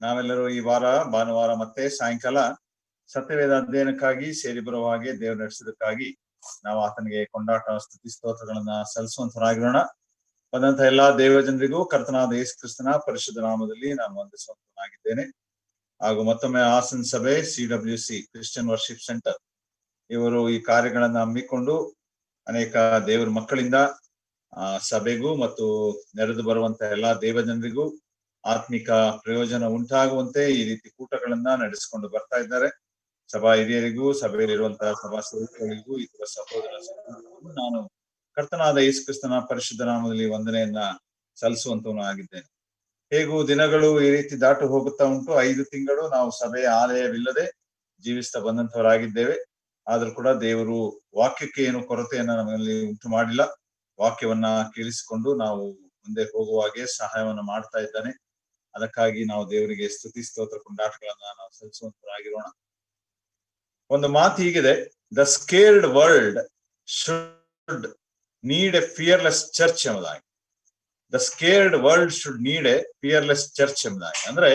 ನಾವೆಲ್ಲರೂ ಈ ವಾರ ಭಾನುವಾರ ಮತ್ತೆ ಸಾಯಂಕಾಲ ಸತ್ಯವೇದ ಅಧ್ಯಯನಕ್ಕಾಗಿ ಸೇರಿ ಬರುವ ಹಾಗೆ ದೇವರು ನಡೆಸಿದಕ್ಕಾಗಿ ನಾವು ಆತನಿಗೆ ಕೊಂಡಾಟ ಸ್ತುತಿ ಸ್ತೋತ್ರಗಳನ್ನ ಸಲ್ಲಿಸುವಂತರಾಗಿರೋಣ. ಬಂದಂತ ಎಲ್ಲಾ ದೇವಜನರಿಗೂ ಕರ್ತನಾದ ಯೇಸು ಕ್ರಿಸ್ತನ ಪರಿಶುದ್ಧ ನಾಮದಲ್ಲಿ ನಾನು ವಂದಿಸುವಂತನಾಗಿದ್ದೇನೆ. ಹಾಗೂ ಮತ್ತೊಮ್ಮೆ ಹಾಸನ್ ಸಭೆ CWC ಕ್ರಿಶ್ಚಿಯನ್ ವರ್ಷಿಪ್ ಸೆಂಟರ್ ಇವರು ಈ ಕಾರ್ಯಗಳನ್ನ ಹಮ್ಮಿಕೊಂಡು ಅನೇಕ ದೇವರ ಮಕ್ಕಳಿಂದ ಸಭೆಗೂ ಮತ್ತು ನೆರೆದು ಬರುವಂತ ಎಲ್ಲಾ ದೇವಜನರಿಗೂ ಆತ್ಮಿಕ ಪ್ರಯೋಜನ ಉಂಟಾಗುವಂತೆ ಈ ರೀತಿ ಕೂಟಗಳನ್ನ ನಡೆಸಿಕೊಂಡು ಬರ್ತಾ ಇದ್ದಾರೆ. ಸಭಾ ಹಿರಿಯರಿಗೂ ಸಭೆಯಲ್ಲಿರುವಂತಹ ಸಭಾ ಸೇವಕರಿಗೂ ಇತರ ಸಹೋದರ ಸಹೋದರಿಗೂ ನಾನು ಕರ್ತನಾದ ಯೇಸು ಕ್ರಿಸ್ತನ ಪರಿಶುದ್ಧ ನಾಮದಲ್ಲಿ ವಂದನೆಯನ್ನ ಸಲ್ಲಿಸುವಂತವನು ಆಗಿದ್ದೇನೆ. ಹೇಗೂ ದಿನಗಳು ಈ ರೀತಿ ದಾಟು ಹೋಗುತ್ತಾ ಉಂಟು. 5 ತಿಂಗಳು ನಾವು ಸಭೆಯ ಆಲಯವಿಲ್ಲದೆ ಜೀವಿಸ್ತಾ ಬಂದಂತವರಾಗಿದ್ದೇವೆ. ಆದ್ರೂ ಕೂಡ ದೇವರು ವಾಕ್ಯಕ್ಕೆ ಏನು ಕೊರತೆಯನ್ನ ನಮ್ಮಲ್ಲಿ ಉಂಟು ಮಾಡಿಲ್ಲ. ವಾಕ್ಯವನ್ನ ಕೇಳಿಸಿಕೊಂಡು ನಾವು ಮುಂದೆ ಹೋಗುವಾಗೆ ಸಹಾಯವನ್ನ ಮಾಡ್ತಾ ಇದ್ದಾನೆ. ಅದಕ್ಕಾಗಿ ನಾವು ದೇವರಿಗೆ ಸ್ತುತಿ ಸ್ತೋತ್ರ ಕೊಂಡಾಟಗಳನ್ನ ನಾವು ಸಲ್ಲಿಸುವಂತರಾಗಿರೋಣ. ಒಂದು ಮಾತು ಹೀಗಿದೆ, the scared world should need a fearless church ಎಂಬುದಾಗಿ. The scared world should need a fearless church ಎಂಬುದಾಗಿ ಅಂದ್ರೆ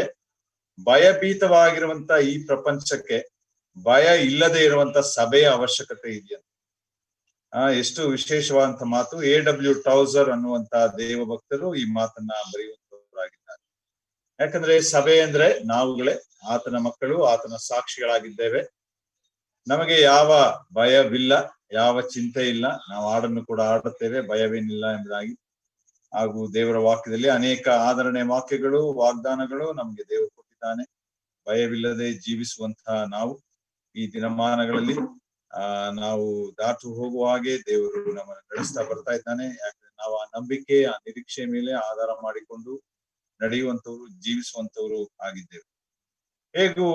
ಭಯಭೀತವಾಗಿರುವಂತ ಈ ಪ್ರಪಂಚಕ್ಕೆ ಭಯ ಇಲ್ಲದೆ ಇರುವಂತ ಸಭೆಯ ಅವಶ್ಯಕತೆ ಇದೆಯಂತ. ಎಷ್ಟು ವಿಶೇಷವಾದಂತ ಮಾತು. A.W. ಟೌಸರ್ ಅನ್ನುವಂತ ದೇವ ಭಕ್ತರು ಈ ಮಾತನ್ನ ಬರೆಯುವಂತವರಾಗಿದ್ದಾರೆ. ಯಾಕಂದ್ರೆ ಸಭೆ ಅಂದ್ರೆ ನಾವುಗಳೇ, ಆತನ ಮಕ್ಕಳು, ಆತನ ಸಾಕ್ಷಿಗಳಾಗಿದ್ದೇವೆ. ನಮಗೆ ಯಾವ ಭಯವಿಲ್ಲ, ಯಾವ ಚಿಂತೆ ಇಲ್ಲ. ನಾವು ಹಾಡನ್ನು ಕೂಡ ಆಡುತ್ತೇವೆ, ಭಯವೇನಿಲ್ಲ ಎಂಬುದಾಗಿ. ಹಾಗೂ ದೇವರ ವಾಕ್ಯದಲ್ಲಿ ಅನೇಕ ಆದರಣೆ ವಾಕ್ಯಗಳು, ವಾಗ್ದಾನಗಳು ನಮ್ಗೆ ದೇವರು ಕೊಟ್ಟಿದ್ದಾನೆ. ಭಯವಿಲ್ಲದೆ ಜೀವಿಸುವಂತಹ ನಾವು ಈ ದಿನಮಾನಗಳಲ್ಲಿ ನಾವು ದಾಟು ಹೋಗುವ ಹಾಗೆ ದೇವರು ನಮ್ಮನ್ನು ನಡೆಸ್ತಾ ಬರ್ತಾ ಇದ್ದಾನೆ. ಯಾಕಂದ್ರೆ ನಾವು ಆ ನಂಬಿಕೆ, ಆ ನಿರೀಕ್ಷೆ ಮೇಲೆ ಆಧಾರ ಮಾಡಿಕೊಂಡು ನಡೆಯುವಂತವ್ರು, ಜೀವಿಸುವಂತವ್ರು ಆಗಿದ್ದೇವೆ. ಹೇಗೂ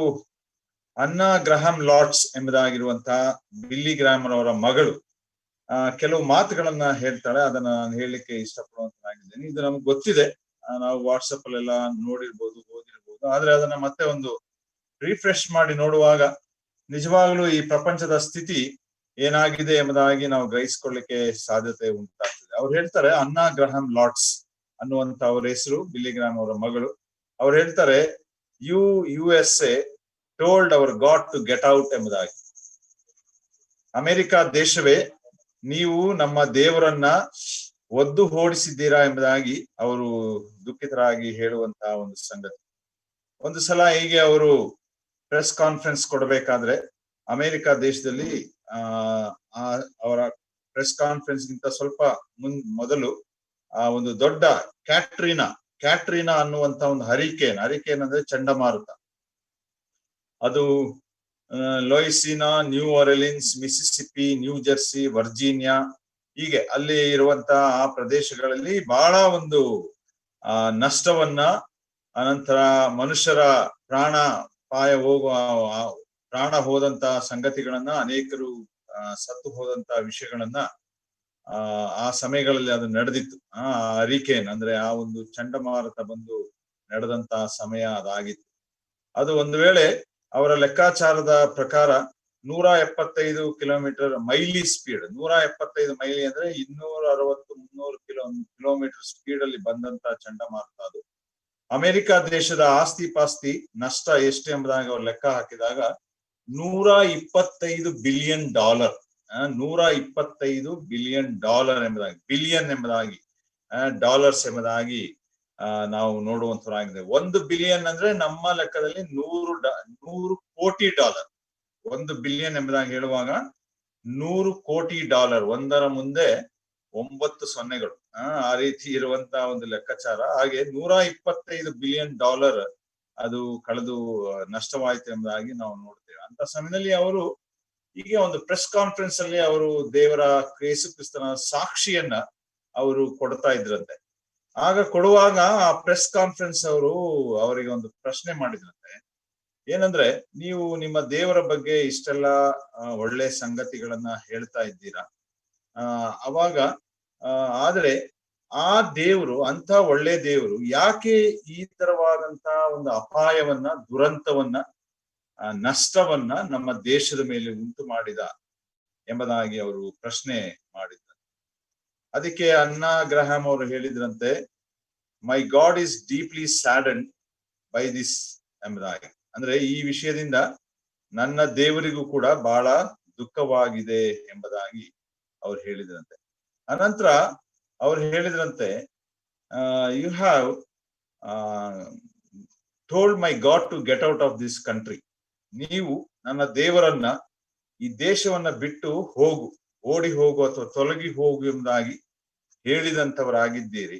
ಅನ್ನಾ ಗ್ರಹಾಂ ಲಾಟ್ಸ್ ಎಂಬುದಾಗಿರುವಂತಹ ಬಿಲ್ಲಿ ಗ್ರಾಮರ್ ಅವರ ಮಗಳು ಕೆಲವು ಮಾತುಗಳನ್ನ ಹೇಳ್ತಾಳೆ. ಅದನ್ನ ನಾನು ಹೇಳಲಿಕ್ಕೆ ಇಷ್ಟಪಡುವಂತನಾಗಿದ್ದೇನೆ. ಇದು ನಮ್ಗೆ ಗೊತ್ತಿದೆ, ನಾವು ವಾಟ್ಸಪ್ ಅಲ್ಲೆಲ್ಲ ನೋಡಿರ್ಬೋದು, ಓದಿರ್ಬೋದು. ಆದ್ರೆ ಅದನ್ನ ಮತ್ತೆ ಒಂದು ರಿಫ್ರೆಶ್ ಮಾಡಿ ನೋಡುವಾಗ ನಿಜವಾಗ್ಲೂ ಈ ಪ್ರಪಂಚದ ಸ್ಥಿತಿ ಏನಾಗಿದೆ ಎಂಬುದಾಗಿ ನಾವು ಗ್ರಹಿಸ್ಕೊಳ್ಳಿಕ್ಕೆ ಸಾಧ್ಯತೆ ಉಂಟಾಗ್ತದೆ. ಅವ್ರು ಹೇಳ್ತಾರೆ, ಅನ್ನಾ ಗ್ರಹಾಂ ಲಾಟ್ಸ್ ಅನ್ನುವಂತ ಅವ್ರ ಹೆಸರು, ಬಿಲ್ಲಿ ಗ್ರಾಮ್ ಅವರ ಮಗಳು. ಅವ್ರು ಹೇಳ್ತಾರೆ, USA told our god to get out ಎಂಬುದಾಗಿ. ಅಮೆರಿಕ ದೇಶವೇ ನೀವು ನಮ್ಮ ದೇವರನ್ನ ಒದ್ದು ಓಡಿಸಿದ್ದೀರಾ ಎಂಬುದಾಗಿ ಅವರು ದುಃಖಿತರಾಗಿ ಹೇಳುವಂತಹ ಒಂದು ಸಂಗತಿ. ಒಂದು ಸಲ ಹೀಗೆ ಅವರು ಪ್ರೆಸ್ ಕಾನ್ಫರೆನ್ಸ್ ಕೊಡಬೇಕಾದ್ರೆ ಅಮೆರಿಕ ದೇಶದಲ್ಲಿ ಅವರ ಪ್ರೆಸ್ ಕಾನ್ಫರೆನ್ಸ್ ಗಿಂತ ಸ್ವಲ್ಪ ಮೊದಲು ಒಂದು ದೊಡ್ಡ ಕ್ಯಾಟ್ರಿನಾ ಅನ್ನುವಂತ ಒಂದು ಹರಿಕೇನ್ ಅಂದ್ರೆ ಚಂಡಮಾರುತ. ಅದು Louisiana, New Orleans, Mississippi, New Jersey, Virginia ಹೀಗೆ ಅಲ್ಲಿ ಇರುವಂತಹ ಆ ಪ್ರದೇಶಗಳಲ್ಲಿ ಬಹಳ ಒಂದು ನಷ್ಟವನ್ನ, ಅನಂತರ ಮನುಷ್ಯರ ಪ್ರಾಣ ಹೋದಂತ ಸಂಗತಿಗಳನ್ನ, ಅನೇಕರು ಸತ್ತು ಹೋದಂತ ವಿಷಯಗಳನ್ನ ಆ ಸಮಯಗಳಲ್ಲಿ ಅದು ನಡೆದಿತ್ತು. ಹರಿಕೇನ್ ಅಂದ್ರೆ ಆ ಒಂದು ಚಂಡಮಾರುತ ಬಂದು ನಡೆದಂತ ಸಮಯ ಅದಾಗಿತ್ತು. ಅದು ಒಂದು ವೇಳೆ ಅವರ ಲೆಕ್ಕಾಚಾರದ ಪ್ರಕಾರ 175 ಮೈಲಿ ಸ್ಪೀಡ್, 175 ಮೈಲಿ ಅಂದ್ರೆ 260-300 ಕಿಲೋಮೀಟರ್ ಸ್ಪೀಡ್ ಅಲ್ಲಿ ಬಂದಂತ ಚಂಡಮಾರುತ ಅದು. ಅಮೆರಿಕ ದೇಶದ ಆಸ್ತಿ ಪಾಸ್ತಿ ನಷ್ಟ ಎಷ್ಟು ಎಂಬುದಾಗಿ ಅವ್ರು ಲೆಕ್ಕ ಹಾಕಿದಾಗ $125 ಬಿಲಿಯನ್, $125 ಬಿಲಿಯನ್ ಎಂಬುದಾಗಿ, ಬಿಲಿಯನ್ ಎಂಬುದಾಗಿ, ಡಾಲರ್ಸ್ ಎಂಬುದಾಗಿ ನಾವು ನೋಡುವಂತರಾಗಿದೆ. 1 ಬಿಲಿಯನ್ ಅಂದ್ರೆ ನಮ್ಮ ಲೆಕ್ಕದಲ್ಲಿ 100 ಕೋಟಿ ಡಾಲರ್. 1 ಬಿಲಿಯನ್ ಎಂಬುದಾಗಿ ಹೇಳುವಾಗ 100 ಕೋಟಿ ಡಾಲರ್, ಒಂದರ ಮುಂದೆ 9 ಸೊನ್ನೆಗಳು, ಆ ರೀತಿ ಇರುವಂತಹ ಒಂದು ಲೆಕ್ಕಾಚಾರ. ಹಾಗೆ $125 ಬಿಲಿಯನ್ ಅದು ಕಳೆದು ನಷ್ಟವಾಯಿತು ಎಂಬುದಾಗಿ ನಾವು ನೋಡ್ತೇವೆ. ಅಂತ ಸಮಯದಲ್ಲಿ ಅವರು ಹೀಗೆ ಒಂದು ಪ್ರೆಸ್ ಕಾನ್ಫರೆನ್ಸ್ ಅಲ್ಲಿ ಅವರು ದೇವರ ಯೇಸು ಕ್ರಿಸ್ತನ ಸಾಕ್ಷಿಯನ್ನ ಅವರು ಕೊಡ್ತಾ ಇದ್ರಂತೆ. ಆಗ ಕೊಡುವಾಗ ಆ ಪ್ರೆಸ್ ಕಾನ್ಫರೆನ್ಸ್ ಅವರಿಗೆ ಒಂದು ಪ್ರಶ್ನೆ ಮಾಡಿದ್ರಂತೆ. ಏನಂದ್ರೆ, ನೀವು ನಿಮ್ಮ ದೇವರ ಬಗ್ಗೆ ಇಷ್ಟೆಲ್ಲ ಒಳ್ಳೆ ಸಂಗತಿಗಳನ್ನ ಹೇಳ್ತಾ ಇದ್ದೀರಾ, ಆದ್ರೆ ಆ ದೇವರು, ಅಂತ ಒಳ್ಳೆ ದೇವರು ಯಾಕೆ ಈ ತರವಾದಂತ ಒಂದು ಅಪಾಯವನ್ನ, ದುರಂತವನ್ನ, ನಷ್ಟವನ್ನ ನಮ್ಮ ದೇಶದ ಮೇಲೆ ಉಂಟು ಮಾಡಿದ ಎಂಬುದಾಗಿ ಅವರು ಪ್ರಶ್ನೆ ಮಾಡಿದ್ದಾರೆ. ಅದಕ್ಕೆ ಅನ್ನಾ ಗ್ರಹಾಂ ಅವರು ಹೇಳಿದ್ರಂತೆ, my God is deeply saddened by this ಎಂಬುದಾಗಿ. ಅಂದ್ರೆ ಈ ವಿಷಯದಿಂದ ನನ್ನ ದೇವರಿಗೂ ಕೂಡ ಬಹಳ ದುಃಖವಾಗಿದೆ ಎಂಬುದಾಗಿ ಅವ್ರು ಹೇಳಿದ್ರಂತೆ. ಅನಂತರ ಅವ್ರು ಹೇಳಿದ್ರಂತೆ, you have told my god to get out of this country. ನೀವು ನನ್ನ ದೇವರನ್ನ ಈ ದೇಶವನ್ನ ಬಿಟ್ಟು ಹೋಗು, ಓಡಿ ಹೋಗು ಅಥವಾ ತೊಲಗಿ ಹೋಗು ಎಂಬುದಾಗಿ ಹೇಳಿದಂತವರಾಗಿದ್ದೀರಿ.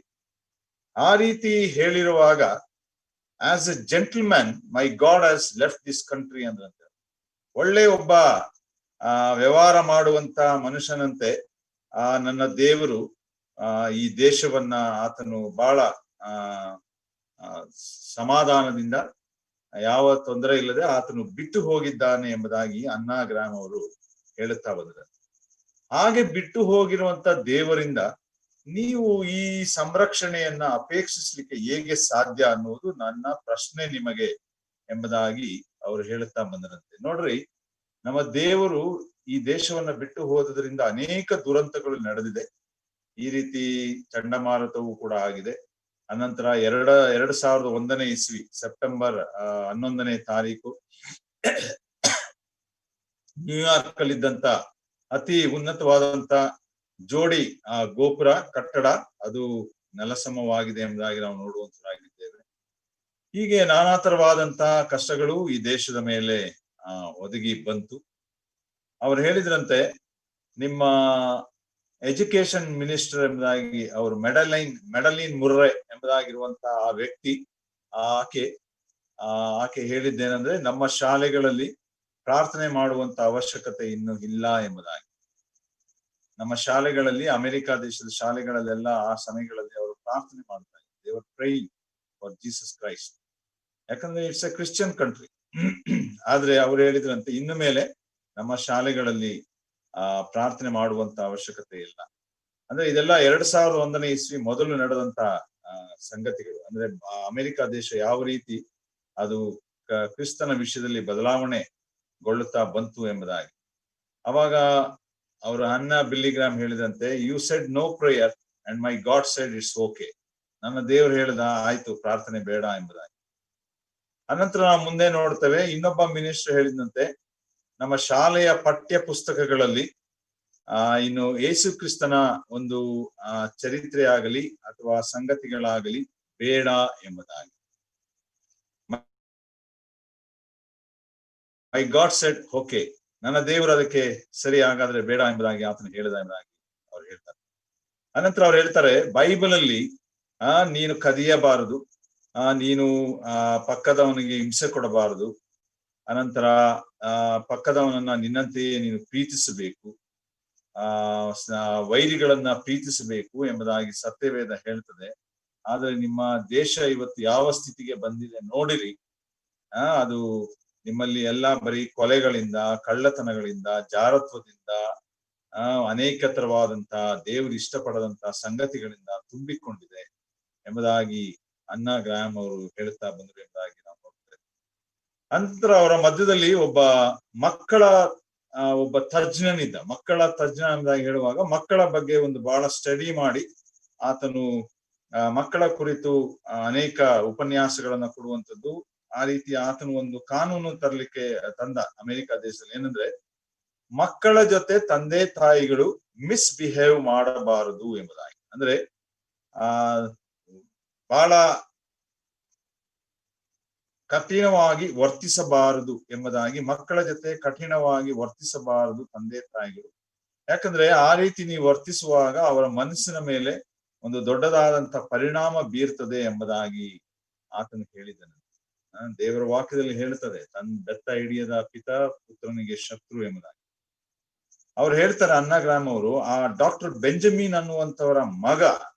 ಆ ರೀತಿ ಹೇಳಿರುವಾಗ as a gentleman my God has left this country ಅಂದ್ರಂತೆ. ಒಳ್ಳೆ ಒಬ್ಬ ವ್ಯವಹಾರ ಮಾಡುವಂತ ಮನುಷ್ಯನಂತೆ ನನ್ನ ದೇವರು ಈ ದೇಶವನ್ನ ಆತನು ಬಹಳ ಸಮಾಧಾನದಿಂದ ಯಾವ ತೊಂದರೆ ಇಲ್ಲದೆ ಆತನು ಬಿಟ್ಟು ಹೋಗಿದ್ದಾನೆ ಎಂಬುದಾಗಿ ಅನ್ನಾ ಗ್ರಾಮ್ ಅವರು ಹೇಳುತ್ತಾ ಬಂದರು. ಹಾಗೆ ಬಿಟ್ಟು ಹೋಗಿರುವಂತ ದೇವರಿಂದ ನೀವು ಈ ಸಂರಕ್ಷಣೆಯನ್ನ ಅಪೇಕ್ಷಿಸ್ಲಿಕ್ಕೆ ಹೇಗೆ ಸಾಧ್ಯ ಅನ್ನುವುದು ನನ್ನ ಪ್ರಶ್ನೆ ನಿಮಗೆ ಎಂಬುದಾಗಿ ಅವರು ಹೇಳುತ್ತಾ ಬಂದರಂತೆ. ನೋಡ್ರಿ, ನಮ್ಮ ದೇವರು ಈ ದೇಶವನ್ನ ಬಿಟ್ಟು ಹೋದ್ರಿಂದ ಅನೇಕ ದುರಂತಗಳು ನಡೆದಿದೆ. ಈ ರೀತಿ ಚಂಡಮಾರುತವೂ ಕೂಡ ಆಗಿದೆ. ಅನಂತರ 2001 ಇಸ್ವಿ ಸೆಪ್ಟೆಂಬರ್ 11ನೇ ತಾರೀಕು ನ್ಯೂಯಾರ್ಕ್ ಅಲ್ಲಿದ್ದಂತ ಅತಿ ಉನ್ನತವಾದಂತ ಜೋಡಿ ಗೋಪುರ ಕಟ್ಟಡ ಅದು ನೆಲಸಮವಾಗಿದೆ ಎಂಬುದಾಗಿ ನಾವು ನೋಡುವಂತರಾಗಿದ್ದೇವೆ. ಹೀಗೆ ನಾನಾ ತರವಾದಂತಹ ಕಷ್ಟಗಳು ಈ ದೇಶದ ಮೇಲೆ ಒದಗಿ ಬಂತು. ಅವ್ರು ಹೇಳಿದ್ರಂತೆ, ನಿಮ್ಮ ಎಜುಕೇಶನ್ ಮಿನಿಸ್ಟರ್ ಎಂಬುದಾಗಿ ಅವರು ಮೆಡಲಿನ್ ಮುರ್ರೆ ಎಂಬುದಾಗಿರುವಂತಹ ಆ ವ್ಯಕ್ತಿ, ಆಕೆ ಹೇಳಿದ್ದೇನೆಂದ್ರೆ, ನಮ್ಮ ಶಾಲೆಗಳಲ್ಲಿ ಪ್ರಾರ್ಥನೆ ಮಾಡುವಂತ ಅವಶ್ಯಕತೆ ಇನ್ನು ಇಲ್ಲ ಎಂಬುದಾಗಿ. ನಮ್ಮ ಶಾಲೆಗಳಲ್ಲಿ, ಅಮೆರಿಕ ದೇಶದ ಶಾಲೆಗಳಲ್ಲೆಲ್ಲ ಆ ಸಮಯಗಳಲ್ಲಿ ಅವರು ಪ್ರಾರ್ಥನೆ ಮಾಡ್ತಾ ಇದ್ದಾರೆ. They were praying for Jesus Christ. ಯಾಕಂದ್ರೆ ಇಟ್ಸ್ ಎ ಕ್ರಿಶ್ಚಿಯನ್ ಕಂಟ್ರಿ. ಆದ್ರೆ ಅವ್ರು ಹೇಳಿದ್ರಂತೆ, ಇನ್ನು ಮೇಲೆ ನಮ್ಮ ಶಾಲೆಗಳಲ್ಲಿ ಪ್ರಾರ್ಥನೆ ಮಾಡುವಂತ ಅವಶ್ಯಕತೆ ಇಲ್ಲ. ಅಂದ್ರೆ ಇದೆಲ್ಲ 2001 ಇಸ್ವಿ ಮೊದಲು ನಡೆದಂತ ಸಂಗತಿಗಳು. ಅಂದ್ರೆ ಅಮೆರಿಕ ದೇಶ ಯಾವ ರೀತಿ ಅದು ಕ್ರಿಸ್ತನ ವಿಷಯದಲ್ಲಿ ಬದಲಾವಣೆಗೊಳ್ಳುತ್ತಾ ಬಂತು ಎಂಬುದಾಗಿ. ಅವಾಗ ಅವರು ಅನ್ನಾ ಬಿಲ್ಲಿಗ್ರಾಮ್ ಹೇಳಿದಂತೆ, you said no prayer and my god said it's okay. ನನ್ನ ದೇವರು ಹೇಳ್ದ, ಆಯ್ತು ಪ್ರಾರ್ಥನೆ ಬೇಡ ಎಂಬುದಾಗಿ. ಅನಂತರ ನಾವು ಮುಂದೆ ನೋಡ್ತೇವೆ, ಇನ್ನೊಬ್ಬ ಮಿನಿಸ್ಟರ್ ಹೇಳಿದಂತೆ, ನಮ್ಮ ಶಾಲೆಯ ಪಠ್ಯ ಪುಸ್ತಕಗಳಲ್ಲಿ ಇನ್ನು ಯೇಸು ಕ್ರಿಸ್ತನ ಒಂದು ಚರಿತ್ರೆ ಆಗಲಿ ಅಥವಾ ಸಂಗತಿಗಳಾಗಲಿ ಬೇಡ ಎಂಬುದಾಗಿ. ಮೈ ಗಾಡ್ ಸೆಡ್ ಓಕೆ, ನನ್ನ ದೇವರು ಅದಕ್ಕೆ ಸರಿ, ಹಾಗಾದ್ರೆ ಬೇಡ ಎಂಬುದಾಗಿ ಆತನು ಹೇಳಿದ ಎಂಬುದಾಗಿ ಅವ್ರು ಹೇಳ್ತಾರೆ. ಅನಂತರ ಅವ್ರು ಹೇಳ್ತಾರೆ, ಬೈಬಲ್ ಅಲ್ಲಿ ನೀನು ಕದಿಯಬಾರದು, ನೀನು ಪಕ್ಕದವನಿಗೆ ಹಿಂಸೆ ಕೊಡಬಾರದು, ಅನಂತರ ಪಕ್ಕದವನನ್ನ ನಿನ್ನಂತೆಯೇ ನೀನು ಪ್ರೀತಿಸಬೇಕು, ವೈರಿಗಳನ್ನ ಪ್ರೀತಿಸಬೇಕು ಎಂಬುದಾಗಿ ಸತ್ಯವೇದ ಹೇಳ್ತದೆ. ಆದ್ರೆ ನಿಮ್ಮ ದೇಶ ಇವತ್ತು ಯಾವ ಸ್ಥಿತಿಗೆ ಬಂದಿದೆ ನೋಡಿರಿ. ಅದು ನಿಮ್ಮಲ್ಲಿ ಎಲ್ಲಾ ಬರೀ ಕೊಲೆಗಳಿಂದ, ಕಳ್ಳತನಗಳಿಂದ, ಜಾರತ್ವದಿಂದ, ಅನೇಕ ತರವಾದಂತಹ ದೇವರು ಇಷ್ಟಪಡದಂತಹ ಸಂಗತಿಗಳಿಂದ ತುಂಬಿಕೊಂಡಿದೆ ಎಂಬುದಾಗಿ ಅನ್ನಾ ಗ್ರಾಮ್ ಅವರು ಹೇಳುತ್ತಾ ಬಂದರು ಎಂಬುದಾಗಿ ನಾವು ನೋಡ್ತೇವೆ. ನಂತರ ಅವರ ಮಧ್ಯದಲ್ಲಿ ಒಬ್ಬ ತಜ್ಞನಿದ್ದ. ಮಕ್ಕಳ ತಜ್ಞ ಎಂಬುದಾಗಿ ಹೇಳುವಾಗ ಮಕ್ಕಳ ಬಗ್ಗೆ ಒಂದು ಬಹಳ ಸ್ಟಡಿ ಮಾಡಿ ಆತನು ಮಕ್ಕಳ ಕುರಿತು ಅನೇಕ ಉಪನ್ಯಾಸಗಳನ್ನ ಕೊಡುವಂಥದ್ದು. ಆ ರೀತಿ ಆತನು ಒಂದು ಕಾನೂನು ತಂದ ಅಮೆರಿಕ ದೇಶದಲ್ಲಿ. ಏನಂದ್ರೆ, ಮಕ್ಕಳ ಜೊತೆ ತಂದೆ ತಾಯಿಗಳು ಮಿಸ್ಬಿಹೇವ್ ಮಾಡಬಾರದು ಎಂಬುದಾಗಿ. ಅಂದ್ರೆ ಬಹಳ ಕಠಿಣವಾಗಿ ವರ್ತಿಸಬಾರದು ಎಂಬುದಾಗಿ. ಮಕ್ಕಳ ಜೊತೆ ಕಠಿಣವಾಗಿ ವರ್ತಿಸಬಾರದು ತಂದೆ ತಾಯಿಗಳು. ಯಾಕಂದ್ರೆ ಆ ರೀತಿ ನೀವು ವರ್ತಿಸುವಾಗ ಅವರ ಮನಸ್ಸಿನ ಮೇಲೆ ಒಂದು ದೊಡ್ಡದಾದಂತ ಪರಿಣಾಮ ಬೀರ್ತದೆ ಎಂಬುದಾಗಿ ಆತನು ಹೇಳಿದನು. ದೇವರ ವಾಕ್ಯದಲ್ಲಿ ಹೇಳ್ತದೆ, ತನ್ನ ಬೆತ್ತ ಹಿಡಿಯದ ಪಿತ ಪುತ್ರನಿಗೆ ಶತ್ರು ಎಂಬುದಾಗಿ. ಅವ್ರು ಹೇಳ್ತಾರೆ, ಅನ್ನಾ ಗ್ರಾಮ್ ಅವರು, ಆ ಡಾಕ್ಟರ್ ಬೆಂಜಮಿನ್ ಅನ್ನುವಂಥವರ ಮಗ,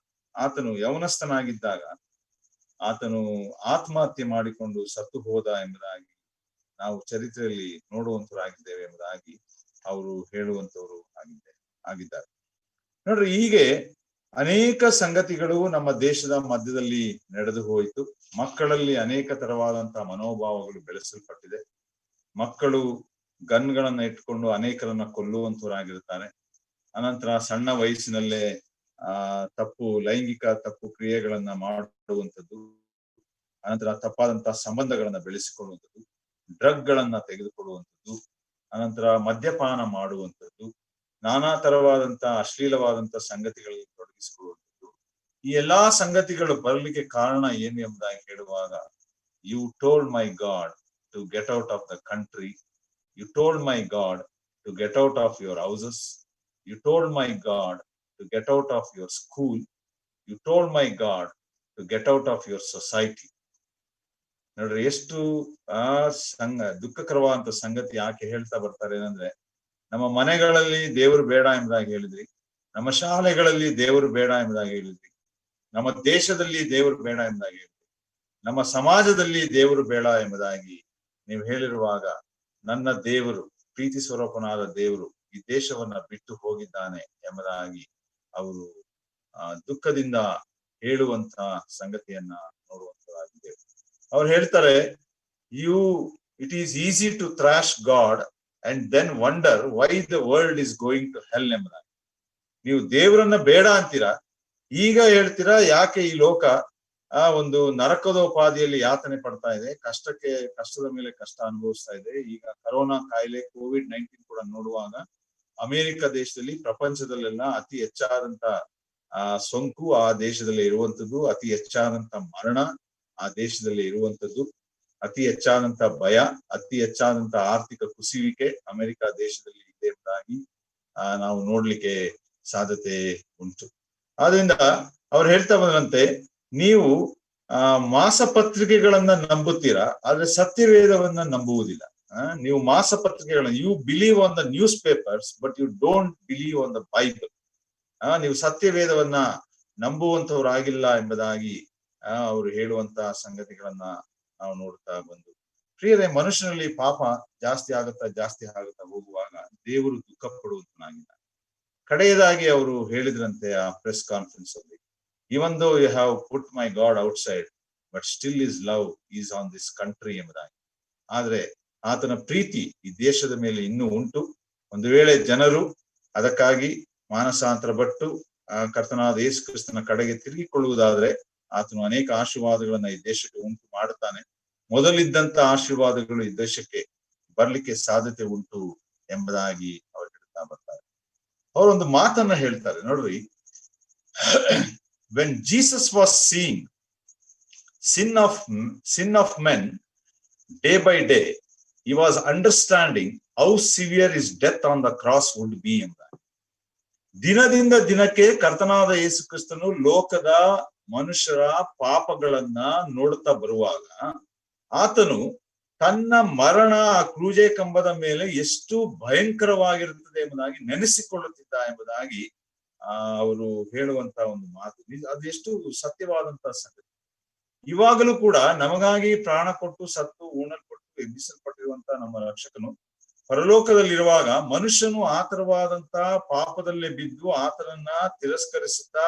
ಆತನು ಯೌವನಸ್ಥನಾಗಿದ್ದಾಗ ಆತನು ಆತ್ಮಹತ್ಯೆ ಮಾಡಿಕೊಂಡು ಸತ್ತು ಹೋದ ಎಂಬುದಾಗಿ ನಾವು ಚರಿತ್ರೆಯಲ್ಲಿ ನೋಡುವಂತರಾಗಿದ್ದೇವೆ ಎಂಬುದಾಗಿ ಅವರು ಹೇಳುವಂತವರು ಆಗಿದ್ದಾರೆ. ನೋಡ್ರಿ, ಹೀಗೆ ಅನೇಕ ಸಂಗತಿಗಳು ನಮ್ಮ ದೇಶದ ಮಧ್ಯದಲ್ಲಿ ನಡೆದು ಹೋಯಿತು. ಮಕ್ಕಳಲ್ಲಿ ಅನೇಕ ತರವಾದಂತಹ ಮನೋಭಾವಗಳು ಬೆಳೆಸಲ್ಪಟ್ಟಿದೆ. ಮಕ್ಕಳು ಗನ್ಗಳನ್ನ ಇಟ್ಕೊಂಡು ಅನೇಕರನ್ನ ಕೊಲ್ಲುವಂತವರಾಗಿರ್ತಾರೆ. ಅನಂತರ ಸಣ್ಣ ವಯಸ್ಸಿನಲ್ಲೇ ಲೈಂಗಿಕ ತಪ್ಪು ಕ್ರಿಯೆಗಳನ್ನ ಮಾಡುವಂಥದ್ದು. ಅನಂತರ ತಪ್ಪಾದಂತಹ ಸಂಬಂಧಗಳನ್ನ ಬೆಳೆಸಿಕೊಳ್ಳುವಂಥದ್ದು, ಡ್ರಗ್ ಗಳನ್ನ ತೆಗೆದುಕೊಳ್ಳುವಂಥದ್ದು, ಅನಂತರ ಮದ್ಯಪಾನ ಮಾಡುವಂಥದ್ದು, ನಾನಾ ತರವಾದಂತಹ ಅಶ್ಲೀಲವಾದಂತಹ ಸಂಗತಿಗಳಲ್ಲಿ ತೊಡಗಿಸಿಕೊಳ್ಳುವಂಥದ್ದು. ಈ ಎಲ್ಲಾ ಸಂಗತಿಗಳು ಬರಲಿಕ್ಕೆ ಕಾರಣ ಏನು ಎಂಬುದಾಗಿ ಹೇಳುವಾಗ, you told my god to get out of the country, you told my god to get out of your houses, you told my god to get out of your school, you told my god to get out of your society. ನೋಡ್ರಿ, ಎಷ್ಟು ದುಃಖಕರವಾದಂತ ಸಂಗತಿ ಯಾಕೆ ಹೇಳ್ತಾ ಬರ್ತಾರೆ ಏನಂದ್ರೆ, ನಮ್ಮ ಮನೆಗಳಲ್ಲಿ ದೇವರು ಬೇಡ ಎಂಬುದಾಗಿ ಹೇಳಿದ್ರಿ, ನಮ್ಮ ಶಾಲೆಗಳಲ್ಲಿ ದೇವರು ಬೇಡ ಎಂಬುದಾಗಿ ಹೇಳಿದ್ರಿ, ನಮ್ಮ ದೇಶದಲ್ಲಿ ದೇವರು ಬೇಡ ಎಂಬುದಾಗಿ ಹೇಳಿದ್ರಿ, ನಮ್ಮ ಸಮಾಜದಲ್ಲಿ ದೇವರು ಬೇಡ ಎಂಬುದಾಗಿ ನೀವು ಹೇಳಿರುವಾಗ, ನನ್ನ ದೇವರು, ಪ್ರೀತಿ ಸ್ವರೂಪನಾದ ದೇವರು ಈ ದೇಶವನ್ನ ಬಿಟ್ಟು ಹೋಗಿದ್ದಾನೆ ಎಂಬುದಾಗಿ ಅವರು ದುಃಖದಿಂದ ಹೇಳುವಂತ ಸಂಗತಿಯನ್ನ ನೋಡುವಂತದ್ದಾಗಿದೆ. ಅವ್ರು ಹೇಳ್ತಾರೆ, it is easy to thrash God and then wonder why the world is going to hell ಎಂಬುದಾಗಿ. ನೀವು ದೇವರನ್ನ ಬೇಡ ಅಂತೀರಾ, ಈಗ ಹೇಳ್ತೀರಾ ಯಾಕೆ ಈ ಲೋಕ ಒಂದು ನರಕದೋಪಾದಿಯಲ್ಲಿ ಯಾತನೆ ಪಡ್ತಾ ಇದೆ, ಕಷ್ಟದ ಮೇಲೆ ಕಷ್ಟ ಅನುಭವಿಸ್ತಾ ಇದೆ. ಈಗ ಕರೋನಾ ಕಾಯಿಲೆ COVID-19 ಕೂಡ ನೋಡುವಾಗ ಅಮೆರಿಕ ದೇಶದಲ್ಲಿ, ಪ್ರಪಂಚದಲ್ಲೆಲ್ಲ ಅತಿ ಹೆಚ್ಚಾದಂತ ಸೋಂಕು ಆ ದೇಶದಲ್ಲಿ ಇರುವಂತದ್ದು, ಅತಿ ಹೆಚ್ಚಾದಂತ ಮರಣ ಆ ದೇಶದಲ್ಲಿ ಇರುವಂತದ್ದು, ಅತಿ ಹೆಚ್ಚಾದಂತ ಭಯ, ಅತಿ ಹೆಚ್ಚಾದಂತ ಆರ್ಥಿಕ ಕುಸಿಯುವಿಕೆ ಅಮೆರಿಕ ದೇಶದಲ್ಲಿ ಇದೆ ಎಂಬುದಾಗಿ ನಾವು ನೋಡ್ಲಿಕ್ಕೆ ಸಾಧ್ಯತೆ ಉಂಟು. ಆದ್ರಿಂದ ಅವ್ರು ಹೇಳ್ತಾ ಬಂದಂತೆ, ನೀವು ಮಾಸಪತ್ರಿಕೆಗಳನ್ನ ನಂಬುತ್ತೀರಾ, ಆದ್ರೆ ಸತ್ಯವೇದವನ್ನ ನಂಬುವುದಿಲ್ಲ. ನೀವು ಮಾಸಪತ್ರಿಕೆಗಳನ್ನ, you believe on the newspapers but you don't believe on the Bible. ನೀವು ಸತ್ಯವೇದವನ್ನ ನಂಬುವಂತವ್ರಾಗಿಲ್ಲ ಎಂಬುದಾಗಿ ಅವರು ಹೇಳುವಂತ ಸಂಗತಿಗಳನ್ನ ನಾವು ನೋಡ್ತಾ ಬಂದು, ಪ್ರಿಯರೇ, ಮನುಷ್ಯನಲ್ಲಿ ಪಾಪ ಜಾಸ್ತಿ ಆಗುತ್ತಾ ಹೋಗುವಾಗ ದೇವರು ದುಃಖ ಪಡುವಂತನಾಗಿಲ್ಲ. ಕಡೆಯದಾಗಿ ಅವರು ಹೇಳಿದ್ರಂತೆ ಆ ಪ್ರೆಸ್ ಕಾನ್ಫರೆನ್ಸ್ ಅಲ್ಲಿ, even though you have put my God outside, but still his love is on this country ಎಂಬುದಾಗಿ. ಆದ್ರೆ ಆತನ ಪ್ರೀತಿ ಈ ದೇಶದ ಮೇಲೆ ಇನ್ನೂ ಉಂಟು. ಒಂದು ವೇಳೆ ಜನರು ಅದಕ್ಕಾಗಿ ಮಾನಸಾಂತರ ಪಟ್ಟು ಕರ್ತನಾದ ಯೇಸು ಕ್ರಿಸ್ತನ ಕಡೆಗೆ ತಿರುಗಿಕೊಳ್ಳುವುದಾದ್ರೆ ಆತನು ಅನೇಕ ಆಶೀರ್ವಾದಗಳನ್ನ ಈ ದೇಶಕ್ಕೆ ಉಂಟು ಮಾಡುತ್ತಾನೆ. ಮೊದಲಿದ್ದಂತ ಆಶೀರ್ವಾದಗಳು ಈ ದೇಶಕ್ಕೆ ಬರ್ಲಿಕ್ಕೆ ಸಾಧ್ಯತೆ ಉಂಟು ಎಂಬುದಾಗಿ ಅವರು ಹೇಳ್ತಾ ಬರ್ತಾರೆ. ಅವರೊಂದು ಮಾತನ್ನ ಹೇಳ್ತಾರೆ ನೋಡ್ರಿ, when Jesus was seeing sin of men day by day, he was understanding how severe his death on the cross would be ಎಂಬುದಾಗಿ. ದಿನದಿಂದ ದಿನಕ್ಕೆ ಕರ್ತನಾದ ಯೇಸು ಕ್ರಿಸ್ತನು ಲೋಕದ ಮನುಷ್ಯರ ಪಾಪಗಳನ್ನ ನೋಡುತ್ತಾ ಬರುವಾಗ ಆತನು ತನ್ನ ಮರಣ ಆ ಕ್ರೂಜೆ ಕಂಬದ ಮೇಲೆ ಎಷ್ಟು ಭಯಂಕರವಾಗಿರುತ್ತದೆ ಎಂಬುದಾಗಿ ನೆನೆಸಿಕೊಳ್ಳುತ್ತಿದ್ದ ಎಂಬುದಾಗಿ ಅವರು ಹೇಳುವಂತ ಒಂದು ಮಾತು. ಅದು ಎಷ್ಟು ಸತ್ಯವಾದಂತಹ ಸಂಗತಿ. ಇವಾಗಲೂ ಕೂಡ ನಮಗಾಗಿ ಪ್ರಾಣ ಕೊಟ್ಟು ಸತ್ತು ಉಣಲ್ಪಟ್ಟು ಎಬ್ಬಿಸಲ್ಪಟ್ಟಿರುವಂತ ನಮ್ಮ ರಕ್ಷಕನು ಪರಲೋಕದಲ್ಲಿರುವಾಗ ಮನುಷ್ಯನು ಆತರವಾದಂತಹ ಪಾಪದಲ್ಲೇ ಬಿದ್ದು ಆತನನ್ನ ತಿರಸ್ಕರಿಸುತ್ತಾ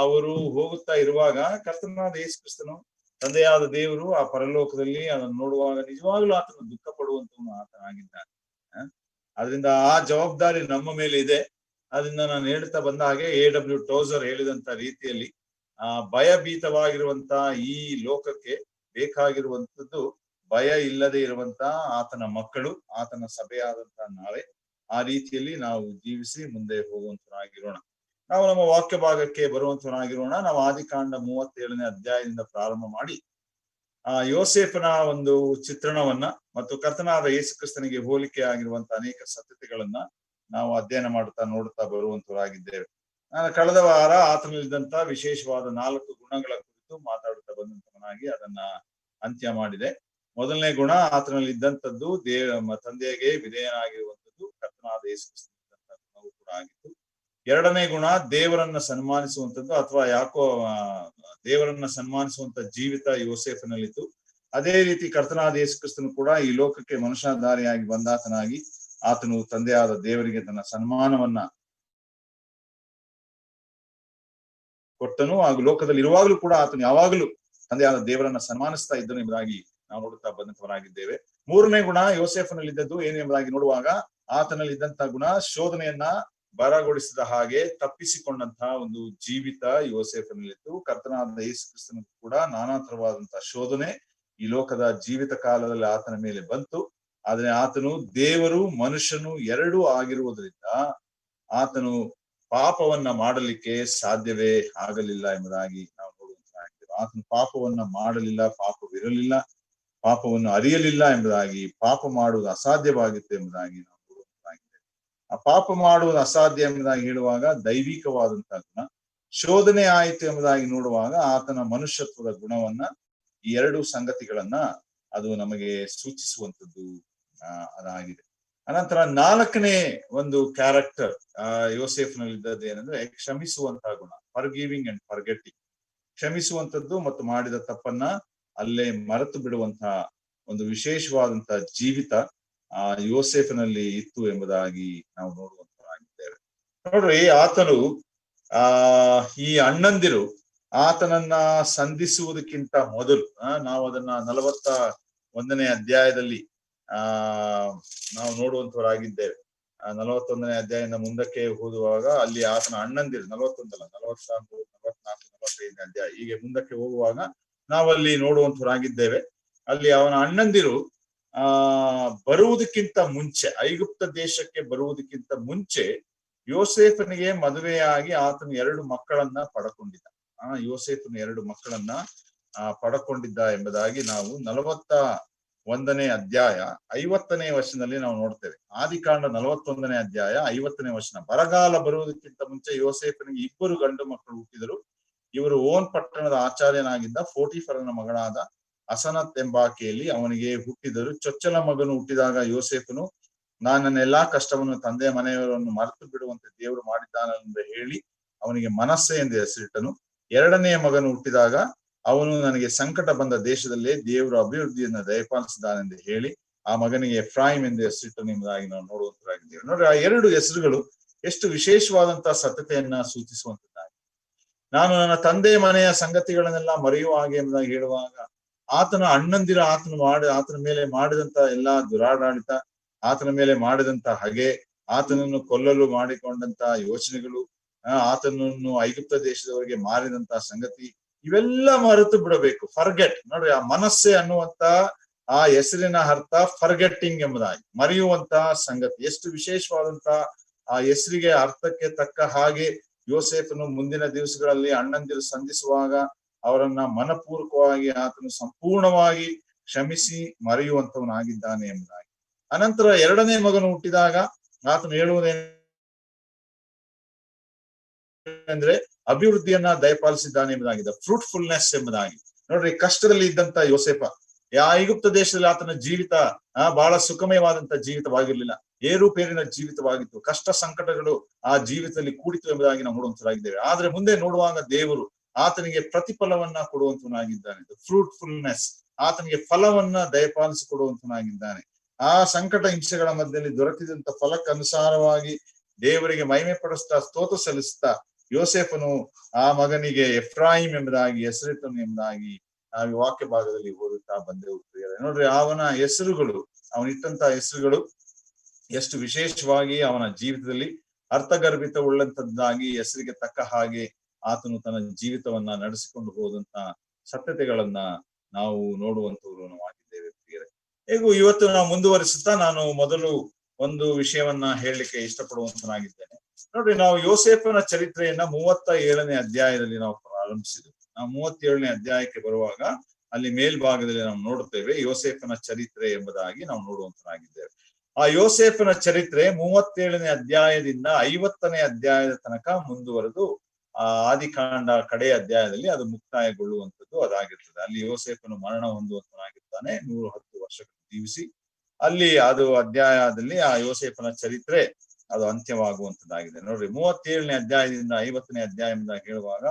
ಅವರು ಹೋಗುತ್ತಾ ಇರುವಾಗ ಕರ್ತನಾದ ಯೇಸು ಕ್ರಿಸ್ತನು, ತಂದೆಯಾದ ದೇವರು ಆ ಪರಲೋಕದಲ್ಲಿ ಅದನ್ನು ನೋಡುವಾಗ ನಿಜವಾಗ್ಲೂ ಆತನು ದುಃಖ ಪಡುವಂತವನು ಆತನಾಗಿದ್ದಾನೆ. ಅದರಿಂದ ಆ ಜವಾಬ್ದಾರಿ ನಮ್ಮ ಮೇಲೆ ಇದೆ. ಅದರಿಂದ ನಾನು ಹೇಳ್ತಾ ಬಂದ ಹಾಗೆ A.W. ಟೋಸರ್ ಹೇಳಿದಂತ ರೀತಿಯಲ್ಲಿ ಭಯಭೀತವಾಗಿರುವಂತ ಈ ಲೋಕಕ್ಕೆ ಬೇಕಾಗಿರುವಂತದ್ದು ಭಯ ಇಲ್ಲದೆ ಇರುವಂತ ಆತನ ಮಕ್ಕಳು, ಆತನ ಸಭೆಯಾದಂತ ನಾವೇ. ಆ ರೀತಿಯಲ್ಲಿ ನಾವು ಜೀವಿಸಿ ಮುಂದೆ ಹೋಗುವಂತನಾಗಿರೋಣ. ನಾವು ನಮ್ಮ ವಾಕ್ಯ ಭಾಗಕ್ಕೆ ಬರುವಂತನಾಗಿರೋಣ. ನಾವು ಆದಿಕಾಂಡ 37ನೇ ಅಧ್ಯಾಯದಿಂದ ಪ್ರಾರಂಭ ಮಾಡಿ ಯೋಸೇಫನ ಒಂದು ಚಿತ್ರಣವನ್ನ ಮತ್ತು ಕರ್ತನಾದ ಯೇಸು ಕ್ರಿಸ್ತನಿಗೆ ಹೋಲಿಕೆ ಆಗಿರುವಂತ ಅನೇಕ ಸತ್ಯತೆಗಳನ್ನ ನಾವು ಅಧ್ಯಯನ ಮಾಡುತ್ತಾ ನೋಡುತ್ತಾ ಬರುವಂತವರಾಗಿದ್ದೇವೆ. ನಾನು ಕಳೆದ ವಾರ ಆತನಲ್ಲಿದ್ದಂತ ವಿಶೇಷವಾದ 4 ಗುಣಗಳ ಕುರಿತು ಮಾತಾಡುತ್ತಾ ಬಂದಂತವನಾಗಿ ಅದನ್ನ ಅಂತ್ಯ ಮಾಡಿದೆ. ಮೊದಲನೇ ಗುಣ ಆತನಲ್ಲಿ ಇದ್ದಂಥದ್ದು ತಂದೆಗೆ ವಿಧೇಯನಾಗಿರುವಂಥದ್ದು, ಕರ್ತನಾದ ಯೇಸು ಕ್ರಿಸ್ತನಿದ್ದಂಥ ಗುಣವೂ ಕೂಡ ಆಗಿತ್ತು. ಎರಡನೇ ಗುಣ ದೇವರನ್ನ ಸನ್ಮಾನಿಸುವಂಥದ್ದು ಅಥವಾ ದೇವರನ್ನ ಸನ್ಮಾನಿಸುವಂತ ಜೀವಿತ ಯೋಸೇಫನಲ್ಲಿತ್ತು. ಅದೇ ರೀತಿ ಕರ್ತನಾದ ಯೇಸು ಕ್ರಿಸ್ತನು ಕೂಡ ಈ ಲೋಕಕ್ಕೆ ಮನುಷ್ಯಧಾರಿಯಾಗಿ ಬಂದಾತನಾಗಿ ಆತನು ತಂದೆಯಾದ ದೇವರಿಗೆ ತನ್ನ ಸನ್ಮಾನವನ್ನ ಕೊಟ್ಟನು. ಹಾಗೂ ಲೋಕದಲ್ಲಿ ಇರುವಾಗಲೂ ಕೂಡ ಆತನು ಯಾವಾಗಲೂ ತಂದೆಯಾದ ದೇವರನ್ನ ಸನ್ಮಾನಿಸ್ತಾ ಇದ್ದನು ಎಂಬುದಾಗಿ ನಾವು ನೋಡುತ್ತಾ ಬಂದಂತವರಾಗಿದ್ದೇವೆ. ಮೂರನೇ ಗುಣ ಯೋಸೇಫನಲ್ಲಿದ್ದದ್ದು ಏನು ಎಂಬುದಾಗಿ ನೋಡುವಾಗ ಆತನಲ್ಲಿ ಇದ್ದಂತಹ ಗುಣ ಶೋಧನೆಯನ್ನ ಬರಗೊಳಿಸಿದ ಹಾಗೆ ತಪ್ಪಿಸಿಕೊಂಡಂತಹ ಒಂದು ಜೀವಿತ ಯೋಸೇಫನಲ್ಲಿತ್ತು. ಕರ್ತನಾದ ಯೇಸು ಕ್ರಿಸ್ತನ ಕೂಡ ನಾನಾ ತರವಾದಂತಹ ಶೋಧನೆ ಈ ಲೋಕದ ಜೀವಿತ ಕಾಲದಲ್ಲಿ ಆತನ ಮೇಲೆ ಬಂತು. ಆದ್ರೆ ಆತನು ದೇವರು ಮನುಷ್ಯನು ಎರಡೂ ಆಗಿರುವುದರಿಂದ ಆತನು ಪಾಪವನ್ನ ಮಾಡಲಿಕ್ಕೆ ಸಾಧ್ಯವೇ ಆಗಲಿಲ್ಲ ಎಂಬುದಾಗಿ ನಾವು ನೋಡುವಂತಾಗಿದ್ದೇವೆ. ಆತನು ಪಾಪವನ್ನ ಮಾಡಲಿಲ್ಲ, ಪಾಪವಿರಲಿಲ್ಲ, ಪಾಪವನ್ನು ಅರಿಯಲಿಲ್ಲ ಎಂಬುದಾಗಿ, ಪಾಪ ಮಾಡುವುದು ಅಸಾಧ್ಯವಾಗಿತ್ತು ಎಂಬುದಾಗಿ ನಾವು ನೋಡುವಂತಾಗಿದ್ದೇವೆ. ಆ ಪಾಪ ಮಾಡುವುದು ಅಸಾಧ್ಯ ಎಂಬುದಾಗಿ ಹೇಳುವಾಗ ದೈವಿಕವಾದಂತಹ ಗುಣ, ಶೋಧನೆ ಆಯಿತು ಎಂಬುದಾಗಿ ನೋಡುವಾಗ ಆತನ ಮನುಷ್ಯತ್ವದ ಗುಣವನ್ನ, ಈ ಎರಡು ಸಂಗತಿಗಳನ್ನ ಅದು ನಮಗೆ ಸೂಚಿಸುವಂಥದ್ದು ಅದಾಗಿದೆ. ಅನಂತರ ನಾಲ್ಕನೇ ಒಂದು ಕ್ಯಾರೆಕ್ಟರ್ ಯೋಸೇಫ್ನಲ್ಲಿದ್ದದ್ದು ಏನಂದ್ರೆ ಕ್ಷಮಿಸುವಂತಹ ಗುಣ, ಫರ್ಗಿವಿಂಗ್ ಅಂಡ್ ಫರ್ಗೆಟಿಂಗ್. ಕ್ಷಮಿಸುವಂಥದ್ದು ಮತ್ತು ಮಾಡಿದ ತಪ್ಪನ್ನ ಅಲ್ಲೇ ಮರೆತು ಬಿಡುವಂತಹ ಒಂದು ವಿಶೇಷವಾದಂತಹ ಜೀವಿತ ಯೋಸೇಫನಲ್ಲಿ ಇತ್ತು ಎಂಬುದಾಗಿ ನಾವು ನೋಡುವಂತರಾಗಿದ್ದೇವೆ. ನೋಡ್ರಿ, ಆತನು ಈ ಅಣ್ಣಂದಿರು ಆತನನ್ನ ಸಂಧಿಸುವುದಕ್ಕಿಂತ ಮೊದಲು ನಾವು ಅದನ್ನ 41ನೇ ಅಧ್ಯಾಯದಲ್ಲಿ ನಾವು ನೋಡುವಂತವರಾಗಿದ್ದೇವೆ. 41ನೇ ಅಧ್ಯಾಯದಿಂದ ಮುಂದಕ್ಕೆ ಓದುವಾಗ ಅಲ್ಲಿ ಆತನ ಅಣ್ಣಂದಿರು 41 ಅಲ್ಲ 43, 44, 45ನೇ ಅಧ್ಯಾಯ ಹೀಗೆ ಮುಂದಕ್ಕೆ ಹೋಗುವಾಗ ನಾವಲ್ಲಿ ನೋಡುವಂತವರಾಗಿದ್ದೇವೆ. ಅಲ್ಲಿ ಅವನ ಅಣ್ಣಂದಿರು ಬರುವುದಕ್ಕಿಂತ ಮುಂಚೆ, ಐಗುಪ್ತ ದೇಶಕ್ಕೆ ಬರುವುದಕ್ಕಿಂತ ಮುಂಚೆ ಯೋಸೇಫನಿಗೆ ಮದುವೆಯಾಗಿ ಆತನು 2 ಮಕ್ಕಳನ್ನ ಪಡಕೊಂಡಿದ್ದ. ಯೋಸೇಫನು 2 ಮಕ್ಕಳನ್ನ ಪಡಕೊಂಡಿದ್ದ ಎಂಬುದಾಗಿ ನಾವು 41ನೇ ಅಧ್ಯಾಯ 50ನೇ ವಚನದಲ್ಲಿ ನಾವು ನೋಡ್ತೇವೆ. ಆದಿಕಾಂಡ 41ನೇ ಅಧ್ಯಾಯ 50ನೇ ವಚನ. ಬರಗಾಲ ಬರುವುದಕ್ಕಿಂತ ಮುಂಚೆ ಯೋಸೇಫನಿಗೆ 2 ಗಂಡು ಮಕ್ಕಳು ಹುಟ್ಟಿದರು. ಇವರು ಓನ್ ಪಟ್ಟಣದ ಆಚಾರ್ಯನಾಗಿದ್ದ ಪೋಟಿಫರನ ಮಗಳಾದ ಅಸನತ್ ಎಂಬಾಕೆಯಲ್ಲಿ ಅವನಿಗೆ ಹುಟ್ಟಿದರು. ಚೊಚ್ಚಲ ಮಗನು ಹುಟ್ಟಿದಾಗ ಯೋಸೇಫನು, ನಾನು ನನ್ನ ಎಲ್ಲಾ ಕಷ್ಟವನ್ನು ತಂದೆಯ ಮನೆಯವರನ್ನು ಮರೆತು ಬಿಡುವಂತೆ ದೇವರು ಮಾಡಿದ್ದಾನೆಂದು ಹೇಳಿ ಅವನಿಗೆ ಮನಸ್ಸೆ ಎಂದು ಹೆಸರಿಟ್ಟನು. 2ನೇ ಮಗನು ಹುಟ್ಟಿದಾಗ ಅವನು, ನನಗೆ ಸಂಕಟ ಬಂದ ದೇಶದಲ್ಲೇ ದೇವರು ಅಭಿವೃದ್ಧಿಯನ್ನು ದಯಪಾಲಿಸಿದ್ದಾನೆಂದು ಹೇಳಿ ಆ ಮಗನಿಗೆ ಎಫ್ರಾಯಿಮ್ ಎಂದು ಹೆಸರಿಟ್ಟನು ಎಂಬುದಾಗಿ ನಾವು ನೋಡುವಂತರಾಗಿದ್ದೇವೆ. ನೋಡ್ರಿ, ಆ 2 ಹೆಸರುಗಳು ಎಷ್ಟು ವಿಶೇಷವಾದಂತಹ ಸತ್ಯತೆಯನ್ನ ಸೂಚಿಸುವಂತದ್ದಾಗಿ. ನಾನು ನನ್ನ ತಂದೆಯ ಮನೆಯ ಸಂಗತಿಗಳನ್ನೆಲ್ಲ ಮರೆಯುವ ಹಾಗೆ ಎಂಬುದಾಗಿ ಹೇಳುವಾಗ ಆತನ ಅಣ್ಣಂದಿರ ಆತನ ಮೇಲೆ ಮಾಡಿದಂತ ಎಲ್ಲಾ ದುರಾಡಳಿತ, ಆತನ ಮೇಲೆ ಮಾಡಿದಂತ ಹಗೆ, ಆತನನ್ನು ಕೊಲ್ಲಲು ಮಾಡಿಕೊಂಡಂತ ಯೋಚನೆಗಳು, ಆತನನ್ನು ಐಗುಪ್ತ ದೇಶದವರೆಗೆ ಮಾರಿದಂತ ಸಂಗತಿ, ಇವೆಲ್ಲ ಮರೆತು ಬಿಡಬೇಕು. ಫರ್ಗೆಟ್. ನೋಡ್ರಿ, ಆ ಮನಸ್ಸೆ ಅನ್ನುವಂತ ಆ ಹೆಸರಿನ ಅರ್ಥ ಫರ್ಗೆಟ್ಟಿಂಗ್ ಎಂಬುದಾಗಿ, ಮರೆಯುವಂತ ಸಂಗತಿ. ಎಷ್ಟು ವಿಶೇಷವಾದಂತ ಆ ಹೆಸರಿಗೆ ಅರ್ಥಕ್ಕೆ ತಕ್ಕ ಹಾಗೆ ಯೋಸೇಫನು ಮುಂದಿನ ದಿವಸಗಳಲ್ಲಿ ಅಣ್ಣಂದಿರು ಸಂಧಿಸುವಾಗ ಅವರನ್ನ ಮನಪೂರ್ವಕವಾಗಿ ಆತನು ಸಂಪೂರ್ಣವಾಗಿ ಕ್ಷಮಿಸಿ ಮರೆಯುವಂತವನಾಗಿದ್ದಾನೆ ಎಂಬುದಾಗಿ. ಅನಂತರ 2ನೇ ಮಗನು ಹುಟ್ಟಿದಾಗ ಆತನು ಹೇಳುವುದೇನೆಂದ್ರೆ ಅಭಿವೃದ್ಧಿಯನ್ನ ದಯಪಾಲಿಸಿದ್ದಾನೆ ಎಂಬುದಾಗಿದೆ, ಫ್ರೂಟ್ಫುಲ್ನೆಸ್ ಎಂಬುದಾಗಿ. ನೋಡ್ರಿ, ಕಷ್ಟದಲ್ಲಿ ಇದ್ದಂತ ಯೋಸೇಫ, ಐಗುಪ್ತ ದೇಶದಲ್ಲಿ ಆತನ ಜೀವಿತ ಬಹಳ ಸುಖಮಯವಾದಂತ ಜೀವಿತವಾಗಿರ್ಲಿಲ್ಲ, ಏರುಪೇರಿನ ಜೀವಿತವಾಗಿತ್ತು. ಕಷ್ಟ ಸಂಕಟಗಳು ಆ ಜೀವಿತದಲ್ಲಿ ಕೂಡಿತು ಎಂಬುದಾಗಿ ನಾವು ನೋಡುವಂತರಾಗಿದ್ದೇವೆ. ಆದ್ರೆ ಮುಂದೆ ನೋಡುವಾಗ ದೇವರು ಆತನಿಗೆ ಪ್ರತಿಫಲವನ್ನ ಕೊಡುವಂತನಾಗಿದ್ದಾನೆ. ಫ್ರೂಟ್ಫುಲ್ನೆಸ್, ಆತನಿಗೆ ಫಲವನ್ನ ದಯಪಾಲಿಸಿಕೊಡುವಂತನಾಗಿದ್ದಾನೆ. ಆ ಸಂಕಟ ಹಿಂಸೆಗಳ ಮಧ್ಯದಲ್ಲಿ ದೊರಕಿದಂತ ಫಲಕ್ಕನುಸಾರವಾಗಿ ದೇವರಿಗೆ ಮಹಿಮೆ ಪಡಿಸ್ತಾ ಸ್ತೋತ್ರ ಸಲ್ಲಿಸ್ತಾ ಯೋಸೇಫನು ಆ ಮಗನಿಗೆ ಎಫ್ರಾಯಿಮ್ ಎಂಬುದಾಗಿ ಹೆಸರಿಟ್ಟನು ಎಂಬುದಾಗಿ ನಾವು ವಾಕ್ಯ ಭಾಗದಲ್ಲಿ ಓದುತ್ತಾ ಬಂದೆವು. ನೋಡ್ರಿ, ಅವನ ಹೆಸರುಗಳು, ಅವನಿಟ್ಟಂತಹ ಹೆಸರುಗಳು ಎಷ್ಟು ವಿಶೇಷವಾಗಿ ಅವನ ಜೀವಿತದಲ್ಲಿ ಅರ್ಥಗರ್ಭಿತ ಉಳ್ಳಂತದ್ದಾಗಿ, ಹೆಸರಿಗೆ ತಕ್ಕ ಹಾಗೆ ಆತನು ತನ್ನ ಜೀವಿತವನ್ನ ನಡೆಸಿಕೊಂಡು ಹೋದಂತ ಸತ್ಯತೆಗಳನ್ನ ನಾವು ನೋಡುವಂತವ್ರು ನಾವು ಆಗಿದ್ದೇವೆ ಪ್ರಿಯರೇ. ಹೇಗೂ ಇವತ್ತು ನಾವು ಮುಂದುವರಿಸುತ್ತಾ ನಾನು ಮೊದಲು ಒಂದು ವಿಷಯವನ್ನ ಹೇಳಲಿಕ್ಕೆ ಇಷ್ಟಪಡುವಂತನಾಗಿದ್ದೇನೆ. ನೋಡ್ರಿ, ನಾವು ಯೋಸೇಫನ ಚರಿತ್ರೆಯನ್ನ 37ನೇ ಅಧ್ಯಾಯದಲ್ಲಿ ನಾವು ಪ್ರಾರಂಭಿಸಿದ್ವಿ. ನಾವು 37ನೇ ಅಧ್ಯಾಯಕ್ಕೆ ಬರುವಾಗ ಅಲ್ಲಿ ಮೇಲ್ಭಾಗದಲ್ಲಿ ನಾವು ನೋಡುತ್ತೇವೆ ಯೋಸೇಫನ ಚರಿತ್ರೆ ಎಂಬುದಾಗಿ ನಾವು ನೋಡುವಂತನಾಗಿದ್ದೇವೆ. ಆ ಯೋಸೇಫನ ಚರಿತ್ರೆ 37ನೇ ಅಧ್ಯಾಯದಿಂದ 50ನೇ ಅಧ್ಯಾಯದ ತನಕ ಮುಂದುವರೆದು ಆದಿಕಾಂಡ ಕಡೆಯ ಅಧ್ಯಾಯದಲ್ಲಿ ಅದು ಮುಕ್ತಾಯಗೊಳ್ಳುವಂಥದ್ದು ಅದಾಗಿರ್ತದೆ. ಅಲ್ಲಿ ಯೋಸೇಫನು ಮರಣ ಹೊಂದುವಂತನಾಗಿರ್ತಾನೆ, 110 ವರ್ಷಗಳು ಜೀವಿಸಿ. ಅಲ್ಲಿ ಅದು ಅಧ್ಯಾಯದಲ್ಲಿ ಆ ಯೋಸೇಫನ ಚರಿತ್ರೆ ಅದು ಅಂತ್ಯವಾಗುವಂತದ್ದಾಗಿದೆ. ನೋಡ್ರಿ, 37ನೇ ಅಧ್ಯಾಯದಿಂದ 50ನೇ ಅಧ್ಯಾಯ ಎಂಬುದಾಗಿ ಹೇಳುವಾಗ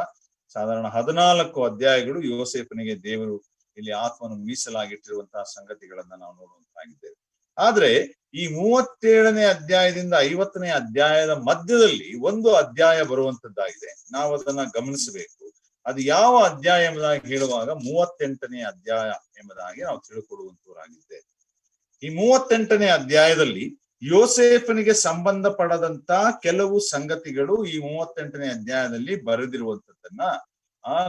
ಸಾಧಾರಣ 14 ಅಧ್ಯಾಯಗಳು ಯೋಸೇಫನಿಗೆ ದೇವರು ಇಲ್ಲಿ ಆತ್ಮನು ಮೀಸಲಾಗಿಟ್ಟಿರುವಂತಹ ಸಂಗತಿಗಳನ್ನ ನಾವು ನೋಡುವಂತಾಗಿದ್ದೇವೆ. ಆದ್ರೆ ಈ 37ನೇ ಅಧ್ಯಾಯದಿಂದ 50ನೇ ಅಧ್ಯಾಯದ ಮಧ್ಯದಲ್ಲಿ ಒಂದು ಅಧ್ಯಾಯ ಬರುವಂತದ್ದಾಗಿದೆ. ನಾವು ಅದನ್ನ ಗಮನಿಸಬೇಕು. ಅದು ಯಾವ ಅಧ್ಯಾಯ ಎಂಬುದಾಗಿ ಹೇಳುವಾಗ 38ನೇ ಅಧ್ಯಾಯ ಎಂಬುದಾಗಿ ನಾವು ತಿಳ್ಕೊಳ್ಳುವಂತವರಾಗಿದ್ದೇವೆ. ಈ 38ನೇ ಅಧ್ಯಾಯದಲ್ಲಿ ಯೋಸೇಫನಿಗೆ ಸಂಬಂಧಪಡದಂತ ಕೆಲವು ಸಂಗತಿಗಳು ಈ 38ನೇ ಅಧ್ಯಾಯದಲ್ಲಿ ಬರೆದಿರುವಂತದ್ದನ್ನ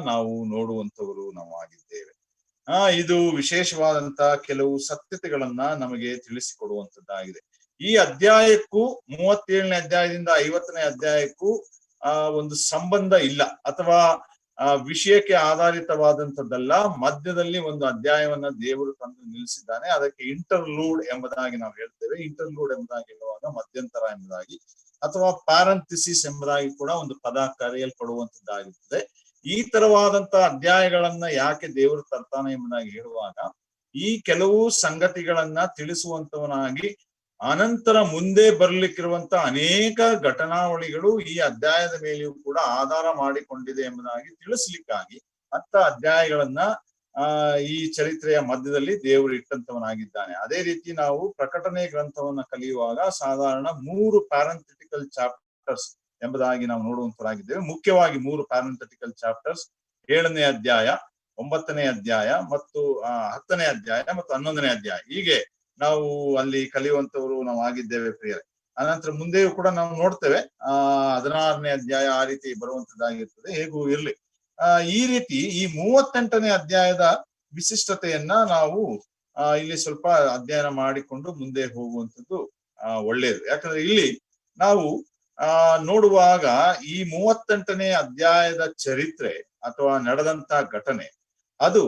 ನಾವು ನೋಡುವಂತವರು ನಾವು ಆಗಿದ್ದೇವೆ. ಇದು ವಿಶೇಷವಾದಂತ ಕೆಲವು ಸತ್ಯತೆಗಳನ್ನ ನಮಗೆ ತಿಳಿಸಿಕೊಡುವಂತದ್ದಾಗಿದೆ. ಈ ಅಧ್ಯಾಯಕ್ಕೂ 37ನೇ ಅಧ್ಯಾಯದಿಂದ 50ನೇ ಅಧ್ಯಾಯಕ್ಕೂ ಒಂದು ಸಂಬಂಧ ಇಲ್ಲ, ಅಥವಾ ವಿಷಯಕ್ಕೆ ಆಧಾರಿತವಾದಂಥದ್ದಲ್ಲ. ಮಧ್ಯದಲ್ಲಿ ಒಂದು ಅಧ್ಯಾಯವನ್ನ ದೇವರು ತಂದು ನಿಲ್ಲಿಸಿದ್ದಾನೆ. ಅದಕ್ಕೆ ಇಂಟರ್ಲೂಡ್ ಎಂಬುದಾಗಿ ನಾವು ಹೇಳ್ತೇವೆ. ಇಂಟರ್ಲೂಡ್ ಎಂಬುದಾಗಿ ಹೇಳುವಾಗ ಮಧ್ಯಂತರ ಎಂಬುದಾಗಿ, ಅಥವಾ ಪ್ಯಾರಂಥಿಸಿಸ್ ಎಂಬುದಾಗಿ ಕೂಡ ಒಂದು ಪದ ಕರೆಯಲ್ಪಡುವಂತದ್ದಾಗಿರ್ತದೆ. ಈ ತರವಾದಂತ ಅಧ್ಯಾಯಗಳನ್ನ ಯಾಕೆ ದೇವರು ತರ್ತಾನೆ ಎಂಬುದಾಗಿ ಹೇಳುವಾಗ, ಈ ಕೆಲವು ಸಂಗತಿಗಳನ್ನ ತಿಳಿಸುವಂತವನಾಗಿ ಅನಂತರ ಮುಂದೆ ಬರ್ಲಿಕ್ಕಿರುವಂತ ಅನೇಕ ಘಟನಾವಳಿಗಳು ಈ ಅಧ್ಯಾಯದ ಮೇಲೆಯೂ ಕೂಡ ಆಧಾರ ಮಾಡಿಕೊಂಡಿದೆ ಎಂಬುದಾಗಿ ತಿಳಿಸ್ಲಿಕ್ಕಾಗಿ ಅಂತ ಅಧ್ಯಾಯಗಳನ್ನ ಈ ಚರಿತ್ರೆಯ ಮಧ್ಯದಲ್ಲಿ ದೇವರು ಇಟ್ಟಂತವನಾಗಿದ್ದಾನೆ. ಅದೇ ರೀತಿ ನಾವು ಪ್ರಕಟಣೆ ಗ್ರಂಥವನ್ನ ಕಲಿಯುವಾಗ ಸಾಧಾರಣ 3 ಪ್ಯಾರಂಥೆಟಿಕಲ್ ಚಾಪ್ಟರ್ಸ್ ಎಂಬುದಾಗಿ ನಾವು ನೋಡುವಂತರಾಗಿದ್ದೇವೆ. ಮುಖ್ಯವಾಗಿ 3 ಪ್ಯಾರಂಥೆಟಿಕಲ್ ಚಾಪ್ಟರ್ಸ್: 7ನೇ ಅಧ್ಯಾಯ, 9ನೇ ಅಧ್ಯಾಯ ಮತ್ತು 10ನೇ ಅಧ್ಯಾಯ ಮತ್ತು 11ನೇ ಅಧ್ಯಾಯ. ಹೀಗೆ ನಾವು ಅಲ್ಲಿ ಕಲಿಯುವಂತವರು ನಾವು ಆಗಿದ್ದೇವೆ ಪ್ರಿಯರೇ. ಅನಂತರ ಮುಂದೆಯೂ ಕೂಡ ನಾವು ನೋಡ್ತೇವೆ 16ನೇ ಅಧ್ಯಾಯ ಆ ರೀತಿ ಬರುವಂತದ್ದಾಗಿರ್ತದೆ. ಹೇಗೂ ಇರ್ಲಿ, ಈ ರೀತಿ ಈ 38ನೇ ಅಧ್ಯಾಯದ ವಿಶಿಷ್ಟತೆಯನ್ನ ನಾವು ಇಲ್ಲಿ ಸ್ವಲ್ಪ ಅಧ್ಯಯನ ಮಾಡಿಕೊಂಡು ಮುಂದೆ ಹೋಗುವಂಥದ್ದು ಒಳ್ಳೆಯದು. ಯಾಕಂದ್ರೆ ಇಲ್ಲಿ ನಾವು ನೋಡುವಾಗ ಈ 38ನೇ ಅಧ್ಯಾಯದ ಚರಿತ್ರೆ ಅಥವಾ ನಡೆದಂತ ಘಟನೆ, ಅದು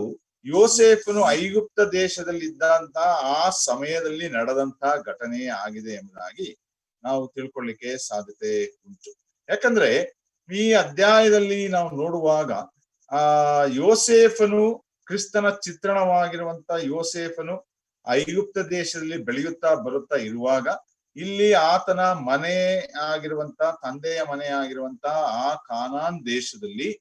ಯೋಸೇಫನು ಐಗುಪ್ತ ದೇಶದಲ್ಲಿ ಇದ್ದಂತ ಆ ಸಮಯದಲ್ಲಿ ನಡೆದಂತ ಘಟನೆ ಆಗಿದೆ ಎಂಬುದಾಗಿ ನಾವು ತಿಳ್ಕೊಳ್ಳಿಕ್ಕೆ ಸಾಧ್ಯತೆ ಉಂಟು. ಯಾಕಂದ್ರೆ ಈ ಅಧ್ಯಾಯದಲ್ಲಿ ನಾವು ನೋಡುವಾಗ ಯೋಸೇಫನು, ಕ್ರಿಸ್ತನ ಚಿತ್ರಣವಾಗಿರುವಂತ ಯೋಸೇಫನು ಐಗುಪ್ತ ದೇಶದಲ್ಲಿ ಬೆಳೆಯುತ್ತಾ ಬರುತ್ತಾ ಇರುವಾಗ, ಇಲ್ಲಿ ಆತನ ಮನೆ ಆಗಿರುವಂತ, ತಂದೆಯ ಮನೆ ಆಗಿರುವಂತ ಆ ಕಾನಾನ್ ದೇಶದಲ್ಲಿ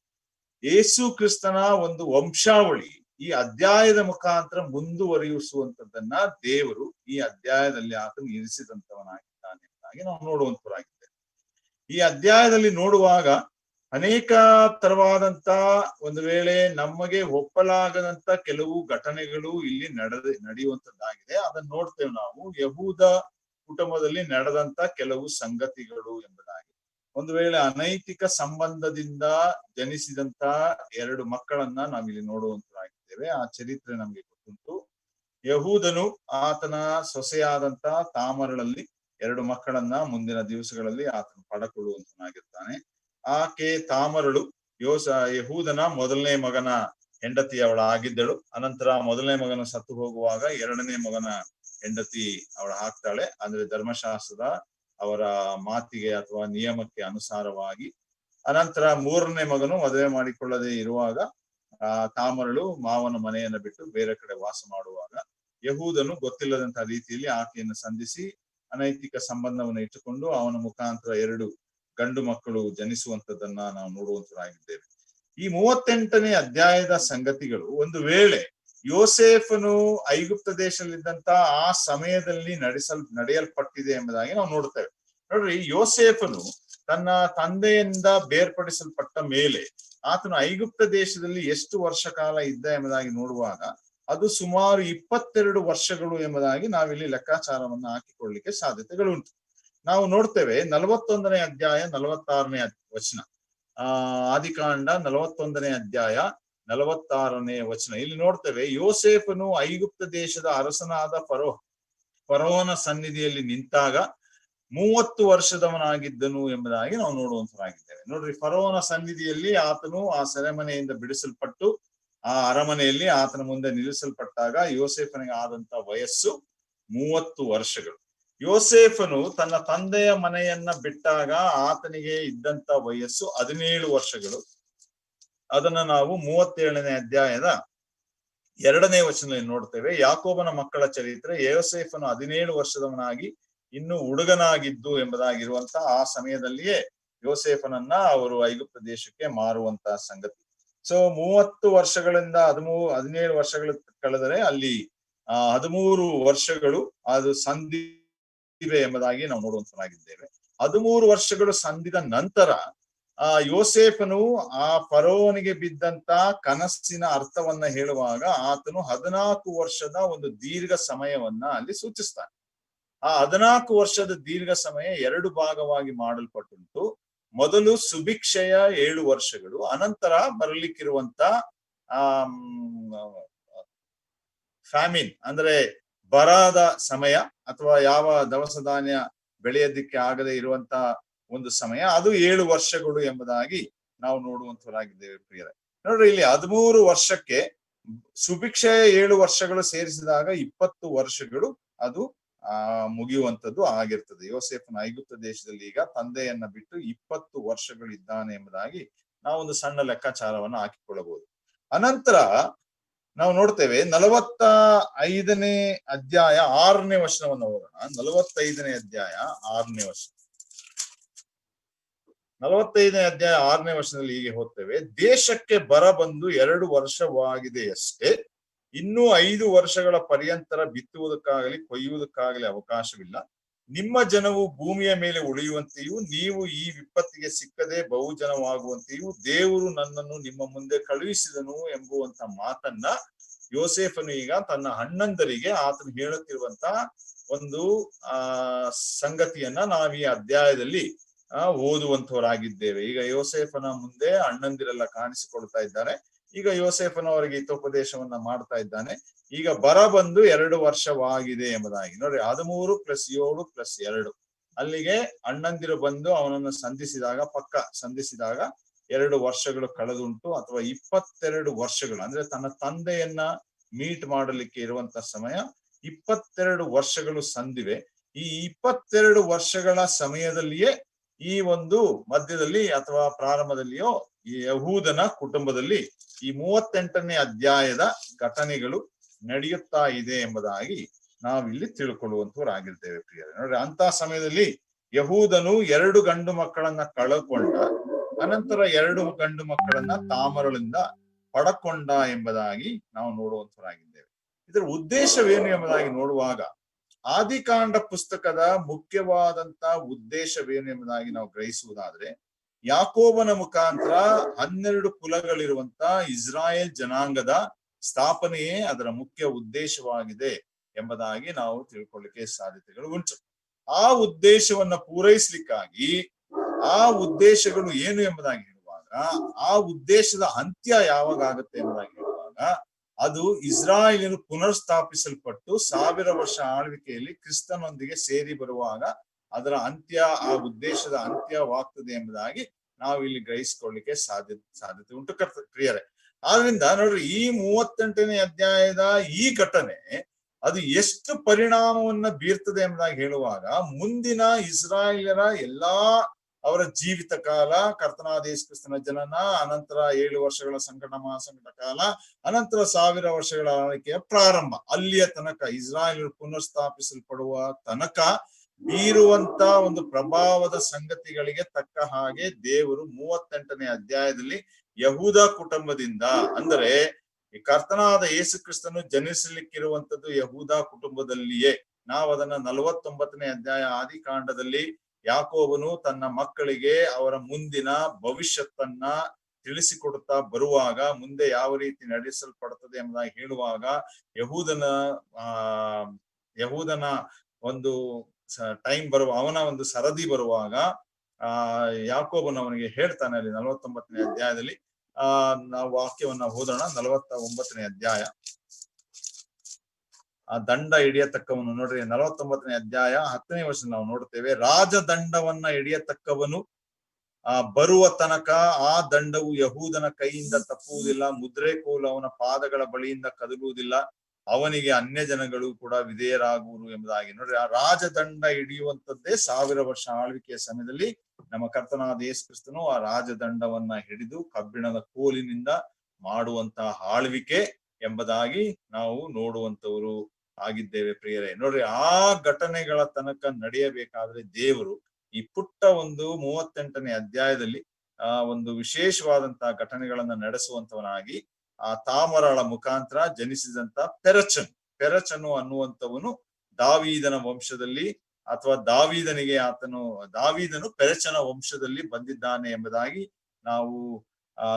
ಯೇಸು ಕ್ರಿಸ್ತನ ಒಂದು ವಂಶಾವಳಿ ಈ ಅಧ್ಯಾಯದ ಮುಖಾಂತರ ಮುಂದುವರಿಸುವಂತದ್ದನ್ನ ದೇವರು ಈ ಅಧ್ಯಾಯದಲ್ಲಿ ಆತನು ಇರಿಸಿದಂತವನಾಗಿದ್ದಾನೆ ಎಂಬುದಾಗಿ ನಾವು ನೋಡುವಂತರಾಗಿದ್ದೇವೆ. ಈ ಅಧ್ಯಾಯದಲ್ಲಿ ನೋಡುವಾಗ ಅನೇಕ ತರವಾದಂತ, ಒಂದು ವೇಳೆ ನಮಗೆ ಒಪ್ಪಲಾಗದಂತ ಕೆಲವು ಘಟನೆಗಳು ಇಲ್ಲಿ ನಡೆಯುವಂತದ್ದಾಗಿದೆ. ಅದನ್ನ ನೋಡ್ತೇವೆ ನಾವು. ಯಹೂದ ಕುಟುಂಬದಲ್ಲಿ ನಡೆದಂತ ಕೆಲವು ಸಂಗತಿಗಳು ಎಂಬುದಾಗಿ. ಒಂದು ವೇಳೆ ಅನೈತಿಕ ಸಂಬಂಧದಿಂದ ಜನಿಸಿದಂತ 2 ಮಕ್ಕಳನ್ನ ನಾವಿಲ್ಲಿ ನೋಡುವಂತರಾಗಿದ್ದೇವೆ. ಆ ಚರಿತ್ರೆ ನಮ್ಗೆ ಗೊತ್ತುಂಟು. ಯಹೂದನು ಆತನ ಸೊಸೆಯಾದಂತ ತಾಮರಳಲ್ಲಿ 2 ಮಕ್ಕಳನ್ನ ಮುಂದಿನ ದಿವಸಗಳಲ್ಲಿ ಆತನು ಪಡಕೊಳ್ಳುವಂತನಾಗಿರ್ತಾನೆ. ಆಕೆ ತಾಮರಳು ಯಹೂದನ ಮೊದಲನೇ ಮಗನ ಹೆಂಡತಿ ಅವಳ ಆಗಿದ್ದಳು. ಅನಂತರ ಮೊದಲನೇ ಮಗನ ಸತ್ತು ಹೋಗುವಾಗ 2ನೇ ಮಗನ ಹೆಂಡತಿ ಅವಳ ಆಗ್ತಾಳೆ. ಅಂದ್ರೆ ಧರ್ಮಶಾಸ್ತ್ರದ ಅವರ ಮಾತಿಗೆ ಅಥವಾ ನಿಯಮಕ್ಕೆ ಅನುಸಾರವಾಗಿ. ಅನಂತರ 3ನೇ ಮಗನು ಮದುವೆ ಮಾಡಿಕೊಳ್ಳದೆ ಇರುವಾಗ ತಾಮರಳು ಮಾವನ ಮನೆಯನ್ನ ಬಿಟ್ಟು ಬೇರೆ ಕಡೆ ವಾಸ ಮಾಡುವಾಗ ಯಹೂದನು ಗೊತ್ತಿಲ್ಲದಂತ ರೀತಿಯಲ್ಲಿ ಆಕೆಯನ್ನು ಸಂಧಿಸಿ ಅನೈತಿಕ ಸಂಬಂಧವನ್ನು ಇಟ್ಟುಕೊಂಡು ಅವನ ಮುಖಾಂತರ 2 ಗಂಡು ಮಕ್ಕಳು ಜನಿಸುವಂತದನ್ನ ನಾವು ನೋಡುವಂತರಾಗಿದ್ದೇವೆ. ಈ 38ನೇ ಅಧ್ಯಾಯದ ಸಂಗತಿಗಳು ಒಂದು ವೇಳೆ ಯೋಸೇಫನು ಐಗುಪ್ತ ದೇಶದಲ್ಲಿದ್ದಂತ ಆ ಸಮಯದಲ್ಲಿ ನಡೆಯಲ್ಪಟ್ಟಿದೆ ಎಂಬುದಾಗಿ ನಾವು ನೋಡ್ತೇವೆ. ನೋಡ್ರಿ, ಯೋಸೇಫನು ತನ್ನ ತಂದೆಯಿಂದ ಬೇರ್ಪಡಿಸಲ್ಪಟ್ಟ ಮೇಲೆ ಆತನು ಐಗುಪ್ತ ದೇಶದಲ್ಲಿ ಎಷ್ಟು ವರ್ಷ ಕಾಲ ಇದ್ದ ಎಂಬುದಾಗಿ ನೋಡುವಾಗ ಅದು ಸುಮಾರು 22 ವರ್ಷಗಳು ಎಂಬುದಾಗಿ ನಾವಿಲ್ಲಿ ಲೆಕ್ಕಾಚಾರವನ್ನ ಹಾಕಿಕೊಳ್ಳಲಿಕ್ಕೆ ಸಾಧ್ಯತೆಗಳುಂಟು. ನಾವು ನೋಡ್ತೇವೆ 41ನೇ ಅಧ್ಯಾಯ 46ನೇ ವಚನ, ಆದಿಕಾಂಡ 41ನೇ ಅಧ್ಯಾಯ 46ನೇ ವಚನ. ಇಲ್ಲಿ ನೋಡ್ತೇವೆ, ಯೋಸೇಫನು ಐಗುಪ್ತ ದೇಶದ ಅರಸನಾದ ಫರೋಹನ ಸನ್ನಿಧಿಯಲ್ಲಿ ನಿಂತಾಗ 30 ವರ್ಷದವನಾಗಿದ್ದನು ಎಂಬುದಾಗಿ ನಾವು ನೋಡುವಂತರಾಗಿದ್ದೇವೆ. ನೋಡ್ರಿ, ಫರೋಹನ ಸನ್ನಿಧಿಯಲ್ಲಿ ಆತನು ಆ ಸೆರೆಮನೆಯಿಂದ ಬಿಡಿಸಲ್ಪಟ್ಟು ಆ ಅರಮನೆಯಲ್ಲಿ ಆತನ ಮುಂದೆ ನಿಲ್ಲಿಸಲ್ಪಟ್ಟಾಗ ಯೋಸೇಫನಿಗೆ ಆದಂತ ವಯಸ್ಸು 30 ವರ್ಷಗಳು. ಯೋಸೇಫನು ತನ್ನ ತಂದೆಯ ಮನೆಯನ್ನ ಬಿಟ್ಟಾಗ ಆತನಿಗೆ ಇದ್ದಂತ ವಯಸ್ಸು 17 ವರ್ಷಗಳು. ಅದನ್ನ ನಾವು 37ನೇ ಅಧ್ಯಾಯದ 2ನೇ ವಚನದಲ್ಲಿ ನೋಡ್ತೇವೆ. ಯಾಕೋಬನ ಮಕ್ಕಳ ಚರಿತ್ರೆ, ಯೋಸೇಫನು 17 ವರ್ಷದವನಾಗಿ ಇನ್ನು ಹುಡುಗನಾಗಿದ್ದು ಎಂಬುದಾಗಿರುವಂತ ಆ ಸಮಯದಲ್ಲಿಯೇ ಯೋಸೇಫನನ್ನ ಅವರು ಐಗುಪ್ತ ದೇಶಕ್ಕೆ ಮಾರುವಂತ ಸಂಗತಿ. ಸೊ 30 ವರ್ಷಗಳಿಂದ 17 ವರ್ಷಗಳು ಕಳೆದರೆ ಅಲ್ಲಿ 13 ವರ್ಷಗಳು ಅದು ಸಂಧಿವೆ ಎಂಬುದಾಗಿ ನಾವು ನೋಡುವಂತರಾಗಿದ್ದೇವೆ. 13 ವರ್ಷಗಳು ಸಂಧಿದ ನಂತರ ಯೋಸೇಫನು ಆ ಫರೋವನಿಗೆ ಬಿದ್ದಂತ ಕನಸಿನ ಅರ್ಥವನ್ನ ಹೇಳುವಾಗ ಆತನು 14 ವರ್ಷದ ಒಂದು ದೀರ್ಘ ಸಮಯವನ್ನ ಅಲ್ಲಿ ಸೂಚಿಸ್ತಾನೆ. ಆ 14 ವರ್ಷದ ದೀರ್ಘ ಸಮಯ 2 ಭಾಗವಾಗಿ ಮಾಡಲ್ಪಟ್ಟುಂಟು. ಮೊದಲು ಸುಭಿಕ್ಷೆಯ 7 ವರ್ಷಗಳು, ಅನಂತರ ಬರಲಿಕ್ಕಿರುವಂತ ಫ್ಯಾಮಿನ್ ಅಂದ್ರೆ ಬರದ ಸಮಯ ಅಥವಾ ಯಾವ ದವಸ ಧಾನ್ಯ ಬೆಳೆಯೋದಿಕ್ಕೆ ಆಗದೆ ಇರುವಂತ ಒಂದು ಸಮಯ, ಅದು 7 ವರ್ಷಗಳು ಎಂಬುದಾಗಿ ನಾವು ನೋಡುವಂತವರಾಗಿದ್ದೇವೆ ಪ್ರಿಯರೇ. ನೋಡ್ರಿ, ಇಲ್ಲಿ 13 ವರ್ಷಕ್ಕೆ ಸುಭಿಕ್ಷೆಯ 7 ವರ್ಷಗಳು ಸೇರಿಸಿದಾಗ 20 ವರ್ಷಗಳು ಅದು ಮುಗಿಯುವಂತದ್ದು ಆಗಿರ್ತದೆ. ಯೋಸೇಫನ ಐಗುಪ್ತ ದೇಶದಲ್ಲಿ ಈಗ ತಂದೆಯನ್ನ ಬಿಟ್ಟು 20 ವರ್ಷಗಳು ಇದ್ದಾನೆ ಎಂಬುದಾಗಿ ನಾವೊಂದು ಸಣ್ಣ ಲೆಕ್ಕಾಚಾರವನ್ನು ಹಾಕಿಕೊಳ್ಳಬಹುದು. ಅನಂತರ ನಾವು ನೋಡ್ತೇವೆ 45ನೇ ಅಧ್ಯಾಯ 6ನೇ ವಚನವನ್ನು ಓದೋಣ. 45ನೇ ಅಧ್ಯಾಯ 6ನೇ ವಚನ. 45ನೇ ಅಧ್ಯಾಯ 6ನೇ ವಚನದಲ್ಲಿ ಹೀಗೆ ಓದ್ತೇವೆ: ದೇಶಕ್ಕೆ ಬರ ಬಂದು 2 ವರ್ಷವಾಗಿದೆಯಷ್ಟೇ, ಇನ್ನೂ 5 ವರ್ಷಗಳ ಪರ್ಯಂತರ ಬಿತ್ತುವುದಕ್ಕಾಗಲಿ ಕೊಯ್ಯುವುದಕ್ಕಾಗಲಿ ಅವಕಾಶವಿಲ್ಲ. ನಿಮ್ಮ ಜನವು ಭೂಮಿಯ ಮೇಲೆ ಉಳಿಯುವಂತೆಯೂ ನೀವು ಈ ವಿಪತ್ತಿಗೆ ಸಿಕ್ಕದೆ ಬಹುಜನವಾಗುವಂತೆಯೂ ದೇವರು ನನ್ನನ್ನು ನಿಮ್ಮ ಮುಂದೆ ಕಳುಹಿಸಿದನು ಎಂಬುವಂತ ಮಾತನ್ನ ಯೋಸೇಫನು ಈಗ ತನ್ನ ಅಣ್ಣಂದರಿಗೆ ಆತನು ಹೇಳುತ್ತಿರುವಂತ ಒಂದು ಸಂಗತಿಯನ್ನ ನಾವು ಈ ಅಧ್ಯಾಯದಲ್ಲಿ ಓದುವಂತವರಾಗಿದ್ದೇವೆ. ಈಗ ಯೋಸೇಫನ ಮುಂದೆ ಅಣ್ಣಂದಿರೆಲ್ಲ ಕಾಣಿಸಿಕೊಳ್ತಾ ಇದ್ದಾರೆ. ಈಗ ಯೋಸೇಫನವರಿಗೆ ಹಿತೋಪದೇಶವನ್ನ ಮಾಡ್ತಾ ಇದ್ದಾನೆ. ಈಗ ಬರ ಬಂದು 2 ವರ್ಷವಾಗಿದೆ ಎಂಬುದಾಗಿ ನೋಡ್ರಿ. 13 + 7 + 2 ಅಲ್ಲಿಗೆ ಅಣ್ಣಂದಿರು ಬಂದು ಅವನನ್ನು ಸಂಧಿಸಿದಾಗ 2 ವರ್ಷಗಳು ಕಳೆದುಂಟು, ಅಥವಾ 22 ವರ್ಷಗಳು ಅಂದ್ರೆ ತನ್ನ ತಂದೆಯನ್ನ ಮೀಟ್ ಮಾಡಲಿಕ್ಕೆ ಇರುವಂತ ಸಮಯ 22 ವರ್ಷಗಳು ಸಂದಿವೆ. ಈ 22 ವರ್ಷಗಳ ಸಮಯದಲ್ಲಿಯೇ ಈ ಒಂದು ಮಧ್ಯದಲ್ಲಿ ಅಥವಾ ಪ್ರಾರಂಭದಲ್ಲಿಯೋ ಈ ಯಹೂದನ ಕುಟುಂಬದಲ್ಲಿ ಈ 38ನೇ ಅಧ್ಯಾಯದ ಘಟನೆಗಳು ನಡೆಯುತ್ತಾ ಇದೆ ಎಂಬುದಾಗಿ ನಾವಿಲ್ಲಿ ತಿಳ್ಕೊಳ್ಳುವಂತವರಾಗಿರ್ತೇವೆ ಪ್ರಿಯರೇ. ನೋಡ್ರಿ, ಅಂತ ಸಮಯದಲ್ಲಿ ಯಹೂದನು 2 ಗಂಡು ಮಕ್ಕಳನ್ನ ಕಳಕೊಂಡ, ಅನಂತರ 2 ಗಂಡು ಮಕ್ಕಳನ್ನ ತಾಮರಳಿಂದ ಪಡಕೊಂಡ ಎಂಬುದಾಗಿ ನಾವು ನೋಡುವಂತವರಾಗಿದ್ದೇವೆ. ಇದರ ಉದ್ದೇಶವೇನು ಎಂಬುದಾಗಿ ನೋಡುವಾಗ ಆದಿಕಾಂಡ ಪುಸ್ತಕದ ಮುಖ್ಯವಾದಂತ ಉದ್ದೇಶವೇನು ಎಂಬುದಾಗಿ ನಾವು ಗ್ರಹಿಸುವುದಾದ್ರೆ, ಯಾಕೋಬನ ಮುಖಾಂತರ 12 ಕುಲಗಳಿರುವಂತ ಇಸ್ರಾಯೇಲ್ ಜನಾಂಗದ ಸ್ಥಾಪನೆಯೇ ಅದರ ಮುಖ್ಯ ಉದ್ದೇಶವಾಗಿದೆ ಎಂಬುದಾಗಿ ನಾವು ತಿಳ್ಕೊಳ್ಳಿಕ್ಕೆ ಸಾಧ್ಯತೆಗಳು ಉಂಟು. ಆ ಉದ್ದೇಶವನ್ನ ಪೂರೈಸ್ಲಿಕ್ಕಾಗಿ ಆ ಉದ್ದೇಶಗಳು ಏನು ಎಂಬುದಾಗಿ ಹೇಳುವಾಗ, ಆ ಉದ್ದೇಶದ ಅಂತ್ಯ ಯಾವಾಗ ಆಗುತ್ತೆ ಎಂಬುದಾಗಿ ಹೇಳುವಾಗ, ಅದು ಇಸ್ರಾಯೇಲರು ಪುನರ್ಸ್ಥಾಪಿಸಲ್ಪಟ್ಟು 1000 ವರ್ಷ ಆಳ್ವಿಕೆಯಲ್ಲಿ ಕ್ರಿಸ್ತನೊಂದಿಗೆ ಸೇರಿ ಬರುವಾಗ ಅದರ ಅಂತ್ಯ, ಆ ಉದ್ದೇಶದ ಅಂತ್ಯವಾಗ್ತದೆ ಎಂಬುದಾಗಿ ನಾವು ಇಲ್ಲಿ ಗ್ರಹಿಸಿಕೊಳ್ಳಿಕ್ಕೆ ಸಾಧ್ಯತೆ ಉಂಟು ಪ್ರಿಯರೇ. ಆದ್ರಿಂದ ನೋಡ್ರಿ, ಈ 38ನೇ ಅಧ್ಯಾಯದ ಈ ಘಟನೆ ಅದು ಎಷ್ಟು ಪರಿಣಾಮವನ್ನ ಬೀರ್ತದೆ ಎಂಬುದಾಗಿ ಹೇಳುವಾಗ, ಮುಂದಿನ ಇಸ್ರಾಯೇಲರ ಎಲ್ಲಾ ಅವರ ಜೀವಿತ ಕಾಲ, ಕರ್ತನಾದ ಯೇಸು ಕ್ರಿಸ್ತನ ಜನನ, ಅನಂತರ 7 ವರ್ಷಗಳ ಸಂಕಟ ಮಹಾಸಂಕಟ ಕಾಲ, ಅನಂತರ 1000 ವರ್ಷಗಳ ಆಳ್ವಿಕೆಯ ಪ್ರಾರಂಭ, ಅಲ್ಲಿಯ ತನಕ ಇಸ್ರಾಯೇಲರು ಪುನರ್ಸ್ಥಾಪಿಸಲ್ಪಡುವ ತನಕ ಬೀರುವಂತ ಒಂದು ಪ್ರಭಾವದ ಸಂಗತಿಗಳಿಗೆ ತಕ್ಕ ಹಾಗೆ ದೇವರು 38ನೇ ಅಧ್ಯಾಯದಲ್ಲಿ ಯಹೂದ ಕುಟುಂಬದಿಂದ, ಅಂದರೆ ಈ ಕರ್ತನಾದ ಯೇಸು ಕ್ರಿಸ್ತನು ಜನಿಸಲಿಕ್ಕಿರುವಂತದ್ದು ಯಹೂದ ಕುಟುಂಬದಲ್ಲಿಯೇ. ನಾವು ಅದನ್ನ 49ನೇ ಅಧ್ಯಾಯ ಆದಿಕಾಂಡದಲ್ಲಿ ಯಾಕೋಬನು ತನ್ನ ಮಕ್ಕಳಿಗೆ ಅವರ ಮುಂದಿನ ಭವಿಷ್ಯತ್ತನ್ನ ತಿಳಿಸಿಕೊಡುತ್ತಾ ಬರುವಾಗ, ಮುಂದೆ ಯಾವ ರೀತಿ ನಡೆಸಲ್ಪಡುತ್ತದೆ ಎಂಬುದಾಗಿ ಹೇಳುವಾಗ, ಯಹೂದನ ಒಂದು ಟೈಮ್ ಅವನ ಒಂದು ಸರದಿ ಬರುವಾಗ ಯಾಕೋಬನು ಅವನಿಗೆ ಹೇಳ್ತಾನೆ ಅಲ್ಲಿ 49ನೇ ಅಧ್ಯಾಯದಲ್ಲಿ. ನಾವು ವಾಕ್ಯವನ್ನ ಓದೋಣ. 49ನೇ ಅಧ್ಯಾಯ, ಆ ದಂಡ ಹಿಡಿಯತಕ್ಕವನು ನೋಡ್ರಿ, 49ನೇ ಅಧ್ಯಾಯ 10ನೇ ವರ್ಷ ನಾವು ನೋಡ್ತೇವೆ. ರಾಜದಂಡವನ್ನ ಹಿಡಿಯತಕ್ಕವನು ಬರುವ ತನಕ ಆ ದಂಡವು ಯಹೂದನ ಕೈಯಿಂದ ತಪ್ಪುವುದಿಲ್ಲ, ಮುದ್ರೆ ಕೋಲು ಅವನ ಪಾದಗಳ ಬಳಿಯಿಂದ ಕದಲುವುದಿಲ್ಲ, ಅವನಿಗೆ ಅನ್ಯ ಜನಗಳು ಕೂಡ ವಿಧೇಯರಾಗುವರು ಎಂಬುದಾಗಿ ನೋಡ್ರಿ. ಆ ರಾಜದಂಡ ಹಿಡಿಯುವಂತದ್ದೇ 1000 ವರ್ಷ ಆಳ್ವಿಕೆಯ ಸಮಯದಲ್ಲಿ ನಮ್ಮ ಕರ್ತನಾದ ಯೇಸು ಕ್ರಿಸ್ತನು ಆ ರಾಜದಂಡವನ್ನ ಹಿಡಿದು ಕಬ್ಬಿಣದ ಕೋಲಿನಿಂದ ಮಾಡುವಂತಹ ಆಳ್ವಿಕೆ ಎಂಬುದಾಗಿ ನಾವು ನೋಡುವಂತವರು ಆಗಿದ್ದೇವೆ ಪ್ರಿಯರೇ. ನೋಡ್ರಿ, ಆ ಘಟನೆಗಳ ತನಕ ನಡೆಯಬೇಕಾದ್ರೆ ದೇವರು ಈ ಪುಟ್ಟ ಒಂದು 38ನೇ ಅಧ್ಯಾಯದಲ್ಲಿ ಒಂದು ವಿಶೇಷವಾದಂತಹ ಘಟನೆಗಳನ್ನ ನಡೆಸುವಂತವನಾಗಿ ಆ ತಾಮರಳ ಮುಖಾಂತರ ಜನಿಸಿದಂತ ಪೆರಚನು ಅನ್ನುವಂಥವನು ದಾವೀದನ ವಂಶದಲ್ಲಿ, ಅಥವಾ ದಾವೀದನು ಪೆರಚನ ವಂಶದಲ್ಲಿ ಬಂದಿದ್ದಾನೆ ಎಂಬುದಾಗಿ ನಾವು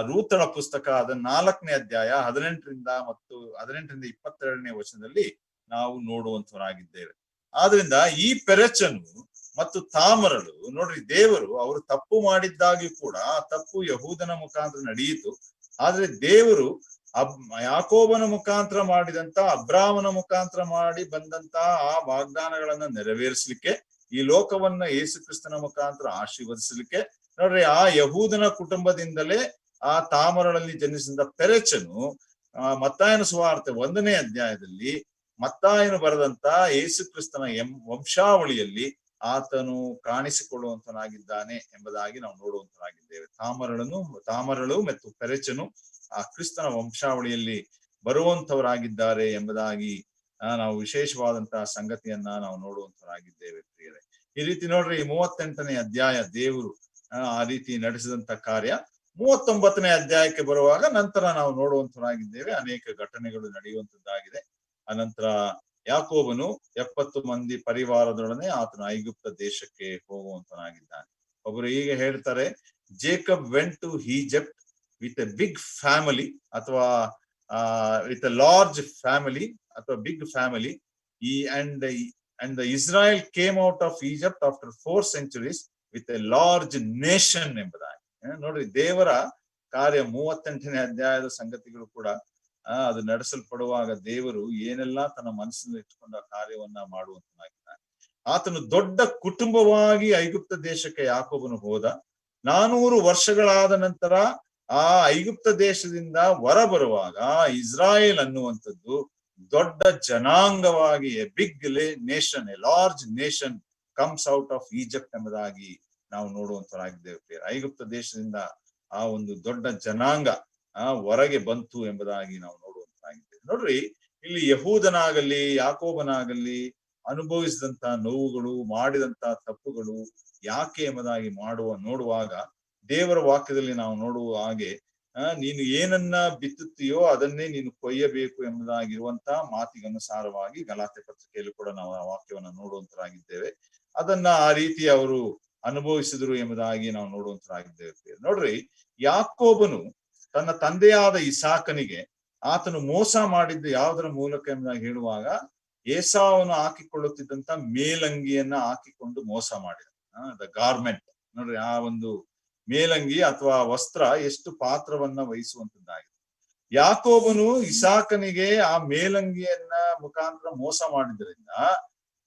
ರೂತಳ ಪುಸ್ತಕ ಅದರ 4ನೇ ಅಧ್ಯಾಯ 18ರಿಂದ 22ನೇ ವಚನದಲ್ಲಿ ನಾವು ನೋಡುವಂತವರಾಗಿದ್ದೇವೆ. ಆದ್ರಿಂದ ಈ ಪೆರೆಚನು ಮತ್ತು ತಾಮರಳು ನೋಡ್ರಿ, ದೇವರು ಅವರು ತಪ್ಪು ಮಾಡಿದ್ದಾಗಿ ಕೂಡ ಆ ತಪ್ಪು ಯಹೂದನ ಮುಖಾಂತರ ನಡೆಯಿತು. ಆದ್ರೆ ದೇವರು ಯಾಕೋಬನ ಮುಖಾಂತರ ಮಾಡಿದಂತ, ಅಬ್ರಾಮನ ಮುಖಾಂತರ ಮಾಡಿ ಬಂದಂತ ಆ ವಾಗ್ದಾನಗಳನ್ನ ನೆರವೇರಿಸಲಿಕ್ಕೆ, ಈ ಲೋಕವನ್ನ ಯೇಸು ಕ್ರಿಸ್ತನ ಮುಖಾಂತರ ಆಶೀರ್ವದಿಸಲಿಕ್ಕೆ ನೋಡ್ರಿ, ಆ ಯಹೂದನ ಕುಟುಂಬದಿಂದಲೇ ಆ ತಾಮರಳಲ್ಲಿ ಜನಿಸಿದ ಪೆರೆಚನು ಮತ್ತಾಯನ ಸುವಾರ್ತೆ 1ನೇ ಅಧ್ಯಾಯದಲ್ಲಿ ಮತ್ತಾಯನು ಬರೆದಂತ ಯೇಸು ಕ್ರಿಸ್ತನ ವಂಶಾವಳಿಯಲ್ಲಿ ಆತನು ಕಾಣಿಸಿಕೊಳ್ಳುವಂತನಾಗಿದ್ದಾನೆ ಎಂಬುದಾಗಿ ನಾವು ನೋಡುವಂತನಾಗಿದ್ದೇವೆ. ತಾಮರಳು ಮತ್ತು ಪೆರೆಚನು ಆ ಕ್ರಿಸ್ತನ ವಂಶಾವಳಿಯಲ್ಲಿ ಬರುವಂತವರಾಗಿದ್ದಾರೆ ಎಂಬುದಾಗಿ ನಾವು ವಿಶೇಷವಾದಂತಹ ಸಂಗತಿಯನ್ನ ನಾವು ನೋಡುವಂತವರಾಗಿದ್ದೇವೆ ಪ್ರಿಯರೇ. ಈ ರೀತಿ ನೋಡ್ರಿ, 38ನೇ ಅಧ್ಯಾಯ ದೇವರು ಆ ರೀತಿ ನಡೆಸಿದಂತ ಕಾರ್ಯ 39ನೇ ಅಧ್ಯಾಯಕ್ಕೆ ಬರುವಾಗ ನಂತರ ನಾವು ನೋಡುವಂತವರಾಗಿದ್ದೇವೆ. ಅನೇಕ ಘಟನೆಗಳು ನಡೆಯುವಂತದ್ದಾಗಿದೆ. ಅನಂತರ ಯಾಕೋಬನು 70 ಮಂದಿ ಪರಿವಾರದೊಡನೆ ಆತನ ಐಗುಪ್ತ ದೇಶಕ್ಕೆ ಹೋಗುವಂತನಾಗಿದ್ದಾನೆ. ಒಬ್ಬರು ಹೀಗೆ ಹೇಳ್ತಾರೆ, Jacob went to Egypt with a big family ಅಥವಾ ವಿತ್ ಎ ಲಾರ್ಜ್ ಫ್ಯಾಮಿಲಿ ಅಥವಾ big family. And the Israel came out of Egypt after 4 centuries with a large nation ಎಂಬುದಾಗಿ. ನೋಡ್ರಿ, ದೇವರ ಕಾರ್ಯ 38ನೇ ಅಧ್ಯಾಯದ ಸಂಗತಿಗಳು ಕೂಡ ಅದು ನಡೆಸಲ್ಪಡುವಾಗ ದೇವರು ಏನೆಲ್ಲಾ ತನ್ನ ಮನಸ್ಸಿನಲ್ಲಿ ಇಟ್ಟುಕೊಂಡ ಕಾರ್ಯವನ್ನ ಮಾಡುವಂತನಾಗಿದ್ದಾನೆ. ಆತನು ದೊಡ್ಡ ಕುಟುಂಬವಾಗಿ ಐಗುಪ್ತ ದೇಶಕ್ಕೆ ಯಾಕೋಬನು ಹೋದ. 400 ವರ್ಷಗಳಾದ ನಂತರ ಆ ಐಗುಪ್ತ ದೇಶದಿಂದ ಹೊರ ಬರುವಾಗ ಇಸ್ರಾಯೇಲ್ ಅನ್ನುವಂಥದ್ದು ದೊಡ್ಡ ಜನಾಂಗವಾಗಿ a big nation, a large nation comes out of Egypt ಎಂಬುದಾಗಿ ನಾವು ನೋಡುವಂತರಾಗಿದ್ದೇವೆ. ಐಗುಪ್ತ ದೇಶದಿಂದ ಆ ಒಂದು ದೊಡ್ಡ ಜನಾಂಗ ಹೊರಗೆ ಬಂತು ಎಂಬುದಾಗಿ ನಾವು ನೋಡುವಂತಾಗಿದ್ದೇವೆ. ನೋಡ್ರಿ, ಇಲ್ಲಿ ಯಹೂದನಾಗಲಿ ಯಾಕೋಬನಾಗಲಿ ಅನುಭವಿಸಿದಂತ ನೋವುಗಳು, ಮಾಡಿದಂತ ತಪ್ಪುಗಳು ಯಾಕೆ ಎಂಬುದಾಗಿ ನೋಡುವಾಗ ದೇವರ ವಾಕ್ಯದಲ್ಲಿ ನಾವು ನೋಡುವ ಹಾಗೆ ನೀನು ಏನನ್ನ ಬಿತ್ತುತ್ತೀಯೋ ಅದನ್ನೇ ನೀನು ಕೊಯ್ಯಬೇಕು ಎಂಬುದಾಗಿರುವಂತ ಮಾತಿಗನುಸಾರವಾಗಿ ಗಲಾತ್ಯ ಪತ್ರಿಕೆಯಲ್ಲಿ ಕೂಡ ನಾವು ಆ ವಾಕ್ಯವನ್ನ ನೋಡುವಂತರಾಗಿದ್ದೇವೆ. ಅದನ್ನ ಆ ರೀತಿ ಅವರು ಅನುಭವಿಸಿದ್ರು ಎಂಬುದಾಗಿ ನಾವು ನೋಡುವಂತರಾಗಿದ್ದೇವೆ. ನೋಡ್ರಿ, ಯಾಕೋಬನು ತನ್ನ ತಂದೆಯಾದ ಇಸಾಕನಿಗೆ ಆತನು ಮೋಸ ಮಾಡಿದ್ದು ಯಾವುದರ ಮೂಲಕ ಎಂಬುದಾಗಿ ಹೇಳುವಾಗ, ಏಸಾವನು ಹಾಕಿಕೊಳ್ಳುತ್ತಿದ್ದಂತ ಮೇಲಂಗಿಯನ್ನ ಹಾಕಿಕೊಂಡು ಮೋಸ ಮಾಡಿದ ದ ಗಾರ್ಮೆಂಟ್. ನೋಡ್ರಿ, ಆ ಒಂದು ಮೇಲಂಗಿ ಅಥವಾ ವಸ್ತ್ರ ಎಷ್ಟು ಪಾತ್ರವನ್ನ ವಹಿಸುವಂತದ್ದಾಗಿದೆ. ಯಾಕೋಬನು ಇಸಾಕನಿಗೆ ಆ ಮೇಲಂಗಿಯನ್ನ ಮುಖಾಂತರ ಮೋಸ ಮಾಡಿದ್ರಿಂದ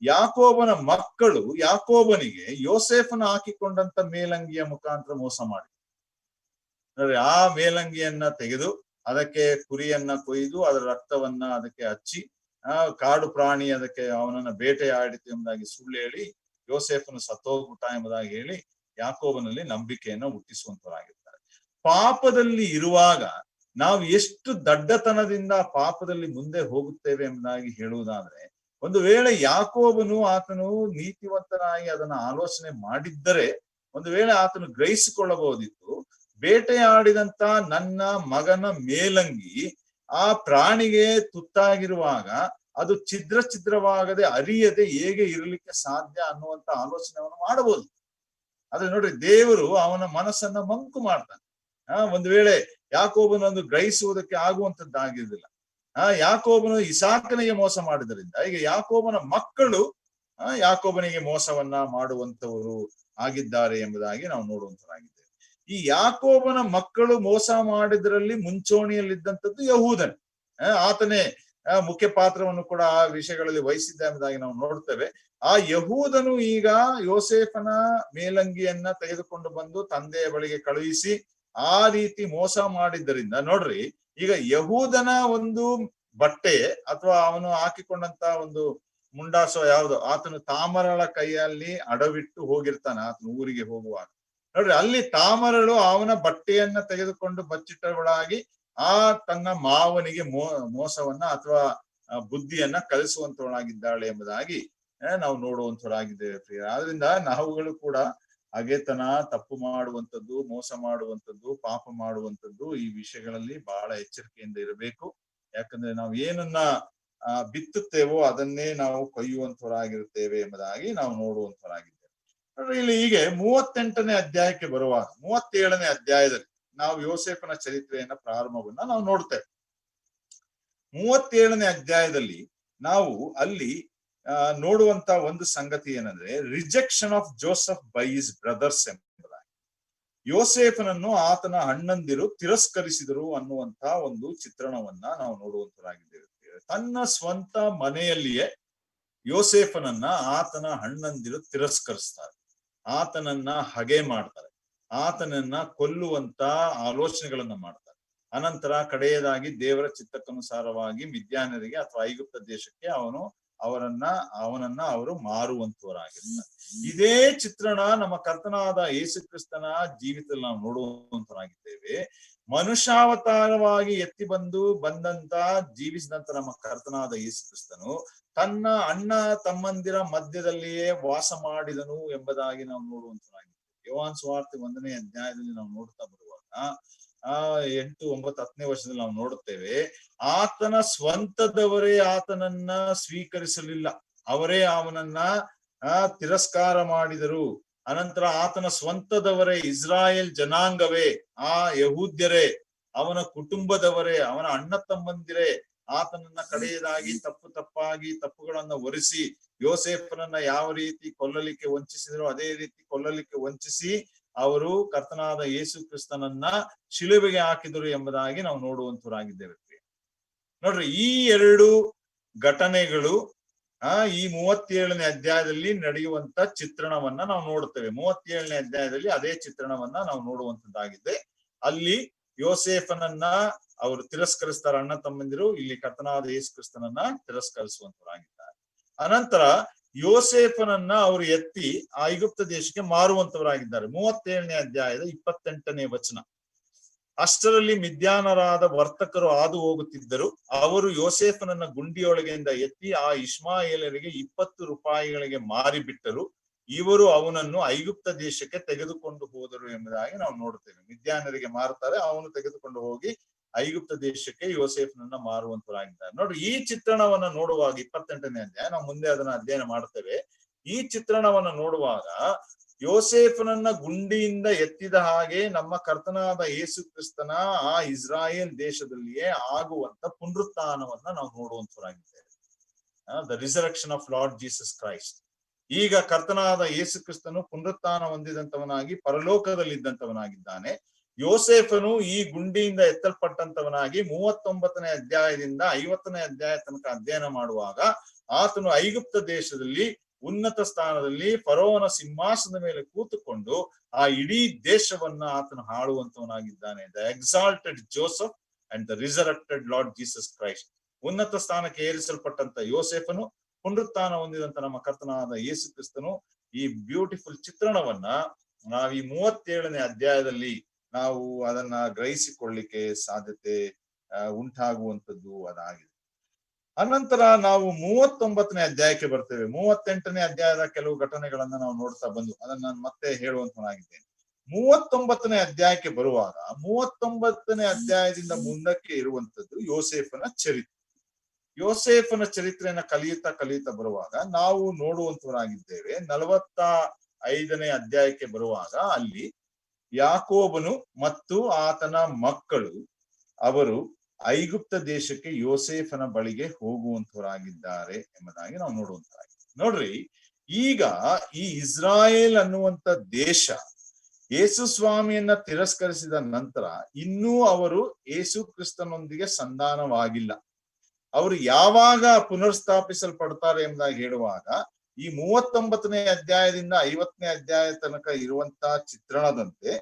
ಯಾಕೋಬನ ಮಕ್ಕಳು ಯಾಕೋಬನಿಗೆ ಯೋಸೇಫನ ಹಾಕಿಕೊಂಡಂತ ಮೇಲಂಗಿಯ ಮುಖಾಂತರ ಮೋಸ ಮಾಡಿದ್ರು. ನೋಡ್ರಿ, ಆ ಮೇಲಂಗಿಯನ್ನ ತೆಗೆದು ಅದಕ್ಕೆ ಕುರಿಯನ್ನ ಕೊಯ್ದು ಅದರ ರಕ್ತವನ್ನ ಅದಕ್ಕೆ ಹಚ್ಚಿ ಕಾಡು ಪ್ರಾಣಿ ಅದಕ್ಕೆ ಅವನನ್ನ ಬೇಟೆಯಾಡಿತು ಎಂಬುದಾಗಿ ಸುಳ್ಳು ಹೇಳಿ ಯೋಸೇಫನು ಸತ್ತೋಗ್ಬಿಟ್ಟ ಎಂಬುದಾಗಿ ಹೇಳಿ ಯಾಕೋಬನಲ್ಲಿ ನಂಬಿಕೆಯನ್ನ ಹುಟ್ಟಿಸುವಂತವರಾಗಿರ್ತಾರೆ. ಪಾಪದಲ್ಲಿ ಇರುವಾಗ ನಾವು ಎಷ್ಟು ದಡ್ಡತನದಿಂದ ಪಾಪದಲ್ಲಿ ಮುಂದೆ ಹೋಗುತ್ತೇವೆ ಎಂಬುದಾಗಿ ಹೇಳುವುದಾದ್ರೆ, ಒಂದು ವೇಳೆ ಯಾಕೋಬನು ಆತನು ನೀತಿವಂತನಾಗಿ ಅದನ್ನ ಆಲೋಚನೆ ಮಾಡಿದ್ದರೆ ಒಂದು ವೇಳೆ ಆತನು ಗ್ರಹಿಸಿಕೊಳ್ಳಬಹುದಿತ್ತು. ಬೇಟೆಯಾಡಿದಂತ ನನ್ನ ಮಗನ ಮೇಲಂಗಿ ಆ ಪ್ರಾಣಿಗೆ ತುತ್ತಾಗಿರುವಾಗ ಅದು ಛಿದ್ರವಾಗದೆ ಅರಿಯದೆ ಹೇಗೆ ಇರಲಿಕ್ಕೆ ಸಾಧ್ಯ ಅನ್ನುವಂತ ಆಲೋಚನೆಯನ್ನು ಮಾಡಬಹುದು. ಆದ್ರೆ ನೋಡ್ರಿ, ದೇವರು ಅವನ ಮನಸ್ಸನ್ನ ಮಂಕು ಮಾಡ್ತಾನೆ. ಒಂದು ವೇಳೆ ಯಾಕೋಬನೊಂದು ಗ್ರಹಿಸುವುದಕ್ಕೆ ಆಗುವಂತದ್ದಾಗಿರುವುದಿಲ್ಲ. ಯಾಕೋಬನು ಇಸಾಕನಿಗೆ ಮೋಸ ಮಾಡಿದ್ರಿಂದ ಈಗ ಯಾಕೋಬನ ಮಕ್ಕಳು ಯಾಕೋಬನಿಗೆ ಮೋಸವನ್ನ ಮಾಡುವಂತವರು ಆಗಿದ್ದಾರೆ ಎಂಬುದಾಗಿ ನಾವು ನೋಡುವಂತರಾಗಿದ್ದೇವೆ. ಈ ಯಾಕೋಬನ ಮಕ್ಕಳು ಮೋಸ ಮಾಡಿದ್ರಲ್ಲಿ ಮುಂಚೂಣಿಯಲ್ಲಿದ್ದಂಥದ್ದು ಯಹೂದನ್. ಆತನೇ ಮುಖ್ಯ ಪಾತ್ರವನ್ನು ಕೂಡ ಆ ವಿಷಯಗಳಲ್ಲಿ ವಹಿಸಿದ್ದ ಎಂಬುದಾಗಿ ನಾವು ನೋಡ್ತೇವೆ. ಆ ಯಹೂದನು ಈಗ ಯೋಸೇಫನ ಮೇಲಂಗಿಯನ್ನ ತೆಗೆದುಕೊಂಡು ಬಂದು ತಂದೆಯ ಬಳಿಗೆ ಕಳುಹಿಸಿ ಆ ರೀತಿ ಮೋಸ ಮಾಡಿದ್ದರಿಂದ ನೋಡ್ರಿ, ಈಗ ಯಹೂದನ ಒಂದು ಬಟ್ಟೆ ಅಥವಾ ಅವನು ಹಾಕಿಕೊಂಡಂತ ಒಂದು ಮುಂಡಾಸೋ ಯಾವ್ದು, ಆತನು ತಾಮರಳ ಕೈಯಲ್ಲಿ ಅಡವಿಟ್ಟು ಹೋಗಿರ್ತಾನೆ ಆತನ ಊರಿಗೆ ಹೋಗುವಾಗ. ನೋಡ್ರಿ, ಅಲ್ಲಿ ತಾಮರಳು ಅವನ ಬಟ್ಟೆಯನ್ನ ತೆಗೆದುಕೊಂಡು ಬಚ್ಚಿಟ್ಟವಳಾಗಿ ಆ ತನ್ನ ಮಾವನಿಗೆ ಮೋಸವನ್ನ ಅಥವಾ ಬುದ್ಧಿಯನ್ನ ಕಲಿಸುವಂತವಳಾಗಿದ್ದಾಳೆ ಎಂಬುದಾಗಿ ನಾವು ನೋಡುವಂತವರಾಗಿದ್ದೇವೆ ಪ್ರಿಯ. ಆದ್ರಿಂದ ನಾವುಗಳು ಕೂಡ ಹಗೆತನ, ತಪ್ಪು ಮಾಡುವಂಥದ್ದು, ಮೋಸ ಮಾಡುವಂಥದ್ದು, ಪಾಪ ಮಾಡುವಂಥದ್ದು ಈ ವಿಷಯಗಳಲ್ಲಿ ಬಹಳ ಎಚ್ಚರಿಕೆಯಿಂದ ಇರಬೇಕು. ಯಾಕಂದ್ರೆ ನಾವು ಏನನ್ನ ಬಿತ್ತುತ್ತೇವೋ ಅದನ್ನೇ ನಾವು ಕೊಯ್ಯುವಂತವರಾಗಿರುತ್ತೇವೆ ಎಂಬುದಾಗಿ ನಾವು ನೋಡುವಂತವರಾಗಿದ್ದೇವೆ. ಇಲ್ಲಿ ಹೀಗೆ 38ನೇ ಅಧ್ಯಾಯಕ್ಕೆ ಬರುವಾಗ 37ನೇ ಅಧ್ಯಾಯದಲ್ಲಿ ನಾವು ಯೋಸೇಫನ ಚರಿತ್ರೆಯನ್ನ ಪ್ರಾರಂಭವನ್ನ ನಾವು ನೋಡ್ತೇವೆ. 37ನೇ ಅಧ್ಯಾಯದಲ್ಲಿ ನಾವು ಅಲ್ಲಿ ನೋಡುವಂತ ಒಂದು ಸಂಗತಿ ಏನಂದ್ರೆ, rejection of Joseph by his brothers ಎಂಬುದಾಗಿ. ಯೋಸೇಫನನ್ನು ಆತನ ಅಣ್ಣಂದಿರು ತಿರಸ್ಕರಿಸಿದರು ಅನ್ನುವಂತ ಒಂದು ಚಿತ್ರಣವನ್ನ ನಾವು ನೋಡುವಂತರಾಗಿದ್ದೇವೆ. ತನ್ನ ಸ್ವಂತ ಮನೆಯಲ್ಲಿಯೇ ಯೋಸೇಫನನ್ನ ಆತನ ಅಣ್ಣಂದಿರು ತಿರಸ್ಕರಿಸ್ತಾರೆ, ಆತನನ್ನ ಹಗೆ ಮಾಡ್ತಾರೆ, ಆತನನ್ನ ಕೊಲ್ಲುವಂತ ಆಲೋಚನೆಗಳನ್ನ ಮಾಡ್ತಾರೆ. ಅನಂತರ ಕಡೆಯದಾಗಿ ದೇವರ ಚಿತ್ತಕ್ಕನುಸಾರವಾಗಿ ಮಿದ್ಯಾನರಿಗೆ ಅಥವಾ ಐಗುಪ್ತ ದೇಶಕ್ಕೆ ಅವನನ್ನ ಅವರು ಮಾರುವಂತವರಾಗಿರ್ತಾರೆ. ಇದೇ ಚಿತ್ರಣ ನಮ್ಮ ಕರ್ತನಾದ ಯೇಸು ಕ್ರಿಸ್ತನ ಜೀವಿತದಲ್ಲಿ ನಾವು ನೋಡುವಂತರಾಗಿದ್ದೇವೆ. ಮನುಷ್ಯಾವತಾರವಾಗಿ ಎತ್ತಿ ಬಂದಂತ ಜೀವಿಸಿದಂತ ನಮ್ಮ ಕರ್ತನಾದ ಯೇಸು ಕ್ರಿಸ್ತನು ತನ್ನ ಅಣ್ಣ ತಮ್ಮಂದಿರ ಮಧ್ಯದಲ್ಲಿಯೇ ವಾಸ ಮಾಡಿದನು ಎಂಬುದಾಗಿ ನಾವು ನೋಡುವಂತರಾಗಿದ್ದೇವೆ. ಯೋಹಾನ ಸುವಾರ್ತೆ 1ನೇ ಅಧ್ಯಾಯದಲ್ಲಿ ನಾವು ನೋಡ್ತಾ ಬರುವಾಗ 8, 9, 10ನೇ ವರ್ಷದಲ್ಲಿ ನಾವು ನೋಡುತ್ತೇವೆ, ಆತನ ಸ್ವಂತದವರೇ ಆತನನ್ನ ಸ್ವೀಕರಿಸಲಿಲ್ಲ, ಅವರೇ ಅವನನ್ನ ತಿರಸ್ಕಾರ ಮಾಡಿದರು. ಅನಂತರ ಆತನ ಸ್ವಂತದವರೇ, ಇಸ್ರಾಯೇಲ್ ಜನಾಂಗವೇ, ಯಹೂದ್ಯರೇ, ಅವನ ಕುಟುಂಬದವರೇ, ಅವನ ಅಣ್ಣ ತಮ್ಮಂದಿರೇ ಆತನನ್ನ ಕಡೆಯದಾಗಿ ತಪ್ಪುಗಳನ್ನ ಹೊರಿಸಿ ಯೋಸೇಫನನ್ನ ಯಾವ ರೀತಿ ಕೊಲ್ಲಲಿಕ್ಕೆ ವಂಚಿಸಿದ್ರು ಅದೇ ರೀತಿ ಕೊಲ್ಲಲಿಕ್ಕೆ ವಂಚಿಸಿ ಅವರು ಕರ್ತನಾದ ಯೇಸು ಕ್ರಿಸ್ತನನ್ನ ಶಿಲುಬೆಗೆ ಹಾಕಿದರು ಎಂಬುದಾಗಿ ನಾವು ನೋಡುವಂತರಾಗಿದ್ದೇವೆ. ನೋಡ್ರಿ, ಈ ಎರಡು ಘಟನೆಗಳು ಈ 37ನೇ ಅಧ್ಯಾಯದಲ್ಲಿ ನಡೆಯುವಂತ ಚಿತ್ರಣವನ್ನ ನಾವು ನೋಡುತ್ತೇವೆ. 37ನೇ ಅಧ್ಯಾಯದಲ್ಲಿ ಅದೇ ಚಿತ್ರಣವನ್ನ ನಾವು ನೋಡುವಂತದ್ದಾಗಿದೆ. ಅಲ್ಲಿ ಯೋಸೇಫನನ್ನ ಅವರು ತಿರಸ್ಕರಿಸ್ತಾರೆ ಅಣ್ಣ ತಮ್ಮಂದಿರು, ಇಲ್ಲಿ ಕರ್ತನಾದ ಯೇಸು ಕ್ರಿಸ್ತನನ್ನ ತಿರಸ್ಕರಿಸುವಂತವರಾಗಿದ್ದಾರೆ. ಅನಂತರ ಯೋಸೇಫನನ್ನ ಅವರು ಎತ್ತಿ ಐಗುಪ್ತ ದೇಶಕ್ಕೆ ಮಾರುವಂತವರಾಗಿದ್ದಾರೆ. 37ನೇ ಅಧ್ಯಾಯದ 28ನೇ ವಚನ. ಅಷ್ಟರಲ್ಲಿ ಮಿದ್ಯಾನರಾದ ವರ್ತಕರು ಹಾದು ಹೋಗುತ್ತಿದ್ದರು. ಅವರು ಯೋಸೇಫನನ್ನ ಗುಂಡಿಯೊಳಗೆಯಿಂದ ಎತ್ತಿ ಆ ಇಷ್ಮಾಯೇಲರಿಗೆ 20 ರೂಪಾಯಿಗಳಿಗೆ ಮಾರಿಬಿಟ್ಟರು. ಇವರು ಅವನನ್ನು ಐಗುಪ್ತ ದೇಶಕ್ಕೆ ತೆಗೆದುಕೊಂಡು ಹೋದರು ಎಂಬುದಾಗಿ ನಾವು ನೋಡುತ್ತೇವೆ. ಮಿದ್ಯಾನರಿಗೆ ಮಾರುತ್ತಾರೆ, ಅವನು ತೆಗೆದುಕೊಂಡು ಹೋಗಿ ಐಗುಪ್ತ ದೇಶಕ್ಕೆ ಯೋಸೇಫನನ್ನ ಮಾರುವಂತರಾಗಿದ್ದಾರೆ. ನೋಡ್ರಿ, ಈ ಚಿತ್ರಣವನ್ನ ನೋಡುವಾಗ 28ನೇ ಅಧ್ಯಾಯ, ನಾವು ಮುಂದೆ ಅದನ್ನ ಅಧ್ಯಯನ ಮಾಡ್ತೇವೆ. ಈ ಚಿತ್ರಣವನ್ನ ನೋಡುವಾಗ ಯೋಸೇಫನನ್ನ ಗುಂಡಿಯಿಂದ ಎತ್ತಿದ ಹಾಗೆ ನಮ್ಮ ಕರ್ತನಾದ ಯೇಸು ಕ್ರಿಸ್ತನ ಆ ಇಸ್ರಾಯೇಲ್ ದೇಶದಲ್ಲಿಯೇ ಆಗುವಂತ ಪುನರುತ್ಥಾನವನ್ನ ನಾವು ನೋಡುವಂತರಾಗಿದ್ದೇವೆ. The resurrection of Lord Jesus Christ. ಈಗ ಕರ್ತನಾದ ಯೇಸು ಕ್ರಿಸ್ತನು ಪುನರುತ್ಥಾನ ಹೊಂದಿದಂತವನಾಗಿ ಪರಲೋಕದಲ್ಲಿದ್ದಂತವನಾಗಿದ್ದಾನೆ. ಯೋಸೇಫನು ಈ ಗುಂಡಿಯಿಂದ ಎತ್ತಲ್ಪಟ್ಟಂತವನಾಗಿ 39ನೇ ಅಧ್ಯಾಯದಿಂದ 50ನೇ ಅಧ್ಯಾಯ ತನಕ ಅಧ್ಯಯನ ಮಾಡುವಾಗ ಆತನು ಐಗುಪ್ತ ದೇಶದಲ್ಲಿ ಉನ್ನತ ಸ್ಥಾನದಲ್ಲಿ ಫರೋವನ ಸಿಂಹಾಸನದ ಮೇಲೆ ಕೂತುಕೊಂಡು ಆ ಇಡೀ ದೇಶವನ್ನ ಆತನು ಆಳುವಂತವನಾಗಿದ್ದಾನೆ. The exalted Joseph and the resurrected Lord Jesus Christ. ಉನ್ನತ ಸ್ಥಾನಕ್ಕೆ ಏರಿಸಲ್ಪಟ್ಟಂತ ಯೋಸೇಫನು, ಪುನರುತ್ಥಾನ ಹೊಂದಿದಂತ ನಮ್ಮ ಕರ್ತನಾದ ಯೇಸು ಕ್ರಿಸ್ತನು, ಈ ಬ್ಯೂಟಿಫುಲ್ ಚಿತ್ರಣವನ್ನ ನಾವು ಈ 37ನೇ ಅಧ್ಯಾಯದಲ್ಲಿ ನಾವು ಅದನ್ನ ಗ್ರಹಿಸಿಕೊಳ್ಳಿಕ್ಕೆ ಸಾಧ್ಯತೆ ಉಂಟಾಗುವಂಥದ್ದು ಅದಾಗಿದೆ. ಅನಂತರ ನಾವು 39ನೇ ಅಧ್ಯಾಯಕ್ಕೆ ಬರ್ತೇವೆ. 38ನೇ ಅಧ್ಯಾಯದ ಕೆಲವು ಘಟನೆಗಳನ್ನ ನಾವು ನೋಡ್ತಾ ಬಂದು ಅದನ್ನ ನಾನು ಮತ್ತೆ ಹೇಳುವಂತನಾಗಿದ್ದೇನೆ. 39ನೇ ಅಧ್ಯಾಯಕ್ಕೆ ಬರುವಾಗ 39ನೇ ಅಧ್ಯಾಯದಿಂದ ಮುಂದಕ್ಕೆ ಇರುವಂತದ್ದು ಯೋಸೇಫನ ಚರಿತ್ರೆ. ಯೋಸೇಫನ ಚರಿತ್ರೆಯನ್ನ ಕಲಿಯುತ್ತಾ ಬರುವಾಗ ನಾವು ನೋಡುವಂತವರಾಗಿದ್ದೇವೆ. 45ನೇ ಅಧ್ಯಾಯಕ್ಕೆ ಬರುವಾಗ ಅಲ್ಲಿ ಯಾಕೋಬನು ಮತ್ತು ಆತನ ಮಕ್ಕಳು ಅವರು ಐಗುಪ್ತ ದೇಶಕ್ಕೆ ಯೋಸೇಫನ ಬಳಿಗೆ ಹೋಗುವಂತವರಾಗಿದ್ದಾರೆ ಎಂಬುದಾಗಿ ನಾವು ನೋಡುವಂತರಾಗಿದೆ. ನೋಡ್ರಿ, ಈಗ ಈ ಇಸ್ರಾಯೇಲ್ ಅನ್ನುವಂತ ದೇಶ ಯೇಸು ಸ್ವಾಮಿಯನ್ನ ತಿರಸ್ಕರಿಸಿದ ನಂತರ ಇನ್ನೂ ಅವರು ಯೇಸು ಕ್ರಿಸ್ತನೊಂದಿಗೆ ಸಂಧಾನವಾಗಿಲ್ಲ. ಅವರು ಯಾವಾಗ ಪುನರ್ಸ್ಥಾಪಿಸಲ್ಪಡ್ತಾರೆ ಎಂಬುದಾಗಿ ಹೇಳುವಾಗ ಈ 39ನೇ ಅಧ್ಯಾಯದಿಂದ 50ನೇ ಅಧ್ಯಾಯ ತನಕ ಇರುವಂತಹ ಚಿತ್ರಣದಂತೆ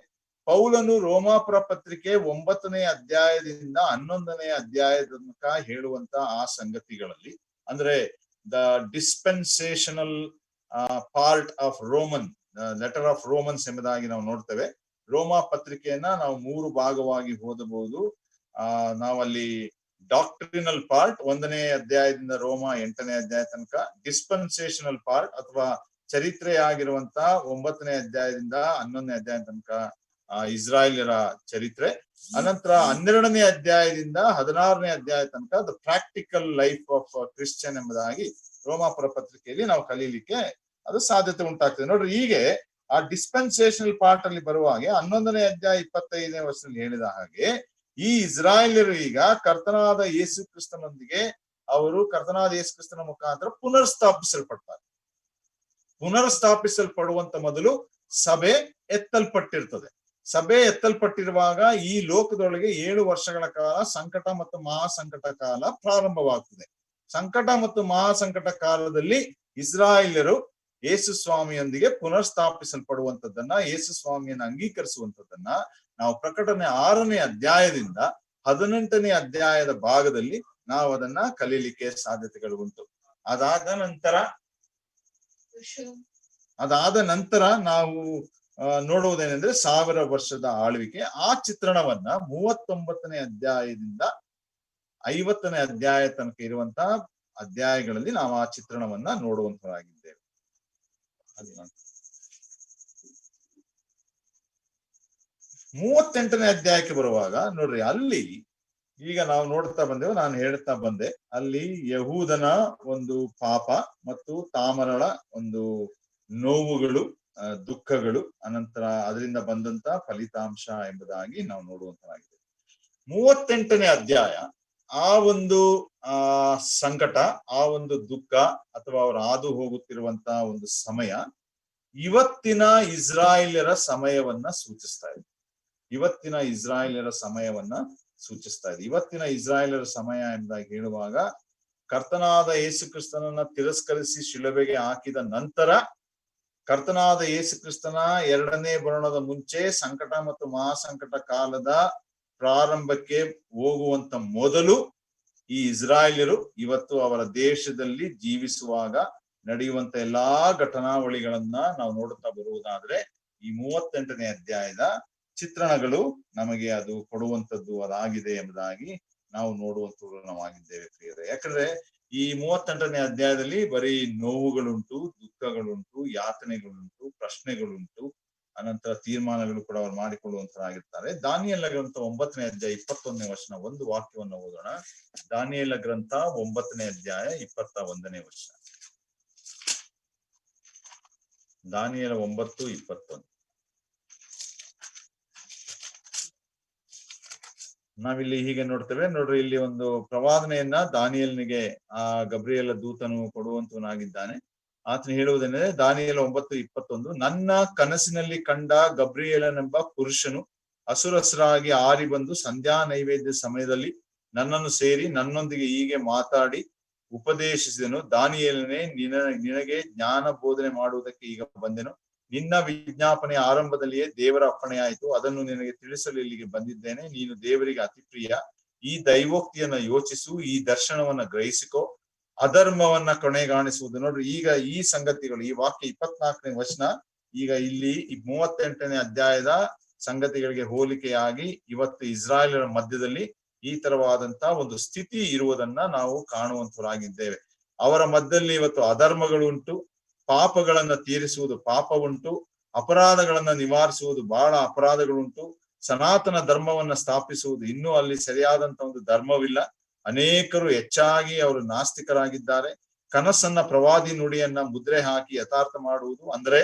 ಪೌಲನು ರೋಮಾಪುರ ಪತ್ರಿಕೆ 9ನೇ ಅಧ್ಯಾಯದಿಂದ 11ನೇ ಅಧ್ಯಾಯ ತನಕ ಹೇಳುವಂತ ಆ ಸಂಗತಿಗಳಲ್ಲಿ, ಅಂದ್ರೆ the dispensational part of Roman letter of Romans ಎಂಬುದಾಗಿ ನಾವು ನೋಡ್ತೇವೆ. ರೋಮಾ ಪತ್ರಿಕೆಯನ್ನ ನಾವು 3 ಭಾಗವಾಗಿ ಓದಬಹುದು. ನಾವಲ್ಲಿ ಡಾಕ್ಟ್ರಿನಲ್ ಪಾರ್ಟ್ 1ನೇ ಅಧ್ಯಾಯದಿಂದ ರೋಮ 8ನೇ ಅಧ್ಯಾಯ ತನಕ, ಡಿಸ್ಪೆನ್ಸೇಷನಲ್ ಪಾರ್ಟ್ ಅಥವಾ ಚರಿತ್ರೆಯಾಗಿರುವಂತ 9ನೇ ಅಧ್ಯಾಯದಿಂದ 11ನೇ ಅಧ್ಯಾಯ ತನಕ ಇಸ್ರಾಯೇಲ್ಯರ ಚರಿತ್ರೆ. ಅನಂತರ 12ನೇ ಅಧ್ಯಾಯದಿಂದ 16ನೇ ಅಧ್ಯಾಯ ತನಕ the practical life of Christian ಎಂಬುದಾಗಿ ರೋಮಾಪುರ ಪತ್ರಿಕೆಯಲ್ಲಿ ನಾವು ಕಲೀಲಿಕ್ಕೆ ಅದು ಸಾಧ್ಯತೆ ಉಂಟಾಗ್ತದೆ. ನೋಡ್ರಿ, ಹೀಗೆ ಆ ಡಿಸ್ಪೆನ್ಸೇಷನಲ್ ಪಾರ್ಟ್ ಅಲ್ಲಿ ಬರುವಾಗೆ 11ನೇ ಅಧ್ಯಾಯ 25ನೇ ವರ್ಷದಲ್ಲಿ ಹೇಳಿದ ಹಾಗೆ ಈ ಇಸ್ರಾಯೇಲ್ಯರು ಈಗ ಕರ್ತನಾದ ಯೇಸು ಕ್ರಿಸ್ತನೊಂದಿಗೆ ಅವರು ಕರ್ತನಾದ ಯೇಸು ಕ್ರಿಸ್ತನ ಮುಖಾಂತರ ಪುನರ್ಸ್ಥಾಪಿಸಲ್ಪಡುವಂತ ಮೊದಲು ಸಭೆ ಎತ್ತಲ್ಪಟ್ಟಿರ್ತದೆ. ಸಭೆ ಎತ್ತಲ್ಪಟ್ಟಿರುವಾಗ ಈ ಲೋಕದೊಳಗೆ 7 ವರ್ಷಗಳ ಕಾಲ ಸಂಕಟ ಮತ್ತು ಮಹಾಸಂಕಟ ಕಾಲ ಪ್ರಾರಂಭವಾಗ್ತದೆ. ಸಂಕಟ ಮತ್ತು ಮಹಾಸಂಕಟ ಕಾಲದಲ್ಲಿ ಇಸ್ರಾಯೇಲ್ಯರು ಯೇಸು ಸ್ವಾಮಿಯೊಂದಿಗೆ ಪುನರ್ಸ್ಥಾಪಿಸಲ್ಪಡುವಂತದ್ದನ್ನ, ಯೇಸು ಸ್ವಾಮಿಯನ್ನು ಅಂಗೀಕರಿಸುವಂತದ್ದನ್ನ ನಾವು ಪ್ರಕಟಣೆ 6ನೇ ಅಧ್ಯಾಯದಿಂದ 18ನೇ ಅಧ್ಯಾಯದ ಭಾಗದಲ್ಲಿ ನಾವು ಅದನ್ನ ಕಲೀಲಿಕ್ಕೆ ಸಾಧ್ಯತೆಗಳು ಉಂಟು. ಅದಾದ ನಂತರ ನಾವು ನೋಡುವುದೇನೆಂದ್ರೆ 1000 ವರ್ಷದ ಆಳ್ವಿಕೆ. ಆ ಚಿತ್ರಣವನ್ನ 39ನೇ ಅಧ್ಯಾಯದಿಂದ 50ನೇ ಅಧ್ಯಾಯ ತನಕ ಇರುವಂತಹ ಅಧ್ಯಾಯಗಳಲ್ಲಿ ನಾವು ಆ ಚಿತ್ರಣವನ್ನ ನೋಡುವಂತರಾಗಿದ್ದೇವೆ. 38ನೇ ಅಧ್ಯಾಯಕ್ಕೆ ಬರುವಾಗ ನೋಡ್ರಿ, ಅಲ್ಲಿ ಈಗ ನಾವು ನೋಡ್ತಾ ಬಂದೆವು, ನಾನು ಹೇಳ್ತಾ ಬಂದೆ, ಅಲ್ಲಿ ಯಹೂದನ ಒಂದು ಪಾಪ ಮತ್ತು ತಾಮರಳ ಒಂದು ನೋವುಗಳು, ದುಃಖಗಳು, ಅನಂತರ ಅದರಿಂದ ಬಂದಂತ ಫಲಿತಾಂಶ ಎಂಬುದಾಗಿ ನಾವು ನೋಡುವಂತರಾಗಿದೆ. 38ನೇ ಅಧ್ಯಾಯ ಆ ಒಂದು ಸಂಕಟ, ಆ ಒಂದು ದುಃಖ ಅಥವಾ ಅವರು ಹಾದು ಹೋಗುತ್ತಿರುವಂತಹ ಒಂದು ಸಮಯ ಇವತ್ತಿನ ಇಸ್ರಾಯೇಲ್ಯರ ಸಮಯವನ್ನ ಸೂಚಿಸ್ತಾ ಇದೆ. ಇವತ್ತಿನ ಇಸ್ರಾಯೇಲ್ಯರ ಸಮಯವನ್ನ ಸೂಚಿಸ್ತಾ ಇದೆ. ಇವತ್ತಿನ ಇಸ್ರಾಯೇಲರ ಸಮಯ ಎಂಬುದಾಗಿ ಹೇಳುವಾಗ, ಕರ್ತನಾದ ಯೇಸು ಕ್ರಿಸ್ತನನ್ನ ತಿರಸ್ಕರಿಸಿ ಶಿಲುಬೆಗೆ ಹಾಕಿದ ನಂತರ, ಕರ್ತನಾದ ಯೇಸು ಕ್ರಿಸ್ತನ 2ನೇ ಬರಣದ ಮುಂಚೆ ಸಂಕಟ ಮತ್ತು ಮಹಾಸಂಕಟ ಕಾಲದ ಪ್ರಾರಂಭಕ್ಕೆ ಹೋಗುವಂತ ಮೊದಲು ಈ ಇಸ್ರಾಯೇಲ್ಯರು ಇವತ್ತು ಅವರ ದೇಶದಲ್ಲಿ ಜೀವಿಸುವಾಗ ನಡೆಯುವಂತ ಎಲ್ಲಾ ಘಟನಾವಳಿಗಳನ್ನ ನಾವು ನೋಡುತ್ತಾ ಬರುವುದಾದ್ರೆ, ಈ 38ನೇ ಅಧ್ಯಾಯದ ಚಿತ್ರಣಗಳು ನಮಗೆ ಅದು ಕೊಡುವಂತದ್ದು ಅದಾಗಿದೆ ಎಂಬುದಾಗಿ ನಾವು ನೋಡುವಂತವ್ರು ನಾವಾಗಿದ್ದೇವೆ ಪ್ರಿಯರೇ. ಯಾಕಂದ್ರೆ ಈ 38ನೇ ಅಧ್ಯಾಯದಲ್ಲಿ ಬರೀ ನೋವುಗಳುಂಟು, ದುಃಖಗಳುಂಟು, ಯಾತನೆಗಳುಂಟು, ಪ್ರಶ್ನೆಗಳುಂಟು, ಅನಂತರ ತೀರ್ಮಾನಗಳು ಕೂಡ ಅವ್ರು ಮಾಡಿಕೊಳ್ಳುವಂತರಾಗಿರ್ತಾರೆ. ದಾನಿಯೇಲ ಗ್ರಂಥ 9ನೇ ಅಧ್ಯಾಯ 21ನೇ ವಚನ, ಒಂದು ವಾಕ್ಯವನ್ನು ಓದೋಣ. ದಾನಿಯೇಲ ಗ್ರಂಥ 9ನೇ ಅಧ್ಯಾಯ 21ನೇ ವಚನ. ದಾನಿಯೇಲ 9:21. ನಾವಿಲ್ಲಿ ಹೀಗೆ ನೋಡ್ತೇವೆ ನೋಡ್ರಿ, ಇಲ್ಲಿ ಒಂದು ಪ್ರವಾದನೆಯನ್ನ ದಾನಿಯೇಲನಿಗೆ ಗಬ್ರಿಯೇಲ ದೂತನು ಕೊಡುವಂತವನಾಗಿದ್ದಾನೆ. ಆತನು ಹೇಳುವುದೇನೆಂದರೆ, ದಾನಿಯೇಲ 9:21, ನನ್ನ ಕನಸಿನಲ್ಲಿ ಕಂಡ ಗಬ್ರಿಯೇಲನೆಂಬ ಪುರುಷನು ಹಸುರಸರಾಗಿ ಹಾರಿ ಬಂದು ಸಂಧ್ಯಾ ನೈವೇದ್ಯ ಸಮಯದಲ್ಲಿ ನನ್ನನ್ನು ಸೇರಿ ನನ್ನೊಂದಿಗೆ ಹೀಗೆ ಮಾತಾಡಿ ಉಪದೇಶಿಸಿದನು. ದಾನಿಯೇಲನೇ, ನಿನಗೆ ಜ್ಞಾನ ಬೋಧನೆ ಮಾಡುವುದಕ್ಕೆ ಈಗ ಬಂದೆನು. ನಿನ್ನ ವಿಜ್ಞಾಪನೆ ಆರಂಭದಲ್ಲಿಯೇ ದೇವರ ಅಪ್ಪಣೆಯಾಯಿತು. ಅದನ್ನು ನಿನಗೆ ತಿಳಿಸಲು ಇಲ್ಲಿಗೆ ಬಂದಿದ್ದೇನೆ. ನೀನು ದೇವರಿಗೆ ಅತಿ ಪ್ರಿಯ. ಈ ದೈವೋಕ್ತಿಯನ್ನ ಯೋಚಿಸು, ಈ ದರ್ಶನವನ್ನ ಗ್ರಹಿಸಿಕೋ, ಅಧರ್ಮವನ್ನ ಕೊನೆಗಾಣಿಸುವುದು. ನೋಡ್ರಿ, ಈಗ ಈ ಸಂಗತಿಗಳು, ಈ ವಾಕ್ಯ 24ನೇ ವಚನ ಈಗ ಇಲ್ಲಿ 38ನೇ ಅಧ್ಯಾಯದ ಸಂಗತಿಗಳಿಗೆ ಹೋಲಿಕೆಯಾಗಿ ಇವತ್ತು ಇಸ್ರಾಯೇಲರ ಮಧ್ಯದಲ್ಲಿ ಈ ತರವಾದಂತ ಒಂದು ಸ್ಥಿತಿ ಇರುವುದನ್ನ ನಾವು ಕಾಣುವಂತರಾಗಿದ್ದೇವೆ. ಅವರ ಮಧ್ಯದಲ್ಲಿ ಇವತ್ತು ಅಧರ್ಮಗಳುಂಟು, ಪಾಪಗಳನ್ನ ತೀರಿಸುವುದು ಪಾಪ ಉಂಟು, ಅಪರಾಧಗಳನ್ನ ನಿವಾರಿಸುವುದು ಬಹಳ ಅಪರಾಧಗಳುಂಟು, ಸನಾತನ ಧರ್ಮವನ್ನ ಸ್ಥಾಪಿಸುವುದು ಇನ್ನೂ ಅಲ್ಲಿ ಸರಿಯಾದಂತ ಒಂದು ಧರ್ಮವಿಲ್ಲ. ಅನೇಕರು ಹೆಚ್ಚಾಗಿ ಅವರು ನಾಸ್ತಿಕರಾಗಿದ್ದಾರೆ. ಕನಸನ್ನ, ಪ್ರವಾದಿ ನುಡಿಯನ್ನ ಮುದ್ರೆ ಹಾಕಿ ಯಥಾರ್ಥ ಮಾಡುವುದು, ಅಂದ್ರೆ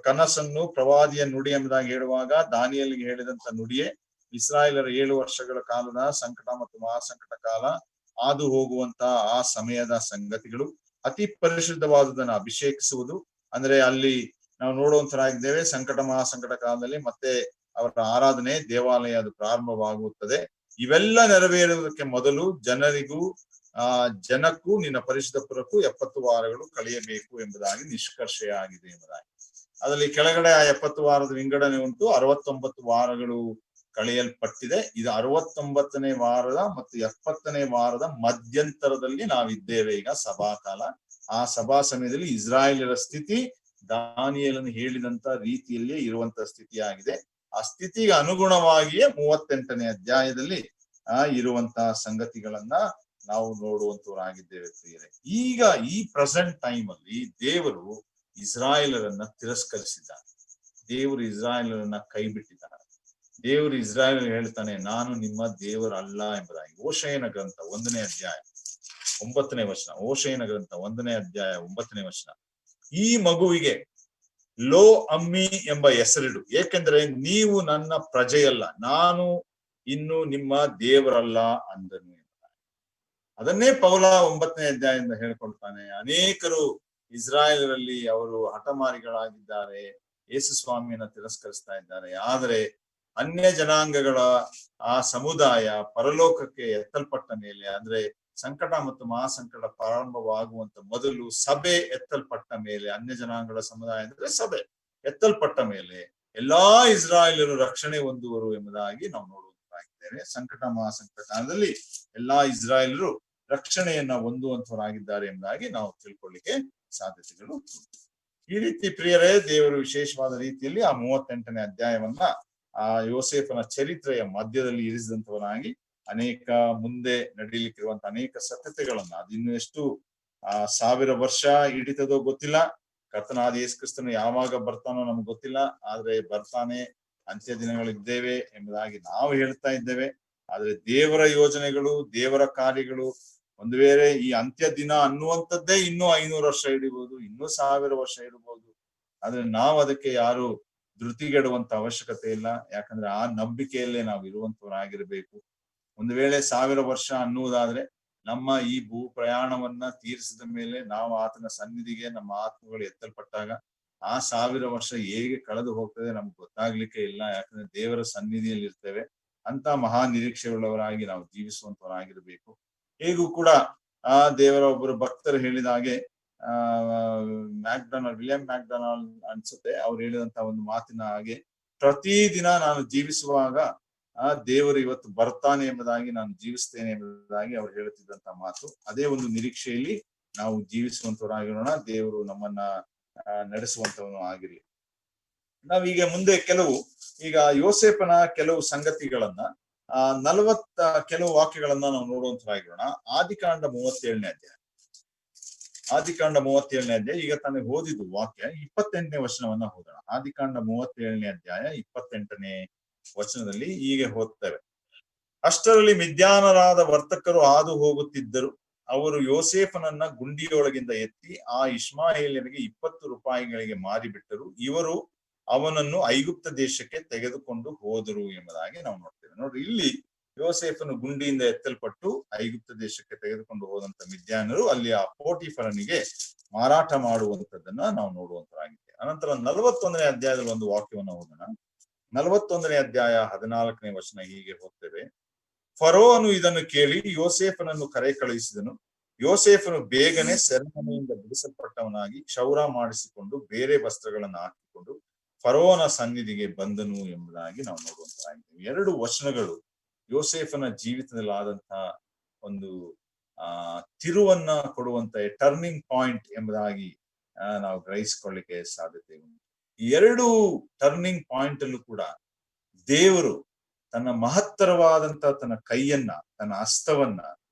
ಕನಸನ್ನು ಪ್ರವಾದಿಯ ನುಡಿ ಎಂಬುದಾಗಿ ಹೇಳುವಾಗ ದಾನಿಯೇಲನಿಗೆ ಹೇಳಿದಂತ ನುಡಿಯೇ ಇಸ್ರಾಯೇಲರ 7 ವರ್ಷಗಳ ಕಾಲದ ಸಂಕಟ ಮತ್ತು ಮಹಾಸಂಕಟ ಕಾಲ ಹಾದು ಹೋಗುವಂತ ಆ ಸಮಯದ ಸಂಗತಿಗಳು. ಅತಿ ಪರಿಶುದ್ಧವಾದುದನ್ನ ಅಭಿಷೇಕಿಸುವುದು, ಅಂದ್ರೆ ಅಲ್ಲಿ ನಾವು ನೋಡುವಂತರಾಗಿದ್ದೇವೆ, ಸಂಕಟ ಮಹಾಸಂಕಟ ಕಾಲದಲ್ಲಿ ಮತ್ತೆ ಅವರ ಆರಾಧನೆ, ದೇವಾಲಯ ಅದು ಪ್ರಾರಂಭವಾಗುತ್ತದೆ. ಇವೆಲ್ಲ ನೆರವೇರುವುದಕ್ಕೆ ಮೊದಲು ಜನಕ್ಕೂ ನಿನ್ನ ಪರಿಶುದ್ಧ ಪುರಕ್ಕೂ 70 ವಾರಗಳು ಕಳೆಯಬೇಕು ಎಂಬುದಾಗಿ ನಿಷ್ಕರ್ಷೆಯಾಗಿದೆ ಎಂಬುದಾಗಿ. ಅದರಲ್ಲಿ ಕೆಳಗಡೆ ಆ 70 ವಾರದ ವಿಂಗಡಣೆ ಉಂಟು. 69 ವಾರಗಳು ಕಳೆಯಲ್ಪಟ್ಟಿದೆ. ಇದು 69ನೇ ವಾರದ ಮತ್ತು 70ನೇ ವಾರದ ಮಧ್ಯಂತರದಲ್ಲಿ ನಾವಿದ್ದೇವೆ ಈಗ, ಸಭಾಕಾಲ. ಆ ಸಭಾ ಸಮಯದಲ್ಲಿ ಇಸ್ರಾಯೇಲರ ಸ್ಥಿತಿ ದಾನಿಯೇಲನು ಹೇಳಿದಂತ ರೀತಿಯಲ್ಲಿಯೇ ಇರುವಂತ ಸ್ಥಿತಿಯಾಗಿದೆ. ಆ ಸ್ಥಿತಿಗೆ ಅನುಗುಣವಾಗಿಯೇ 38ನೇ ಅಧ್ಯಾಯದಲ್ಲಿ ಇರುವಂತಹ ಸಂಗತಿಗಳನ್ನ ನಾವು ನೋಡುವಂತವರಾಗಿದ್ದೇವೆ ಪ್ರಿಯರೇ. ಈಗ ಈ ಪ್ರೆಸೆಂಟ್ ಟೈಮ್ ಅಲ್ಲಿ ದೇವರು ಇಸ್ರಾಯೇಲರನ್ನ ತಿರಸ್ಕರಿಸಿದ್ದಾನೆ. ದೇವರು ಇಸ್ರಾಯೇಲರನ್ನ ಕೈ ಬಿಟ್ಟಿದ್ದಾನೆ. ದೇವರು ಇಸ್ರಾಯೇಲ್ ಹೇಳ್ತಾನೆ, ನಾನು ನಿಮ್ಮ ದೇವರಲ್ಲ ಎಂಬುದಾಗಿ. ಓಷಯನ ಗ್ರಂಥ 1ನೇ ಅಧ್ಯಾಯ 9ನೇ ವಚನ. ಓಷಯನ ಗ್ರಂಥ 1ನೇ ಅಧ್ಯಾಯ 9ನೇ ವಚನ. ಈ ಮಗುವಿಗೆ ಲೋ ಅಮ್ಮಿ ಎಂಬ ಹೆಸರಿಡು, ಏಕೆಂದ್ರೆ ನೀವು ನನ್ನ ಪ್ರಜೆಯಲ್ಲ, ನಾನು ಇನ್ನು ನಿಮ್ಮ ದೇವರಲ್ಲ ಅಂದನು. ಅದನ್ನೇ ಪೌಲ 9ನೇ ಅಧ್ಯಾಯದಿಂದ ಹೇಳ್ಕೊಳ್ತಾನೆ. ಅನೇಕರು ಇಸ್ರಾಯೇಲರಲ್ಲಿ ಅವರು ಹಠಮಾರಿಗಳಾಗಿದ್ದಾರೆ, ಯೇಸು ಸ್ವಾಮಿಯನ್ನ ತಿರಸ್ಕರಿಸ್ತಾ ಇದ್ದಾರೆ. ಆದರೆ ಅನ್ಯ ಜನಾಂಗಗಳ ಆ ಸಮುದಾಯ ಪರಲೋಕಕ್ಕೆ ಎತ್ತಲ್ಪಟ್ಟ ಮೇಲೆ, ಅಂದ್ರೆ ಸಂಕಟ ಮತ್ತು ಮಹಾಸಂಕಟ ಪ್ರಾರಂಭವಾಗುವಂತ ಮೊದಲು ಸಭೆ ಎತ್ತಲ್ಪಟ್ಟ ಮೇಲೆ, ಅನ್ಯ ಜನಾಂಗಗಳ ಸಮುದಾಯ ಅಂದ್ರೆ ಸಭೆ ಎತ್ತಲ್ಪಟ್ಟ ಮೇಲೆ ಎಲ್ಲಾ ಇಸ್ರಾಯೇಲರು ರಕ್ಷಣೆ ಹೊಂದುವರು ಎಂಬುದಾಗಿ ನಾವು ನೋಡುವಂತಾಗಿದ್ದೇವೆ. ಸಂಕಟ ಮಹಾಸಂಕಟ ಕಾಲದಲ್ಲಿ ಎಲ್ಲಾ ಇಸ್ರಾಯೇಲರು ರಕ್ಷಣೆಯನ್ನ ಹೊಂದುವಂತವರಾಗಿದ್ದಾರೆ ಎಂಬುದಾಗಿ ನಾವು ತಿಳ್ಕೊಳ್ಳಿಕ್ಕೆ ಸಾಧ್ಯತೆಗಳು ಉಂಟು. ಈ ರೀತಿ ಪ್ರಿಯರೇ, ದೇವರು ವಿಶೇಷವಾದ ರೀತಿಯಲ್ಲಿ ಆ 38ನೇ ಅಧ್ಯಾಯವನ್ನ ಆ ಯೋಸೇಫನ ಚರಿತ್ರೆಯ ಮಧ್ಯದಲ್ಲಿ ಇರಿಸಿದಂತವನಾಗಿ ಅನೇಕ ಮುಂದೆ ನಡೀಲಿಕ್ಕಿರುವಂತ ಅನೇಕ ಸತ್ಯತೆಗಳನ್ನ, ಅದಿನ್ನು ಎಷ್ಟು 1000 ವರ್ಷ ಹಿಡಿತದೋ ಗೊತ್ತಿಲ್ಲ, ಕರ್ತನಾದ ಯೇಸು ಕ್ರಿಸ್ತನು ಯಾವಾಗ ಬರ್ತಾನೋ ನಮ್ಗೆ ಗೊತ್ತಿಲ್ಲ, ಆದ್ರೆ ಬರ್ತಾನೆ, ಅಂತ್ಯ ದಿನಗಳಿದ್ದೇವೆ ಎಂಬುದಾಗಿ ನಾವು ಹೇಳ್ತಾ ಇದ್ದೇವೆ. ಆದ್ರೆ ದೇವರ ಯೋಜನೆಗಳು, ದೇವರ ಕಾರ್ಯಗಳು ಒಂದು ವೇಳೆ ಈ ಅಂತ್ಯ ದಿನ ಅನ್ನುವಂಥದ್ದೇ ಇನ್ನೂ 500 ವರ್ಷ ಹಿಡಿಬಹುದು, ಇನ್ನೂ 1000 ವರ್ಷ ಇಡಬಹುದು. ಆದ್ರೆ ನಾವು ಅದಕ್ಕೆ ಯಾರು ಧೃತಿಗೆಡುವಂತ ಅವಶ್ಯಕತೆ ಇಲ್ಲ. ಯಾಕಂದ್ರೆ ಆ ನಂಬಿಕೆಯಲ್ಲೇ ನಾವು ಇರುವಂತವರಾಗಿರ್ಬೇಕು. ಒಂದು ವೇಳೆ 1000 ವರ್ಷ ಅನ್ನುವುದಾದ್ರೆ ನಮ್ಮ ಈ ಭೂ ಪ್ರಯಾಣವನ್ನ ತೀರಿಸಿದ ಮೇಲೆ ನಾವು ಆತನ ಸನ್ನಿಧಿಗೆ ನಮ್ಮ ಆತ್ಮಗಳು ಎತ್ತಲ್ಪಟ್ಟಾಗ ಆ 1000 ವರ್ಷ ಹೇಗೆ ಕಳೆದು ಹೋಗ್ತದೆ ನಮ್ಗೆ ಗೊತ್ತಾಗ್ಲಿಕ್ಕೆ ಇಲ್ಲ. ಯಾಕಂದ್ರೆ ದೇವರ ಸನ್ನಿಧಿಯಲ್ಲಿ ಇರ್ತೇವೆ. ಅಂತ ಮಹಾ ನಿರೀಕ್ಷೆಯುಳ್ಳವರಾಗಿ ನಾವು ಜೀವಿಸುವಂತವರಾಗಿರ್ಬೇಕು. ಹೇಗೂ ಕೂಡ ಆ ದೇವರ ಒಬ್ಬರು ಭಕ್ತರು ಹೇಳಿದ ಹಾಗೆ, ವಿಲಿಯಂ ಮ್ಯಾಕ್ಡೊನಾಲ್ಡ್ ಅನ್ಸುತ್ತೆ, ಅವ್ರು ಹೇಳಿದಂತ ಒಂದು ಮಾತಿನ ಹಾಗೆ, ಪ್ರತಿದಿನ ನಾನು ಜೀವಿಸುವಾಗ ಆ ದೇವರು ಇವತ್ತು ಬರ್ತಾನೆ ಎಂಬುದಾಗಿ ನಾನು ಜೀವಿಸ್ತೇನೆ ಎಂಬುದಾಗಿ ಅವ್ರು ಹೇಳುತ್ತಿದ್ದಂತ ಮಾತು. ಅದೇ ಒಂದು ನಿರೀಕ್ಷೆಯಲ್ಲಿ ನಾವು ಜೀವಿಸುವಂತವರಾಗಿರೋಣ. ದೇವರು ನಮ್ಮನ್ನ ನಡೆಸುವಂತವನು ಆಗಿರ್ಲಿ. ನಾವೀಗ ಮುಂದೆ ಈಗ ಯೋಸೇಫನ ಕೆಲವು ಸಂಗತಿಗಳನ್ನ 40 ಕೆಲವು ವಾಕ್ಯಗಳನ್ನ ನಾವು ನೋಡುವಂತರಾಗಿರೋಣ. ಆದಿಕಾಂಡ 37ನೇ ಅಧ್ಯಾಯ. ಆದಿಕಾಂಡ 37ನೇ ಅಧ್ಯಾಯ ಈಗ ತಾನೇ ಓದಿದ್ದು ವಾಕ್ಯ. 28ನೇ ವಚನವನ್ನ ಓದೋಣ. ಆದಿಕಾಂಡ 37ನೇ ಅಧ್ಯಾಯ 28ನೇ ವಚನದಲ್ಲಿ ಹೀಗೆ ಓದ್ತೇವೆ. ಅಷ್ಟರಲ್ಲಿ ಮಿದ್ಯಾನರಾದ ವರ್ತಕರು ಹಾದು ಹೋಗುತ್ತಿದ್ದರು. ಅವರು ಯೋಸೇಫನನ್ನ ಗುಂಡಿಯೊಳಗಿಂದ ಎತ್ತಿ ಆ ಇಷ್ಮಾಯೇಲನಿಗೆ 20 ರೂಪಾಯಿಗಳಿಗೆ ಮಾರಿಬಿಟ್ಟರು. ಇವರು ಅವನನ್ನು ಐಗುಪ್ತ ದೇಶಕ್ಕೆ ತೆಗೆದುಕೊಂಡು ಹೋದರು ಎಂಬುದಾಗಿ ನಾವು ನೋಡ್ತೇವೆ. ನೋಡ್ರಿ, ಇಲ್ಲಿ ಯೋಸೇಫನು ಗುಂಡಿಯಿಂದ ಎತ್ತಲ್ಪಟ್ಟು ಐಗುಪ್ತ ದೇಶಕ್ಕೆ ತೆಗೆದುಕೊಂಡು ಹೋದಂತ ಮಿದ್ಯಾನರು ಅಲ್ಲಿ ಆ ಪೋಟಿಫರನಿಗೆ ಮಾರಾಟ ಮಾಡುವಂತದ್ದನ್ನ ನಾವು ನೋಡುವಂತರಾಗಿದೆ. ಅನಂತರ 41ನೇ ಅಧ್ಯಾಯದಲ್ಲಿ ಒಂದು ವಾಕ್ಯವನ್ನು ಓದೋಣ. 41ನೇ ಅಧ್ಯಾಯ 14ನೇ ವಚನ ಹೀಗೆ ಓದ್ತೇವೆ. ಫರೋಹನು ಇದನ್ನು ಕೇಳಿ ಯೋಸೇಫನನ್ನು ಕರೆ ಕಳುಹಿಸಿದನು. ಯೋಸೇಫನು ಬೇಗನೆ ಸೆರೆಮನೆಯಿಂದ ಬಿಡಿಸಲ್ಪಟ್ಟವನಾಗಿ ಕ್ಷೌರ ಮಾಡಿಸಿಕೊಂಡು ಬೇರೆ ವಸ್ತ್ರಗಳನ್ನು ಹಾಕಿಕೊಂಡು ಫರೋಹನ ಸನ್ನಿಧಿಗೆ ಬಂದನು ಎಂಬುದಾಗಿ ನಾವು ನೋಡುವಂತರಾಗಿದ್ದೇವೆ. 2 ವಚನಗಳು ಯೋಸೇಫನ ಜೀವಿತದಲ್ಲಿ ಆದಂತಹ ಒಂದು ತಿರುವನ್ನ ಕೊಡುವಂತ ಟರ್ನಿಂಗ್ ಪಾಯಿಂಟ್ ಎಂಬುದಾಗಿ ನಾವು ಗ್ರಹಿಸಿಕೊಳ್ಳಿಕ್ಕೆ ಸಾಧ್ಯತೆ ಉಂಟು. ಈ 2 ಟರ್ನಿಂಗ್ ಪಾಯಿಂಟ್ ಅಲ್ಲೂ ಕೂಡ ದೇವರು ತನ್ನ ಮಹತ್ತರವಾದಂತ ತನ್ನ ಕೈಯನ್ನ, ತನ್ನ ಹಸ್ತವನ್ನ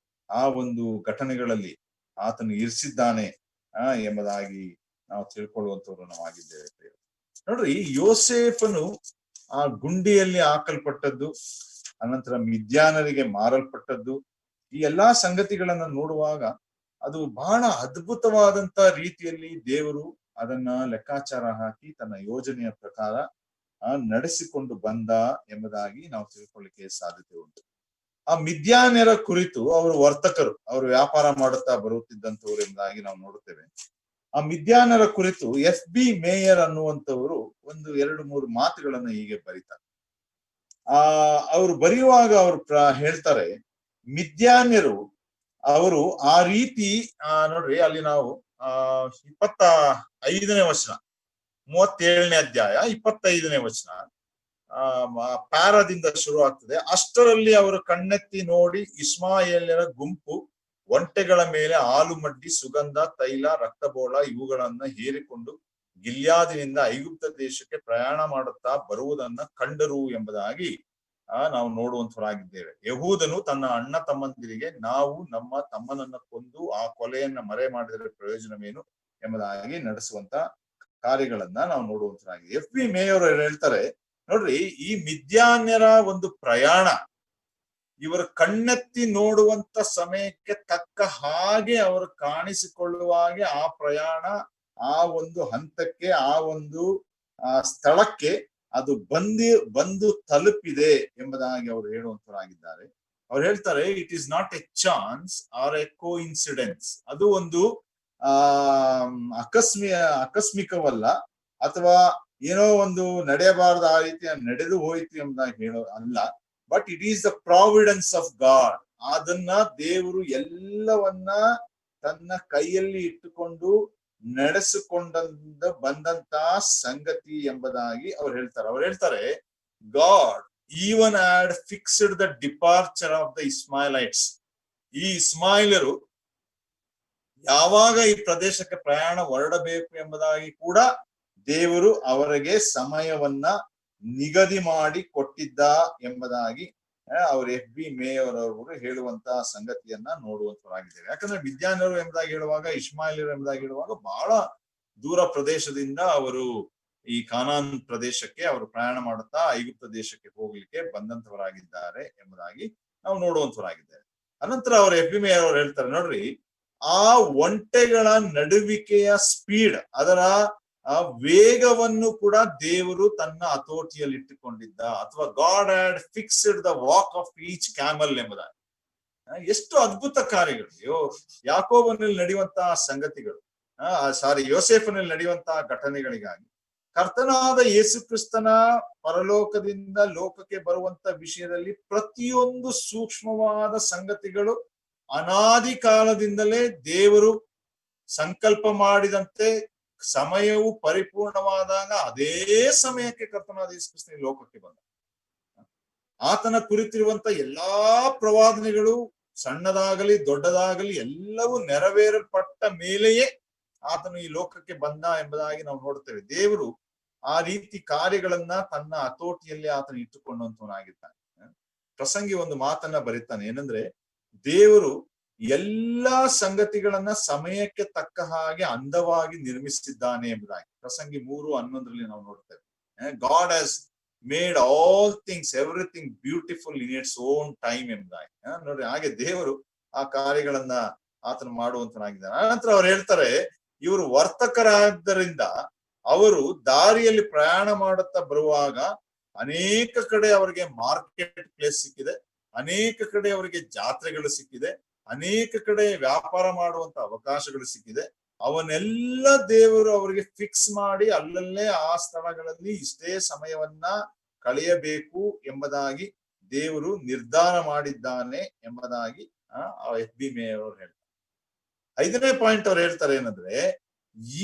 ಆ ಒಂದು ಘಟನೆಗಳಲ್ಲಿ ಆತನು ಇರಿಸಿದ್ದಾನೆ ಎಂಬುದಾಗಿ ನಾವು ತಿಳ್ಕೊಳ್ಳುವಂತವ್ರು ನಾವಾಗಿದ್ದೇವೆ. ನೋಡ್ರಿ, ಯೋಸೇಫನು ಆ ಗುಂಡಿಯಲ್ಲಿ ಹಾಕಲ್ಪಟ್ಟದ್ದು, ಅನಂತರ ಮಿದ್ಯಾನರಿಗೆ ಮಾರಲ್ಪಟ್ಟದ್ದು, ಈ ಎಲ್ಲಾ ಸಂಗತಿಗಳನ್ನ ನೋಡುವಾಗ ಅದು ಬಹಳ ಅದ್ಭುತವಾದಂತ ರೀತಿಯಲ್ಲಿ ದೇವರು ಅದನ್ನ ಲೆಕ್ಕಾಚಾರ ಹಾಕಿ ತನ್ನ ಯೋಜನೆಯ ಪ್ರಕಾರ ನಡೆಸಿಕೊಂಡು ಬಂದ ಎಂಬುದಾಗಿ ನಾವು ತಿಳ್ಕೊಳ್ಳಿಕ್ಕೆ ಸಾಧ್ಯತೆ ಉಂಟು. ಆ ಮಿದ್ಯಾನ್ಯರ ಕುರಿತು ಅವರು ವರ್ತಕರು, ಅವರು ವ್ಯಾಪಾರ ಮಾಡುತ್ತಾ ಬರುತ್ತಿದ್ದಂಥವ್ರು ಎಂಬುದಾಗಿ ನಾವು ನೋಡುತ್ತೇವೆ. ಆ ಮಿದ್ಯಾನರ ಕುರಿತು FB ಮೇಯರ್ ಅನ್ನುವಂಥವರು ಒಂದು 2-3 ಮಾತುಗಳನ್ನ ಹೀಗೆ ಬರೀತಾರೆ. ಅವರು ಬರೆಯುವಾಗ ಅವರು ಹೇಳ್ತಾರೆ, ಮಿದ್ಯಾನ್ಯರು ಅವರು ಆ ರೀತಿ ನೋಡ್ರಿ, ಅಲ್ಲಿ ನಾವು 25ನೇ ವಚನ, 37ನೇ ಅಧ್ಯಾಯ 25ನೇ ವಚನ ಪ್ಯಾರದಿಂದ ಶುರು ಆಗ್ತದೆ. ಅಷ್ಟರಲ್ಲಿ ಅವರು ಕಣ್ಣೆತ್ತಿ ನೋಡಿ ಇಷ್ಮಾಯೇಲ್ಯರ ಗುಂಪು ಒಂಟೆಗಳ ಮೇಲೆ ಆಲುಮಡ್ಡಿ, ಸುಗಂಧ ತೈಲ, ರಕ್ತಬೋಳ ಇವುಗಳನ್ನ ಹೇರಿಕೊಂಡು ಗಿಲ್ಯಾದಿನಿಂದ ಐಗುಪ್ತ ದೇಶಕ್ಕೆ ಪ್ರಯಾಣ ಮಾಡುತ್ತಾ ಬರುವುದನ್ನ ಕಂಡರು ಎಂಬುದಾಗಿ ನಾವು ನೋಡುವಂತವರಾಗಿದ್ದೇವೆ. ಯಹೂದನು ತನ್ನ ಅಣ್ಣ ತಮ್ಮಂದಿರಿಗೆ, ನಾವು ನಮ್ಮ ತಮ್ಮನನ್ನ ಕೊಂದು ಆ ಕೊಲೆಯನ್ನ ಮರೆ ಮಾಡಿದರೆ ಪ್ರಯೋಜನವೇನು ಎಂಬುದಾಗಿ ನಡೆಸುವಂತ ಕಾರ್ಯಗಳನ್ನ ನಾವು ನೋಡುವಂತರಾಗಿದೆ. FB ಮೇಯರ್ ಹೇಳ್ತಾರೆ, ನೋಡ್ರಿ, ಈ ಮಿದ್ಯಾನ್ಯರ ಒಂದು ಪ್ರಯಾಣ ಇವರು ಕಣ್ಣೆತ್ತಿ ನೋಡುವಂತ ಸಮಯಕ್ಕೆ ತಕ್ಕ ಹಾಗೆ ಅವರು ಕಾಣಿಸಿಕೊಳ್ಳುವ ಹಾಗೆ ಆ ಪ್ರಯಾಣ ಆ ಒಂದು ಹಂತಕ್ಕೆ, ಆ ಒಂದು ಸ್ಥಳಕ್ಕೆ ಅದು ಬಂದು ತಲುಪಿದೆ ಎಂಬುದಾಗಿ ಅವರು ಹೇಳುವಂತರಾಗಿದ್ದಾರೆ. ಅವ್ರು ಹೇಳ್ತಾರೆ it is not a chance or a coincidence. ಅದು ಒಂದು ಆ ಆಕಸ್ಮಿಕವಲ್ಲ, ಅಥವಾ ಏನೋ ಒಂದು ನಡೆಯಬಾರದ ಆ ರೀತಿ ನಡೆದು ಹೋಯ್ತು ಎಂಬುದಾಗಿ ಹೇಳೋ ಅಲ್ಲ. But it is the Providence of god. ಅದನ್ನ ದೇವರು ಎಲ್ಲವನ್ನ ತನ್ನ ಕೈಯಲ್ಲಿ ಇಟ್ಟುಕೊಂಡು ನಡೆಸಿಕೊಂಡ ಬಂದಂತ ಸಂಗತಿ ಎಂಬುದಾಗಿ ಅವ್ರು ಹೇಳ್ತಾರೆ God even had fixed the departure of the Ishmaelites. ಈ ಇಸ್ಮಾಯಿಲರು ಯಾವಾಗ ಈ ಪ್ರದೇಶಕ್ಕೆ ಪ್ರಯಾಣ ಹೊರಡಬೇಕು ಎಂಬುದಾಗಿ ಕೂಡ ದೇವರು ಅವರಿಗೆ ಸಮಯವನ್ನ ನಿಗದಿ ಮಾಡಿ ಕೊಟ್ಟಿದ್ದ ಎಂಬುದಾಗಿ ಅವ್ರ FB ಮೇಯರ್ ಅವರು ಹೇಳುವಂತಹ ಸಂಗತಿಯನ್ನ ನೋಡುವಂತರಾಗಿದ್ದೇವೆ. ಯಾಕಂದ್ರೆ ಮಿದ್ಯಾನ್ಯರು ಎಂಬುದಾಗಿ ಹೇಳುವಾಗ, ಇಸ್ಮಾಯಿಲರು ಎಂಬುದಾಗಿ ಹೇಳುವಾಗ ಬಹಳ ದೂರ ಪ್ರದೇಶದಿಂದ ಅವರು ಈ ಕಾನಾನ್ ಪ್ರದೇಶಕ್ಕೆ ಅವರು ಪ್ರಯಾಣ ಮಾಡುತ್ತಾ ಐಗುಪ್ತ ದೇಶಕ್ಕೆ ಹೋಗ್ಲಿಕ್ಕೆ ಬಂದಂತವರಾಗಿದ್ದಾರೆ ಎಂಬುದಾಗಿ ನಾವು ನೋಡುವಂತವರಾಗಿದ್ದೇವೆ. ಅನಂತರ ಅವ್ರ FB ಮೇಯರ್ ಅವರು ಹೇಳ್ತಾರೆ ನೋಡ್ರಿ, ಆ ಒಂಟೆಗಳ ನಡುವಿಕೆಯ ಸ್ಪೀಡ್, ಅದರ ಆ ವೇಗವನ್ನು ಕೂಡ ದೇವರು ತನ್ನ ಹತೋಟಿಯಲ್ಲಿ ಇಟ್ಟುಕೊಂಡಿದ್ದ, ಅಥವಾ god had fixed the walk of each camel ಎಂಬುದಾಗಿ. ಎಷ್ಟು ಅದ್ಭುತ ಕಾರ್ಯಗಳು ಯಾಕೋಬನಲ್ಲಿ ನಡೆಯುವಂತಹ ಸಂಗತಿಗಳು, ಯೋಸೇಫನಲ್ಲಿ ನಡೆಯುವಂತಹ ಘಟನೆಗಳಿಗಾಗಿ ಕರ್ತನಾದ ಯೇಸು ಕ್ರಿಸ್ತನ ಪರಲೋಕದಿಂದ ಲೋಕಕ್ಕೆ ಬರುವಂತ ವಿಷಯದಲ್ಲಿ ಪ್ರತಿಯೊಂದು ಸೂಕ್ಷ್ಮವಾದ ಸಂಗತಿಗಳು ಅನಾದಿ ಕಾಲದಿಂದಲೇ ದೇವರು ಸಂಕಲ್ಪ ಮಾಡಿದಂತೆ ಸಮಯವು ಪರಿಪೂರ್ಣವಾದಾಗ ಅದೇ ಸಮಯಕ್ಕೆ ಕರ್ತನಾದ ಯೇಸು ಕ್ರಿಸ್ತನ ಲೋಕಕ್ಕೆ ಬಂದ. ಆತನ ಕುರಿತಿರುವಂತ ಎಲ್ಲಾ ಪ್ರವಾದನೆಗಳು ಸಣ್ಣದಾಗಲಿ ದೊಡ್ಡದಾಗಲಿ ಎಲ್ಲವೂ ನೆರವೇರಲ್ಪಟ್ಟ ಮೇಲೆಯೇ ಆತನು ಈ ಲೋಕಕ್ಕೆ ಬಂದ ಎಂಬುದಾಗಿ ನಾವು ನೋಡ್ತೇವೆ. ದೇವರು ಆ ರೀತಿ ಕಾರ್ಯಗಳನ್ನ ತನ್ನ ಹತೋಟಿಯಲ್ಲಿ ಆತನ ಇಟ್ಟುಕೊಂಡಂತವನಾಗಿದ್ದಾನೆ. ಪ್ರಸಂಗಿ ಒಂದು ಮಾತನ್ನ ಬರೀತಾನೆ, ಏನಂದ್ರೆ ದೇವರು ಎಲ್ಲಾ ಸಂಗತಿಗಳನ್ನ ಸಮಯಕ್ಕೆ ತಕ್ಕ ಹಾಗೆ ಅಂದವಾಗಿ ನಿರ್ಮಿಸಿದ್ದಾನೆ ಎಂಬುದಾಗಿ ಪ್ರಸಂಗಿ 3:11 ನಾವು ನೋಡ್ತೇವೆ. God has made all things everything beautiful in its own time ಎಂಬುದಾಗಿ ನೋಡ್ರಿ. ಹಾಗೆ ದೇವರು ಆ ಕಾರ್ಯಗಳನ್ನ ಆತನು ಮಾಡುವಂತನಾಗಿದ್ದಾನೆ. ಆನಂತರ ಅವ್ರು ಹೇಳ್ತಾರೆ, ಇವರು ವರ್ತಕರಾದ್ದರಿಂದ ಅವರು ದಾರಿಯಲ್ಲಿ ಪ್ರಯಾಣ ಮಾಡುತ್ತಾ ಬರುವಾಗ ಅನೇಕ ಕಡೆ ಅವರಿಗೆ ಮಾರ್ಕೆಟ್ ಪ್ಲೇಸ್ ಸಿಕ್ಕಿದೆ, ಅನೇಕ ಕಡೆ ಅವರಿಗೆ ಜಾತ್ರೆಗಳು ಸಿಕ್ಕಿದೆ, ಅನೇಕ ಕಡೆ ವ್ಯಾಪಾರ ಮಾಡುವಂತ ಅವಕಾಶಗಳು ಸಿಕ್ಕಿದೆ. ಅವನ್ನೆಲ್ಲ ದೇವರು ಅವರಿಗೆ ಫಿಕ್ಸ್ ಮಾಡಿ ಅಲ್ಲಲ್ಲೇ ಆ ಸ್ಥಳಗಳಲ್ಲಿ ಇಷ್ಟೇ ಸಮಯವನ್ನ ಕಳೆಯಬೇಕು ಎಂಬುದಾಗಿ ದೇವರು ನಿರ್ಧಾರ ಮಾಡಿದ್ದಾನೆ ಎಂಬುದಾಗಿ FB ಮೇಯರ್ ಅವರು ಹೇಳ್ತಾರೆ. 5ನೇ ಪಾಯಿಂಟ್ ಅವ್ರು ಹೇಳ್ತಾರೆ ಏನಂದ್ರೆ,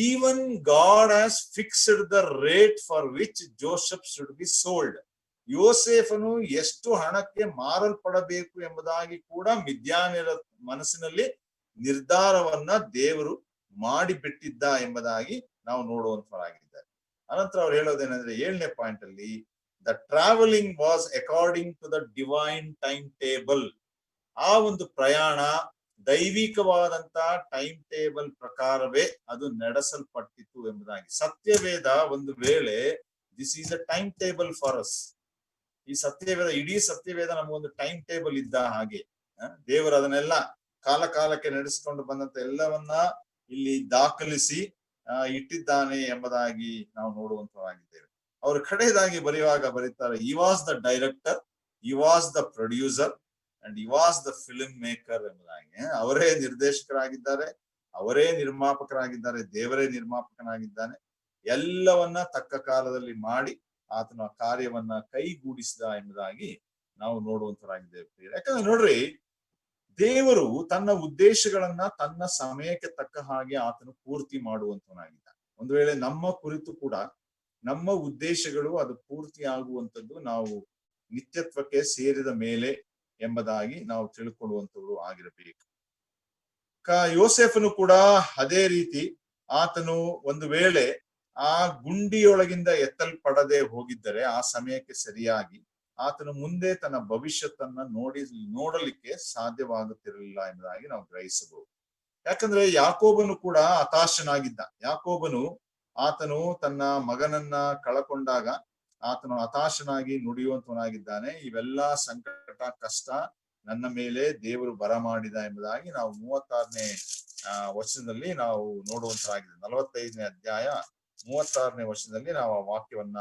even god has fixed the rate for which Joseph should be sold. ಯೋಸೇಫನು ಎಷ್ಟು ಹಣಕ್ಕೆ ಮಾರಲ್ಪಡಬೇಕು ಎಂಬುದಾಗಿ ಕೂಡ ಮಿದ್ಯಾನ್ಯರ ಮನಸ್ಸಿನಲ್ಲಿ ನಿರ್ಧಾರವನ್ನ ದೇವರು ಮಾಡಿಬಿಟ್ಟಿದ್ದ ಎಂಬುದಾಗಿ ನಾವು ನೋಡುವಂತವರಾಗಿದ್ದಾರೆ. ಅನಂತರ ಅವ್ರು ಹೇಳೋದೇನಂದ್ರೆ 7ನೇ ಪಾಯಿಂಟ್ ಅಲ್ಲಿ, the travelling was according to the divine time table. ಆ ಒಂದು ಪ್ರಯಾಣ ದೈವಿಕವಾದಂತ ಟೈಮ್ ಟೇಬಲ್ ಪ್ರಕಾರವೇ ಅದು ನಡೆಸಲ್ಪಟ್ಟಿತ್ತು ಎಂಬುದಾಗಿ. ಸತ್ಯವೇದ ಒಂದು ವೇಳೆ this is a time table for us. ಈ ಸತ್ಯವೇದ, ಇಡೀ ಸತ್ಯವೇದ ನಮಗೊಂದು ಟೈಮ್ ಟೇಬಲ್ ಇದ್ದ ಹಾಗೆ. ದೇವರು ಅದನ್ನೆಲ್ಲ ಕಾಲ ಕಾಲಕ್ಕೆ ನಡೆಸಿಕೊಂಡು ಬಂದಂತ ಎಲ್ಲವನ್ನ ಇಲ್ಲಿ ದಾಖಲಿಸಿ ಇಟ್ಟಿದ್ದಾನೆ ಎಂಬುದಾಗಿ ನಾವು ನೋಡುವಂತವಾಗಿದ್ದೇವೆ. ಅವರು ಕಡೆಯದಾಗಿ ಬರೀತಾರೆ, ಈ ವಾಸ್ ದ ಡೈರೆಕ್ಟರ್, ಈ ವಾಸ್ ದ ಪ್ರೊಡ್ಯೂಸರ್ ಅಂಡ್ ಈ ವಾಸ್ ದ ಫಿಲ್ಮ್ ಮೇಕರ್ ಎಂಬುದಾಗಿ. ಅವರೇ ನಿರ್ದೇಶಕರಾಗಿದ್ದಾರೆ, ಅವರೇ ನಿರ್ಮಾಪಕರಾಗಿದ್ದಾರೆ, ದೇವರೇ ನಿರ್ಮಾಪಕನಾಗಿದ್ದಾನೆ. ಎಲ್ಲವನ್ನ ತಕ್ಕ ಕಾಲದಲ್ಲಿ ಮಾಡಿ ಆತನ ಕಾರ್ಯವನ್ನ ಕೈಗೂಡಿಸಿದ ಎಂಬುದಾಗಿ ನಾವು ನೋಡುವಂತರಾಗಿದ್ದೇವೆ. ಯಾಕಂದ್ರೆ ನೋಡ್ರಿ, ದೇವರು ತನ್ನ ಉದ್ದೇಶಗಳನ್ನ ತನ್ನ ಸಮಯಕ್ಕೆ ತಕ್ಕ ಹಾಗೆ ಆತನು ಪೂರ್ತಿ ಮಾಡುವಂತವನಾಗಿದ್ದಾನೆ. ಒಂದು ವೇಳೆ ನಮ್ಮ ಕುರಿತು ಕೂಡ ನಮ್ಮ ಉದ್ದೇಶಗಳು ಅದು ಪೂರ್ತಿ ಆಗುವಂತದ್ದು ನಾವು ನಿತ್ಯತ್ವಕ್ಕೆ ಸೇರಿದ ಮೇಲೆ ಎಂಬುದಾಗಿ ನಾವು ತಿಳ್ಕೊಳ್ಳುವಂತವರು ಆಗಿರಬೇಕು. ಯೋಸೇಫನು ಕೂಡ ಅದೇ ರೀತಿ ಆತನು ಒಂದು ವೇಳೆ ಆ ಗುಂಡಿಯೊಳಗಿಂದ ಎತ್ತಲ್ಪಡದೆ ಹೋಗಿದ್ದರೆ ಆ ಸಮಯಕ್ಕೆ ಸರಿಯಾಗಿ ಆತನು ಮುಂದೆ ತನ್ನ ಭವಿಷ್ಯತ್ತನ್ನ ನೋಡಲಿಕ್ಕೆ ಸಾಧ್ಯವಾಗುತ್ತಿರಲಿಲ್ಲ ಎಂಬುದಾಗಿ ನಾವು ಗ್ರಹಿಸಬಹುದು. ಯಾಕಂದ್ರೆ ಯಾಕೋಬನು ಕೂಡ ಹತಾಶನಾಗಿದ್ದ. ಯಾಕೋಬನು ಆತನು ತನ್ನ ಮಗನನ್ನ ಕಳಕೊಂಡಾಗ ಆತನು ಹತಾಶನಾಗಿ ನುಡಿಯುವಂತವನಾಗಿದ್ದಾನೆ. ಇವೆಲ್ಲಾ ಸಂಕಟ ಕಷ್ಟ ನನ್ನ ಮೇಲೆ ದೇವರು ಬರಮಾಡಿದ ಎಂಬುದಾಗಿ ನಾವು 36ನೇ ವಚನದಲ್ಲಿ ನಾವು ನೋಡುವಂತರಾಗಿದೆ. 45ನೇ ಅಧ್ಯಾಯ 36ನೇ ವಚನದಲ್ಲಿ ನಾವು ಆ ವಾಕ್ಯವನ್ನ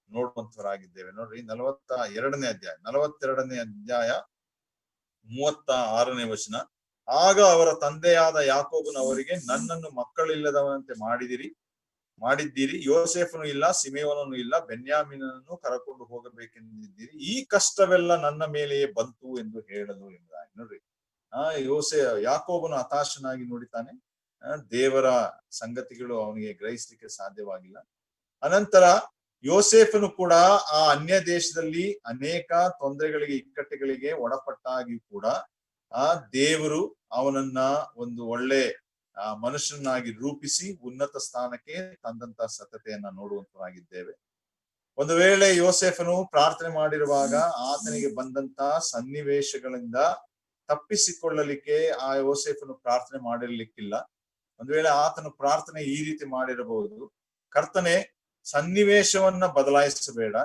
ನೋಡುವಂತವರಾಗಿದ್ದೇವೆ. ನೋಡ್ರಿ, 42ನೇ ಅಧ್ಯಾಯ 36ನೇ ವಚನ. ಆಗ ಅವರ ತಂದೆಯಾದ ಯಾಕೋಬನು ಅವರಿಗೆ, ನನ್ನನ್ನು ಮಕ್ಕಳಿಲ್ಲದವನಂತೆ ಮಾಡಿದ್ದೀರಿ. ಯೋಸೇಫನು ಇಲ್ಲ, ಸಿಮೆಯೋನನು ಇಲ್ಲ, ಬೆನ್ಯಾಮಿನನ್ನು ಕರಕೊಂಡು ಹೋಗಬೇಕೆಂದಿದ್ದೀರಿ. ಈ ಕಷ್ಟವೆಲ್ಲ ನನ್ನ ಮೇಲೆಯೇ ಬಂತು ಎಂದು ಹೇಳಲು ಎಂಬುದಾಗಿ. ನೋಡ್ರಿ, ಯಾಕೋಬನು ಹತಾಶನಾಗಿ ನುಡಿತಾನೆ. ದೇವರ ಸಂಗತಿಗಳು ಅವನಿಗೆ ಗ್ರಹಿಸ್ಲಿಕ್ಕೆ ಸಾಧ್ಯವಾಗಿಲ್ಲ. ಅನಂತರ ಯೋಸೇಫನು ಕೂಡ ಆ ಅನ್ಯ ದೇಶದಲ್ಲಿ ಅನೇಕ ತೊಂದರೆಗಳಿಗೆ, ಇಕ್ಕಟ್ಟುಗಳಿಗೆ ಒಳಪಟ್ಟಾಗಿ ಕೂಡ ಆ ದೇವರು ಅವನನ್ನ ಒಂದು ಒಳ್ಳೆ ಮನುಷ್ಯನಾಗಿ ರೂಪಿಸಿ ಉನ್ನತ ಸ್ಥಾನಕ್ಕೆ ತಂದಂತ ಸತತೆಯನ್ನ ನೋಡುವಂತರಾಗಿದ್ದೇವೆ. ಒಂದು ವೇಳೆ ಯೋಸೇಫನು ಪ್ರಾರ್ಥನೆ ಮಾಡಿರುವಾಗ ಆತನಿಗೆ ಬಂದಂತ ಸನ್ನಿವೇಶಗಳಿಂದ ತಪ್ಪಿಸಿಕೊಳ್ಳಲಿಕ್ಕೆ ಆ ಯೋಸೇಫನು ಪ್ರಾರ್ಥನೆ ಮಾಡಿರ್ಲಿಕ್ಕಿಲ್ಲ. ಒಂದು ವೇಳೆ ಆತನು ಪ್ರಾರ್ಥನೆ ಈ ರೀತಿ ಮಾಡಿರಬಹುದು, ಕರ್ತನೆ ಸನ್ನಿವೇಶವನ್ನ ಬದಲಾಯಿಸಬೇಡ,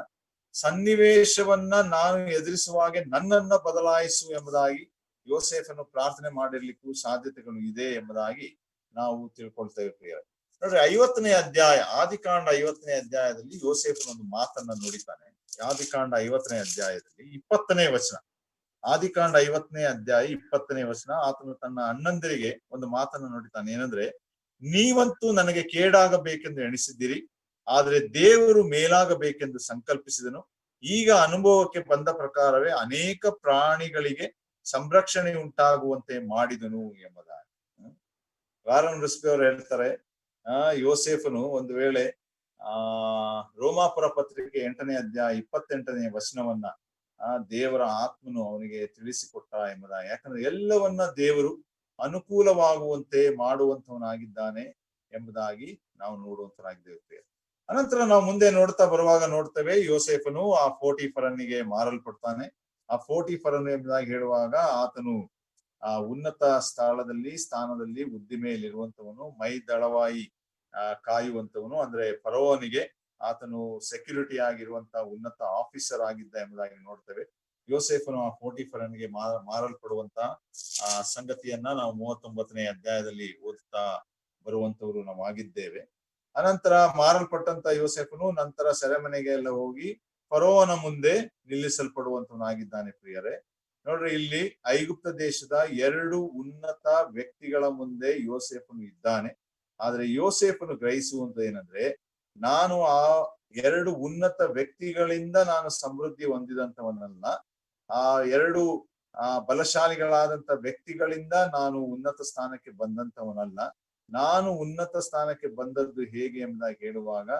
ಸನ್ನಿವೇಶವನ್ನ ನಾನು ಎದುರಿಸುವಾಗೆ ನನ್ನನ್ನ ಬದಲಾಯಿಸು ಎಂಬುದಾಗಿ ಯೋಸೇಫನು ಪ್ರಾರ್ಥನೆ ಮಾಡಿರ್ಲಿಕ್ಕೂ ಸಾಧ್ಯತೆಗಳು ಇದೆ ಎಂಬುದಾಗಿ ನಾವು ತಿಳ್ಕೊಳ್ತೇವೆ ಪ್ರಿಯರೇ. ನೋಡ್ರಿ, 50ನೇ ಅಧ್ಯಾಯ, ಆದಿಕಾಂಡ 50ನೇ ಅಧ್ಯಾಯದಲ್ಲಿ ಯೋಸೇಫನ ಒಂದು ಮಾತನ್ನ ನುಡಿತಾನೆ. ಆದಿಕಾಂಡ 50ನೇ ಅಧ್ಯಾಯದಲ್ಲಿ 20ನೇ ವಚನ, ಆದಿಕಾಂಡ 50ನೇ ಅಧ್ಯಾಯ 20ನೇ ವಚನ, ಆತನು ತನ್ನ ಅಣ್ಣಂದಿರಿಗೆ ಒಂದು ಮಾತನ್ನ ನುಡಿತಾನೆ. ಏನಂದ್ರೆ, ನೀವಂತೂ ನನಗೆ ಕೇಡಾಗಬೇಕೆಂದು ಎಣಿಸಿದ್ದೀರಿ, ಆದ್ರೆ ದೇವರು ಮೇಲಾಗಬೇಕೆಂದು ಸಂಕಲ್ಪಿಸಿದನು. ಈಗ ಅನುಭವಕ್ಕೆ ಬಂದ ಪ್ರಕಾರವೇ ಅನೇಕ ಪ್ರಾಣಿಗಳಿಗೆ ಸಂರಕ್ಷಣೆ ಉಂಟಾಗುವಂತೆ ಮಾಡಿದನು ಎಂಬುದಾಗಿ. ವಾರನ್ ರಿಸ್ಪಿ ಅವರು ಹೇಳ್ತಾರೆ, ಯೋಸೇಫನು ಒಂದು ವೇಳೆ ರೋಮಾಪುರ ಪತ್ರಿಕೆ 8ನೇ ಅಧ್ಯಾಯ 28ನೇ ವಚನವನ್ನ ದೇವರ ಆತ್ಮನು ಅವನಿಗೆ ತಿಳಿಸಿಕೊಟ್ಟ ಎಂಬುದಾಗಿ. ಯಾಕಂದ್ರೆ ಎಲ್ಲವನ್ನ ದೇವರು ಅನುಕೂಲವಾಗುವಂತೆ ಮಾಡುವಂತವನಾಗಿದ್ದಾನೆ ಎಂಬುದಾಗಿ ನಾವು ನೋಡುವಂತರಾಗಿದ್ದೇವೆ. ಅನಂತರ ನಾವು ಮುಂದೆ ನೋಡ್ತಾ ಬರುವಾಗ ನೋಡ್ತೇವೆ, ಯೋಸೇಫನು ಆ ಪೋಟಿಫರನಿಗೆ ಮಾರಲ್ಪಡ್ತಾನೆ. ಆ ಪೋಟಿಫರನು ಎಂಬುದಾಗಿ ಹೇಳುವಾಗ ಆತನು ಆ ಉನ್ನತ ಸ್ಥಾನದಲ್ಲಿ ಉದ್ದಿಮೆಯಲ್ಲಿರುವಂತವನು, ಮೈ ದಳವಾಯಿ ಕಾಯುವಂತವನು, ಅಂದ್ರೆ ಫರೋವನಿಗೆ ಆತನು ಸೆಕ್ಯೂರಿಟಿ ಆಗಿರುವಂತ ಉನ್ನತ ಆಫೀಸರ್ ಆಗಿದ್ದ ಎಂಬುದಾಗಿ ನೋಡ್ತೇವೆ. ಯೋಸೇಫನು ಆ ಪೋಟಿಫರನಿಗೆ ಮಾರಲ್ಪಡುವಂತ ಆ ಸಂಗತಿಯನ್ನ ನಾವು 39ನೇ ಅಧ್ಯಾಯದಲ್ಲಿ ಓದ್ತಾ ಬರುವಂತವರು ನಾವು ಆಗಿದ್ದೇವೆ. ಅನಂತರ ಮಾರಲ್ಪಟ್ಟಂತ ಯೋಸೇಫನು ನಂತರ ಸೆರೆಮನೆಗೆ ಎಲ್ಲ ಹೋಗಿ ಫರೋವನ ಮುಂದೆ ನಿಲ್ಲಿಸಲ್ಪಡುವಂತವನಾಗಿದ್ದಾನೆ ಪ್ರಿಯರೇ. ನೋಡ್ರಿ, ಇಲ್ಲಿ ಐಗುಪ್ತ ದೇಶದ 2 ಉನ್ನತ ವ್ಯಕ್ತಿಗಳ ಮುಂದೆ ಯೋಸೇಫನು ಇದ್ದಾನೆ. ಆದ್ರೆ ಯೋಸೇಫನು ಗ್ರಹಿಸುವಂತ ಏನಂದ್ರೆ, ನಾನು ಆ 2 ಉನ್ನತ ವ್ಯಕ್ತಿಗಳಿಂದ ನಾನು ಸಮೃದ್ಧಿ ಹೊಂದಿದಂತವನಲ್ಲ, ಆ 2 ಬಲಶಾಲಿಗಳಾದಂತ ವ್ಯಕ್ತಿಗಳಿಂದ ನಾನು ಉನ್ನತ ಸ್ಥಾನಕ್ಕೆ ಬಂದಂತವನಲ್ಲ. ನಾನು ಉನ್ನತ ಸ್ಥಾನಕ್ಕೆ ಬಂದದ್ದು ಹೇಗೆ ಎಂಬುದಾಗಿ ಹೇಳುವಾಗ,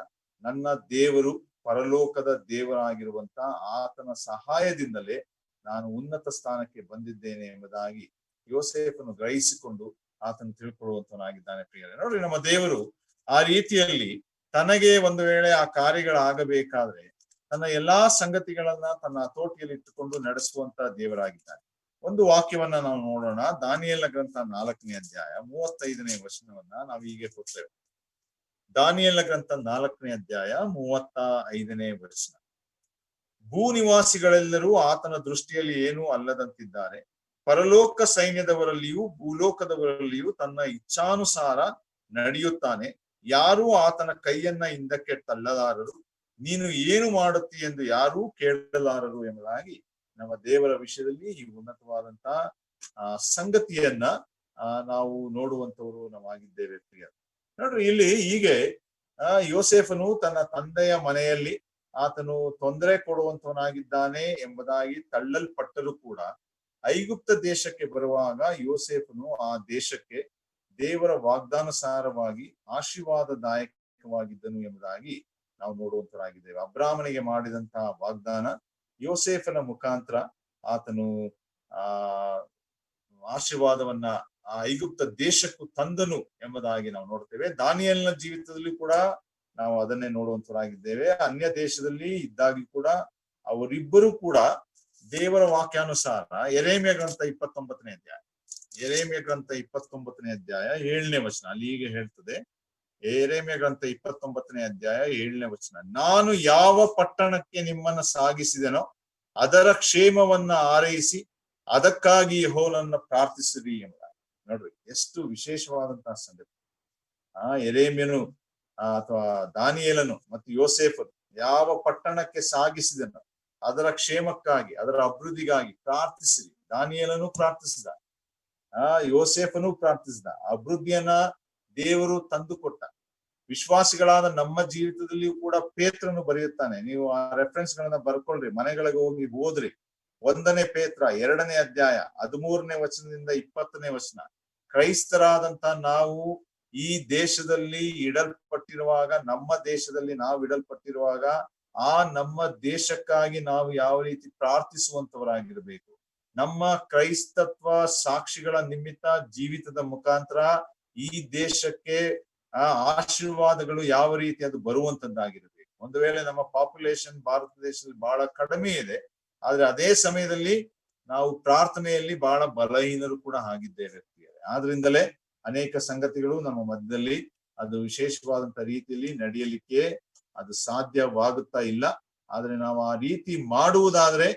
ನನ್ನ ದೇವರು ಪರಲೋಕದ ದೇವರಾಗಿರುವಂತ ಆತನ ಸಹಾಯದಿಂದಲೇ ನಾನು ಉನ್ನತ ಸ್ಥಾನಕ್ಕೆ ಬಂದಿದ್ದೇನೆ ಎಂಬುದಾಗಿ ಯೋಸೇಫನು ಗ್ರಹಿಸಿಕೊಂಡು ಆತನು ತಿಳ್ಕೊಳ್ಳುವಂತವನಾಗಿದ್ದಾನೆ ಪ್ರಿಯರೇ. ನೋಡ್ರಿ, ನಮ್ಮ ದೇವರು ಆ ರೀತಿಯಲ್ಲಿ ತನಗೆ ಒಂದು ವೇಳೆ ಆ ಕಾರ್ಯಗಳಾಗಬೇಕಾದ್ರೆ ತನ್ನ ಎಲ್ಲಾ ಸಂಗತಿಗಳನ್ನ ತನ್ನ ಹತೋಟಿಯಲ್ಲಿ ಇಟ್ಟುಕೊಂಡು ನಡೆಸುವಂತ ದೇವರಾಗಿದ್ದಾನೆ. ಒಂದು ವಾಕ್ಯವನ್ನ ನಾವು ನೋಡೋಣ. ದಾನಿಯೇಲನ ಗ್ರಂಥ 4ನೇ ಅಧ್ಯಾಯ 35ನೇ ವಚನವನ್ನ ನಾವು ಹೀಗೆ ಕೊಡ್ತೇವೆ. ದಾನಿಯೇಲನ ಗ್ರಂಥ 4ನೇ ಅಧ್ಯಾಯ 35ನೇ ವಚನ. ಭೂನಿವಾಸಿಗಳೆಲ್ಲರೂ ಆತನ ದೃಷ್ಟಿಯಲ್ಲಿ ಏನೂ ಅಲ್ಲದಂತಿದ್ದಾರೆ. ಪರಲೋಕ ಸೈನ್ಯದವರಲ್ಲಿಯೂ ಭೂಲೋಕದವರಲ್ಲಿಯೂ ತನ್ನ ಇಚ್ಛಾನುಸಾರ ನಡೆಯುತ್ತಾನೆ. ಯಾರೂ ಆತನ ಕೈಯನ್ನ ಹಿಂದಕ್ಕೆ ತಳ್ಳಲಾರರು. ನೀನು ಏನು ಮಾಡುತ್ತಿ ಎಂದು ಯಾರೂ ಕೇಳಲಾರರು ಎಂಬುದಾಗಿ ನಮ್ಮ ದೇವರ ವಿಷಯದಲ್ಲಿ ಈ ಉನ್ನತವಾದಂತ ಸಂಗತಿಯನ್ನ ನಾವು ನೋಡುವಂತವರು ನಾವಾಗಿದ್ದೇವೆ ಪ್ರಿಯ. ನೋಡ್ರಿ, ಇಲ್ಲಿ ಹೀಗೆ ಯೋಸೇಫನು ತನ್ನ ತಂದೆಯ ಮನೆಯಲ್ಲಿ ಆತನು ತೊಂದರೆ ಕೊಡುವಂತವನಾಗಿದ್ದಾನೆ ಎಂಬುದಾಗಿ ತಳ್ಳಲ್ಪಟ್ಟರೂ ಕೂಡ ಐಗುಪ್ತ ದೇಶಕ್ಕೆ ಬರುವಾಗ ಯೋಸೇಫನು ಆ ದೇಶಕ್ಕೆ ದೇವರ ವಾಗ್ದಾನುಸಾರವಾಗಿ ಆಶೀರ್ವಾದದಾಯಕವಾಗಿದ್ದನು ಎಂಬುದಾಗಿ ನಾವು ನೋಡುವಂತರಾಗಿದ್ದೇವೆ. ಅಬ್ರಾಹ್ಮನಿಗೆ ಮಾಡಿದಂತಹ ವಾಗ್ದಾನ ಯೋಸೇಫನ ಮುಖಾಂತರ ಆತನು ಆಶೀರ್ವಾದವನ್ನ ಆ ಐಗುಪ್ತ ದೇಶಕ್ಕೂ ತಂದನು ಎಂಬುದಾಗಿ ನಾವು ನೋಡ್ತೇವೆ. ದಾನಿಯೇಲನ ಜೀವಿತದಲ್ಲಿ ಕೂಡ ನಾವು ಅದನ್ನೇ ನೋಡುವಂತರಾಗಿದ್ದೇವೆ. ಅನ್ಯ ದೇಶದಲ್ಲಿ ಇದ್ದಾಗಿ ಕೂಡ ಅವರಿಬ್ಬರು ಕೂಡ ದೇವರ ವಾಕ್ಯಾನುಸಾರ ಯೆರೆಮೀಯ ಗ್ರಂಥ 29ನೇ ಅಧ್ಯಾಯ, ಯೆರೆಮೀಯ ಗ್ರಂಥ 29ನೇ ಅಧ್ಯಾಯ 7ನೇ ವಚನ ಅಲ್ಲಿ ಹೀಗೆ ಹೇಳ್ತದೆ. ಯೆರೆಮೀಯ ಗ್ರಂಥ 29ನೇ ಅಧ್ಯಾಯ 7ನೇ ವಚನ, ನಾನು ಯಾವ ಪಟ್ಟಣಕ್ಕೆ ನಿಮ್ಮನ್ನ ಸಾಗಿಸಿದೆನೋ ಅದರ ಕ್ಷೇಮವನ್ನ ಆರೈಸಿ ಅದಕ್ಕಾಗಿ ಯೆಹೋವನನ್ನ ಪ್ರಾರ್ಥಿಸಿರಿ ಎಂಬ. ನೋಡ್ರಿ, ಎಷ್ಟು ವಿಶೇಷವಾದಂತಹ ಸಂಗತಿ. ಯೆರೆಮೀಯನು ಅಥವಾ ದಾನಿಯೇಲನು ಮತ್ತು ಯೋಸೇಫನು ಯಾವ ಪಟ್ಟಣಕ್ಕೆ ಸಾಗಿಸಿದನೋ ಅದರ ಕ್ಷೇಮಕ್ಕಾಗಿ, ಅದರ ಅಭಿವೃದ್ಧಿಗಾಗಿ ಪ್ರಾರ್ಥಿಸಿರಿ, ದಾನಿಯೇಲನು ಪ್ರಾರ್ಥಿಸಿದ, ಯೋಸೇಫನು ಪ್ರಾರ್ಥಿಸಿದ. ಅಭಿವೃದ್ಧಿಯನ್ನ ದೇವರು ತಂದು ಕೊಟ್ಟ. ವಿಶ್ವಾಸಿಗಳಾದ ನಮ್ಮ ಜೀವಿತದಲ್ಲಿಯೂ ಕೂಡ ಪೇತ್ರನು ಬರೆಯುತ್ತಾನೆ. ನೀವು ಆ ರೆಫರೆನ್ಸ್ ಗಳನ್ನ ಬರ್ಕೊಳ್ರಿ, ಮನೆಗಳಿಗೆ ಹೋಗಿ ಓದ್ರಿ. 1 ಪೇತ್ರ 2 ಅಧ್ಯಾಯ 13 ವಚನದಿಂದ 20 ವಚನ. ಕ್ರೈಸ್ತರಾದಂತ ನಾವು ಈ ದೇಶದಲ್ಲಿ ಇಡಲ್ಪಟ್ಟಿರುವಾಗ, ನಮ್ಮ ದೇಶದಲ್ಲಿ ನಾವು ಇಡಲ್ಪಟ್ಟಿರುವಾಗ, ಆ ನಮ್ಮ ದೇಶಕ್ಕಾಗಿ ನಾವು ಯಾವ ರೀತಿ ಪ್ರಾರ್ಥಿಸುವಂತವರಾಗಿರ್ಬೇಕು. ನಮ್ಮ ಕ್ರೈಸ್ತತ್ವ ಸಾಕ್ಷಿಗಳ ನಿಮಿತ್ತ ಜೀವಿತದ ಮುಖಾಂತರ ಈ ದೇಶಕ್ಕೆ ಆಶೀರ್ವಾದಗಳು ಯಾವ ರೀತಿ ಅದು ಬರುವಂತದ್ದಾಗಿರ್ಬೇಕು. ಒಂದು ವೇಳೆ ನಮ್ಮ ಪಾಪ್ಯುಲೇಷನ್ ಭಾರತ ದೇಶದಲ್ಲಿ ಬಹಳ ಕಡಿಮೆ ಇದೆ, ಆದ್ರೆ ಅದೇ ಸಮಯದಲ್ಲಿ ನಾವು ಪ್ರಾರ್ಥನೆಯಲ್ಲಿ ಬಹಳ ಬಲಹೀನರು ಕೂಡ ಆಗಿದ್ದೇವೆ. ಆದ್ರಿಂದಲೇ ಅನೇಕ ಸಂಗತಿಗಳು ನಮ್ಮ ಮಧ್ಯದಲ್ಲಿ ಅದು ವಿಶೇಷವಾದಂತ ರೀತಿಯಲ್ಲಿ ನಡೆಯಲಿಕ್ಕೆ ಅದು ಸಾಧ್ಯವಾಗುತ್ತಾ ಇಲ್ಲ. ಆದ್ರೆ ನಾವು ಆ ರೀತಿ ಮಾಡುವುದಾದ್ರೆ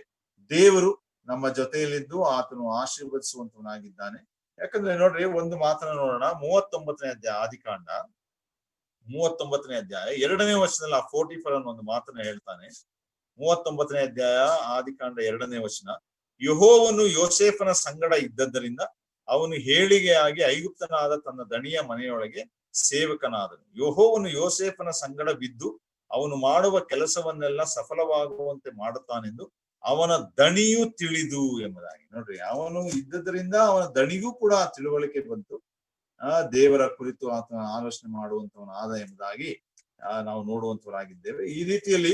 ದೇವರು ನಮ್ಮ ಜೊತೆಯಲ್ಲಿದ್ದು ಆತನು ಆಶೀರ್ವದಿಸುವಂತವನಾಗಿದ್ದಾನೆ. ಯಾಕಂದ್ರೆ ನೋಡ್ರಿ, ಒಂದು ಮಾತನ್ನ ನೋಡೋಣ. 39ನೇ ಅಧ್ಯಾಯ ಆದಿಕಾಂಡ 39ನೇ ಅಧ್ಯಾಯ 2ನೇ ವಚನದಲ್ಲಿ ಆ 44 ಅನ್ನೋ ಒಂದು ಮಾತನ್ನ ಹೇಳ್ತಾನೆ. 39ನೇ ಅಧ್ಯಾಯ ಆದಿಕಾಂಡ 2ನೇ ವಚನ. ಯೆಹೋವನು ಯೋಸೇಫನ ಸಂಗಡ ಇದ್ದದ್ದರಿಂದ ಅವನು ಹೇಳಿಗೆಯಾಗಿ ಐಗುಪ್ತನಾದ ತನ್ನ ದಣಿಯ ಮನೆಯೊಳಗೆ ಸೇವಕನಾದನು. ಯೆಹೋವನು ಯೋಸೇಫನ ಸಂಗಡ ಬಿದ್ದು ಅವನು ಮಾಡುವ ಕೆಲಸವನ್ನೆಲ್ಲ ಸಫಲವಾಗುವಂತೆ ಮಾಡುತ್ತಾನೆಂದು ಅವನ ದಣಿಯು ತಿಳಿದು ಎಂಬುದಾಗಿ. ನೋಡ್ರಿ, ಅವನು ಇದ್ದದ್ರಿಂದ ಅವನ ದಣಿಗೂ ಕೂಡ ತಿಳುವಳಿಕೆ ಬಂತು. ದೇವರ ಕುರಿತು ಆತನ ಆಲೋಚನೆ ಮಾಡುವಂತವನಾದ ಎಂಬುದಾಗಿ ನಾವು ನೋಡುವಂತವರಾಗಿದ್ದೇವೆ. ಈ ರೀತಿಯಲ್ಲಿ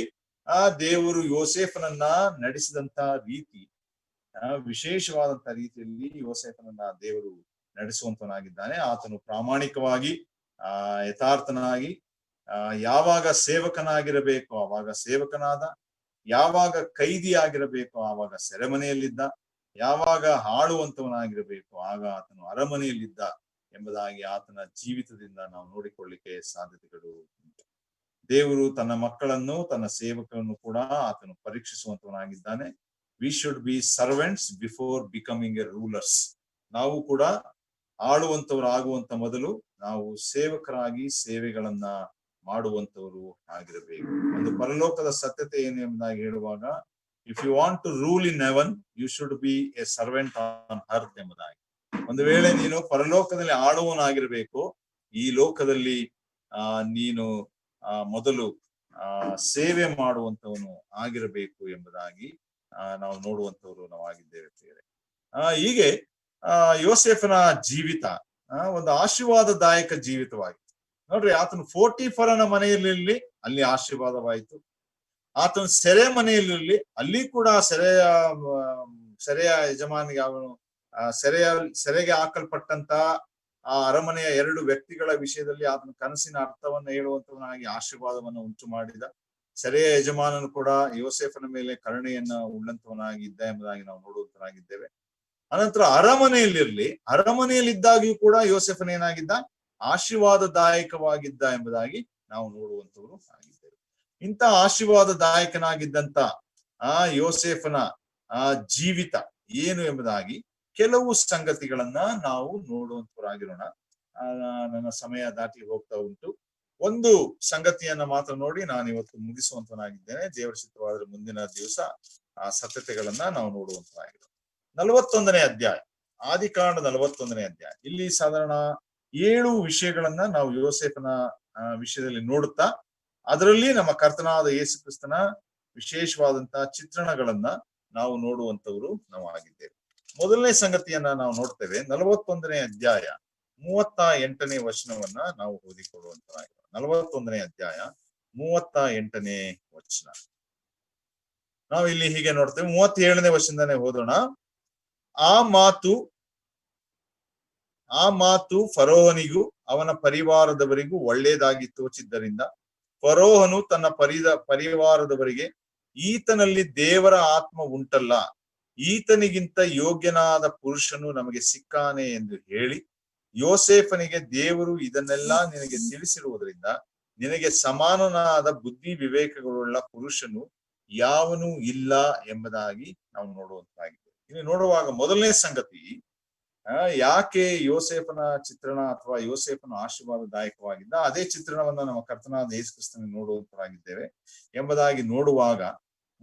ದೇವರು ಯೋಸೇಫನನ್ನ ನಡೆಸಿದಂತ ರೀತಿ, ವಿಶೇಷವಾದಂತ ರೀತಿಯಲ್ಲಿ ಯೋಸೇಫನನ್ನ ದೇವರು ನಡೆಸುವಂತವನಾಗಿದ್ದಾನೆ. ಆತನು ಪ್ರಾಮಾಣಿಕವಾಗಿ ಯಥಾರ್ಥನಾಗಿ ಯಾವಾಗ ಸೇವಕನಾಗಿರಬೇಕು ಆವಾಗ ಸೇವಕನಾದ, ಯಾವಾಗ ಕೈದಿ ಆಗಿರಬೇಕು ಆವಾಗ ಸೆರೆಮನೆಯಲ್ಲಿದ್ದ, ಯಾವಾಗ ಆಳುವಂತವನಾಗಿರಬೇಕು ಆಗ ಆತನು ಅರಮನೆಯಲ್ಲಿದ್ದ ಎಂಬುದಾಗಿ ಆತನ ಜೀವಿತದಿಂದ ನಾವು ನೋಡಿಕೊಳ್ಳಿಕ್ಕೆ ಸಾಧ್ಯತೆಗಳು ಉಂಟು. ದೇವರು ತನ್ನ ಮಕ್ಕಳನ್ನು, ತನ್ನ ಸೇವಕರನ್ನು ಕೂಡ ಆತನು ಪರೀಕ್ಷಿಸುವಂತವನಾಗಿದ್ದಾನೆ. We should be servants before becoming a rulers. ನಾವು ಕೂಡ ಆಳುವಂತವರಾಗುವಂತ ಮೊದಲು ನಾವು ಸೇವಕರಾಗಿ ಸೇವೆಗಳನ್ನ ಮಾಡುವಂತವರು ಆಗಿರಬೇಕು. ಒಂದು ಪರಲೋಕದ ಸತ್ಯತೆ ಏನು ಎಂಬುದಾಗಿ ಹೇಳುವಾಗ, if you want to rule in heaven you should be a servant on earth ಎಂಬುದಾಗಿ. ಒಂದು ವೇಳೆ ನೀನು ಪರಲೋಕದಲ್ಲಿ ಆಳುವನಾಗಿರ್ಬೇಕು, ಈ ಲೋಕದಲ್ಲಿ ನೀನು ಮೊದಲು ಸೇವೆ ಮಾಡುವಂತವನು ಆಗಿರಬೇಕು ಎಂಬುದಾಗಿ ನಾವು ನೋಡುವಂತವರು ನಾವು ಆಗಿದ್ದೇವೆ. ಹೀಗೆ ಯೋಸೇಫನ ಜೀವಿತ ಒಂದು ಆಶೀರ್ವಾದದಾಯಕ ಜೀವಿತವಾಗಿತ್ತು. ನೋಡ್ರಿ, ಆತನು 44ನ ಮನೆಯಲ್ಲಿ ಅಲ್ಲಿ ಆಶೀರ್ವಾದವಾಯಿತು. ಆತನ ಸೆರೆ ಮನೆಯಲ್ಲಿ ಅಲ್ಲಿ ಕೂಡ ಸೆರೆಯ ಯಜಮಾನಿಗೆ, ಅವನು ಸೆರೆಗೆ ಹಾಕಲ್ಪಟ್ಟಂತ ಆ ಅರಮನೆಯ 2 ವ್ಯಕ್ತಿಗಳ ವಿಷಯದಲ್ಲಿ ಆತನ ಕನಸಿನ ಅರ್ಥವನ್ನ ಹೇಳುವಂತವನಾಗಿ ಆಶೀರ್ವಾದವನ್ನು ಉಂಟು ಮಾಡಿದ. ಸೆರೆಯ ಯಜಮಾನನು ಕೂಡ ಯೋಸೇಫನ ಮೇಲೆ ಕರುಣೆಯನ್ನ ಉಳ್ಳಂತವನಾಗಿದ್ದ ಎಂಬುದಾಗಿ ನಾವು ನೋಡುವಂತನಾಗಿದ್ದೇವೆ. ಅನಂತರ ಅರಮನೆಯಲ್ಲಿದ್ದಾಗಿಯೂ ಕೂಡ ಯೋಸೇಫನ ಏನಾಗಿದ್ದ, ಆಶೀರ್ವಾದದಾಯಕವಾಗಿದ್ದ ಎಂಬುದಾಗಿ ನಾವು ನೋಡುವಂತವರು ಆಗಿದ್ದೇವೆ. ಇಂಥ ಆಶೀರ್ವಾದದಾಯಕನಾಗಿದ್ದಂತ ಯೋಸೇಫನ ಜೀವಿತ ಏನು ಎಂಬುದಾಗಿ ಕೆಲವು ಸಂಗತಿಗಳನ್ನ ನಾವು ನೋಡುವಂತವರಾಗಿರೋಣ. ನನ್ನ ಸಮಯ ದಾಟಿ ಹೋಗ್ತಾ ಉಂಟು. ಒಂದು ಸಂಗತಿಯನ್ನ ಮಾತ್ರ ನೋಡಿ ನಾನು ಇವತ್ತು ಮುಗಿಸುವಂತನಾಗಿದ್ದೇನೆ. ದೇವರ ಚಿತ್ತವಾದ್ರೆ ಮುಂದಿನ ದಿವಸ ಆ ಸತ್ಯತೆಗಳನ್ನ ನಾವು ನೋಡುವಂತರಾಗಿರೋಣ. 41ನೇ ಅಧ್ಯಾಯ ಆದಿಕಾಂಡ 41ನೇ ಅಧ್ಯಾಯ. ಇಲ್ಲಿ ಸಾಧಾರಣ 7 ವಿಷಯಗಳನ್ನ ನಾವು ಯೋಸೇಫನ ವಿಷಯದಲ್ಲಿ ನೋಡುತ್ತಾ, ಅದರಲ್ಲಿ ನಮ್ಮ ಕರ್ತನಾದ ಯೇಸು ಕ್ರಿಸ್ತನ ವಿಶೇಷವಾದಂತಹ ಚಿತ್ರಣಗಳನ್ನ ನಾವು ನೋಡುವಂತವರು ನಾವು ಆಗಿದ್ದೇವೆ. ಮೊದಲನೇ ಸಂಗತಿಯನ್ನ ನಾವು ನೋಡ್ತೇವೆ. 41ನೇ ಅಧ್ಯಾಯ 38ನೇ ವಚನವನ್ನ ನಾವು ಓದಿಕೊಳ್ಳುವಂತರಾಗಿರೋಣ. 41ನೇ ಅಧ್ಯಾಯ 38ನೇ ವಚನ. ನಾವು ಇಲ್ಲಿ ಹೀಗೆ ನೋಡ್ತೇವೆ. 37ನೇ ವಚನದನೇ ಓದೋಣ. ಆ ಮಾತು ಫರೋಹನಿಗೂ ಅವನ ಪರಿವಾರದವರಿಗೂ ಒಳ್ಳೆಯದಾಗಿ ತೋಚಿದ್ದರಿಂದ ಫರೋಹನು ತನ್ನ ಪರಿವಾರದವರಿಗೆ, ಈತನಲ್ಲಿ ದೇವರ ಆತ್ಮ ಉಂಟಲ್ಲ, ಈತನಿಗಿಂತ ಯೋಗ್ಯನಾದ ಪುರುಷನು ನಮಗೆ ಸಿಕ್ಕಾನೆ ಎಂದು ಹೇಳಿ, ಯೋಸೇಫನಿಗೆ ದೇವರು ಇದನ್ನೆಲ್ಲ ನಿನಗೆ ತಿಳಿಸಿರುವುದರಿಂದ ನಿನಗೆ ಸಮಾನನಾದ ಬುದ್ಧಿ ವಿವೇಕಗಳುಳ್ಳ ಪುರುಷನು ಯಾವನೂ ಇಲ್ಲ ಎಂಬುದಾಗಿ ನಾವು ನೋಡುವಂತಾಗಿದೆ. ಇಲ್ಲಿ ನೋಡುವಾಗ ಮೊದಲನೇ ಸಂಗತಿ, ಯಾಕೆ ಯೋಸೇಫನ ಚಿತ್ರಣ ಅಥವಾ ಯೋಸೇಫನ ಆಶೀರ್ವಾದದಾಯಕವಾಗಿದ್ದ ಅದೇ ಚಿತ್ರಣವನ್ನ ನಮ್ಮ ಕರ್ತನಾದ ಯೇಸು ಕ್ರಿಸ್ತನಿಗೆ ನೋಡುವಂತರಾಗಿದ್ದೇವೆ ಎಂಬುದಾಗಿ ನೋಡುವಾಗ,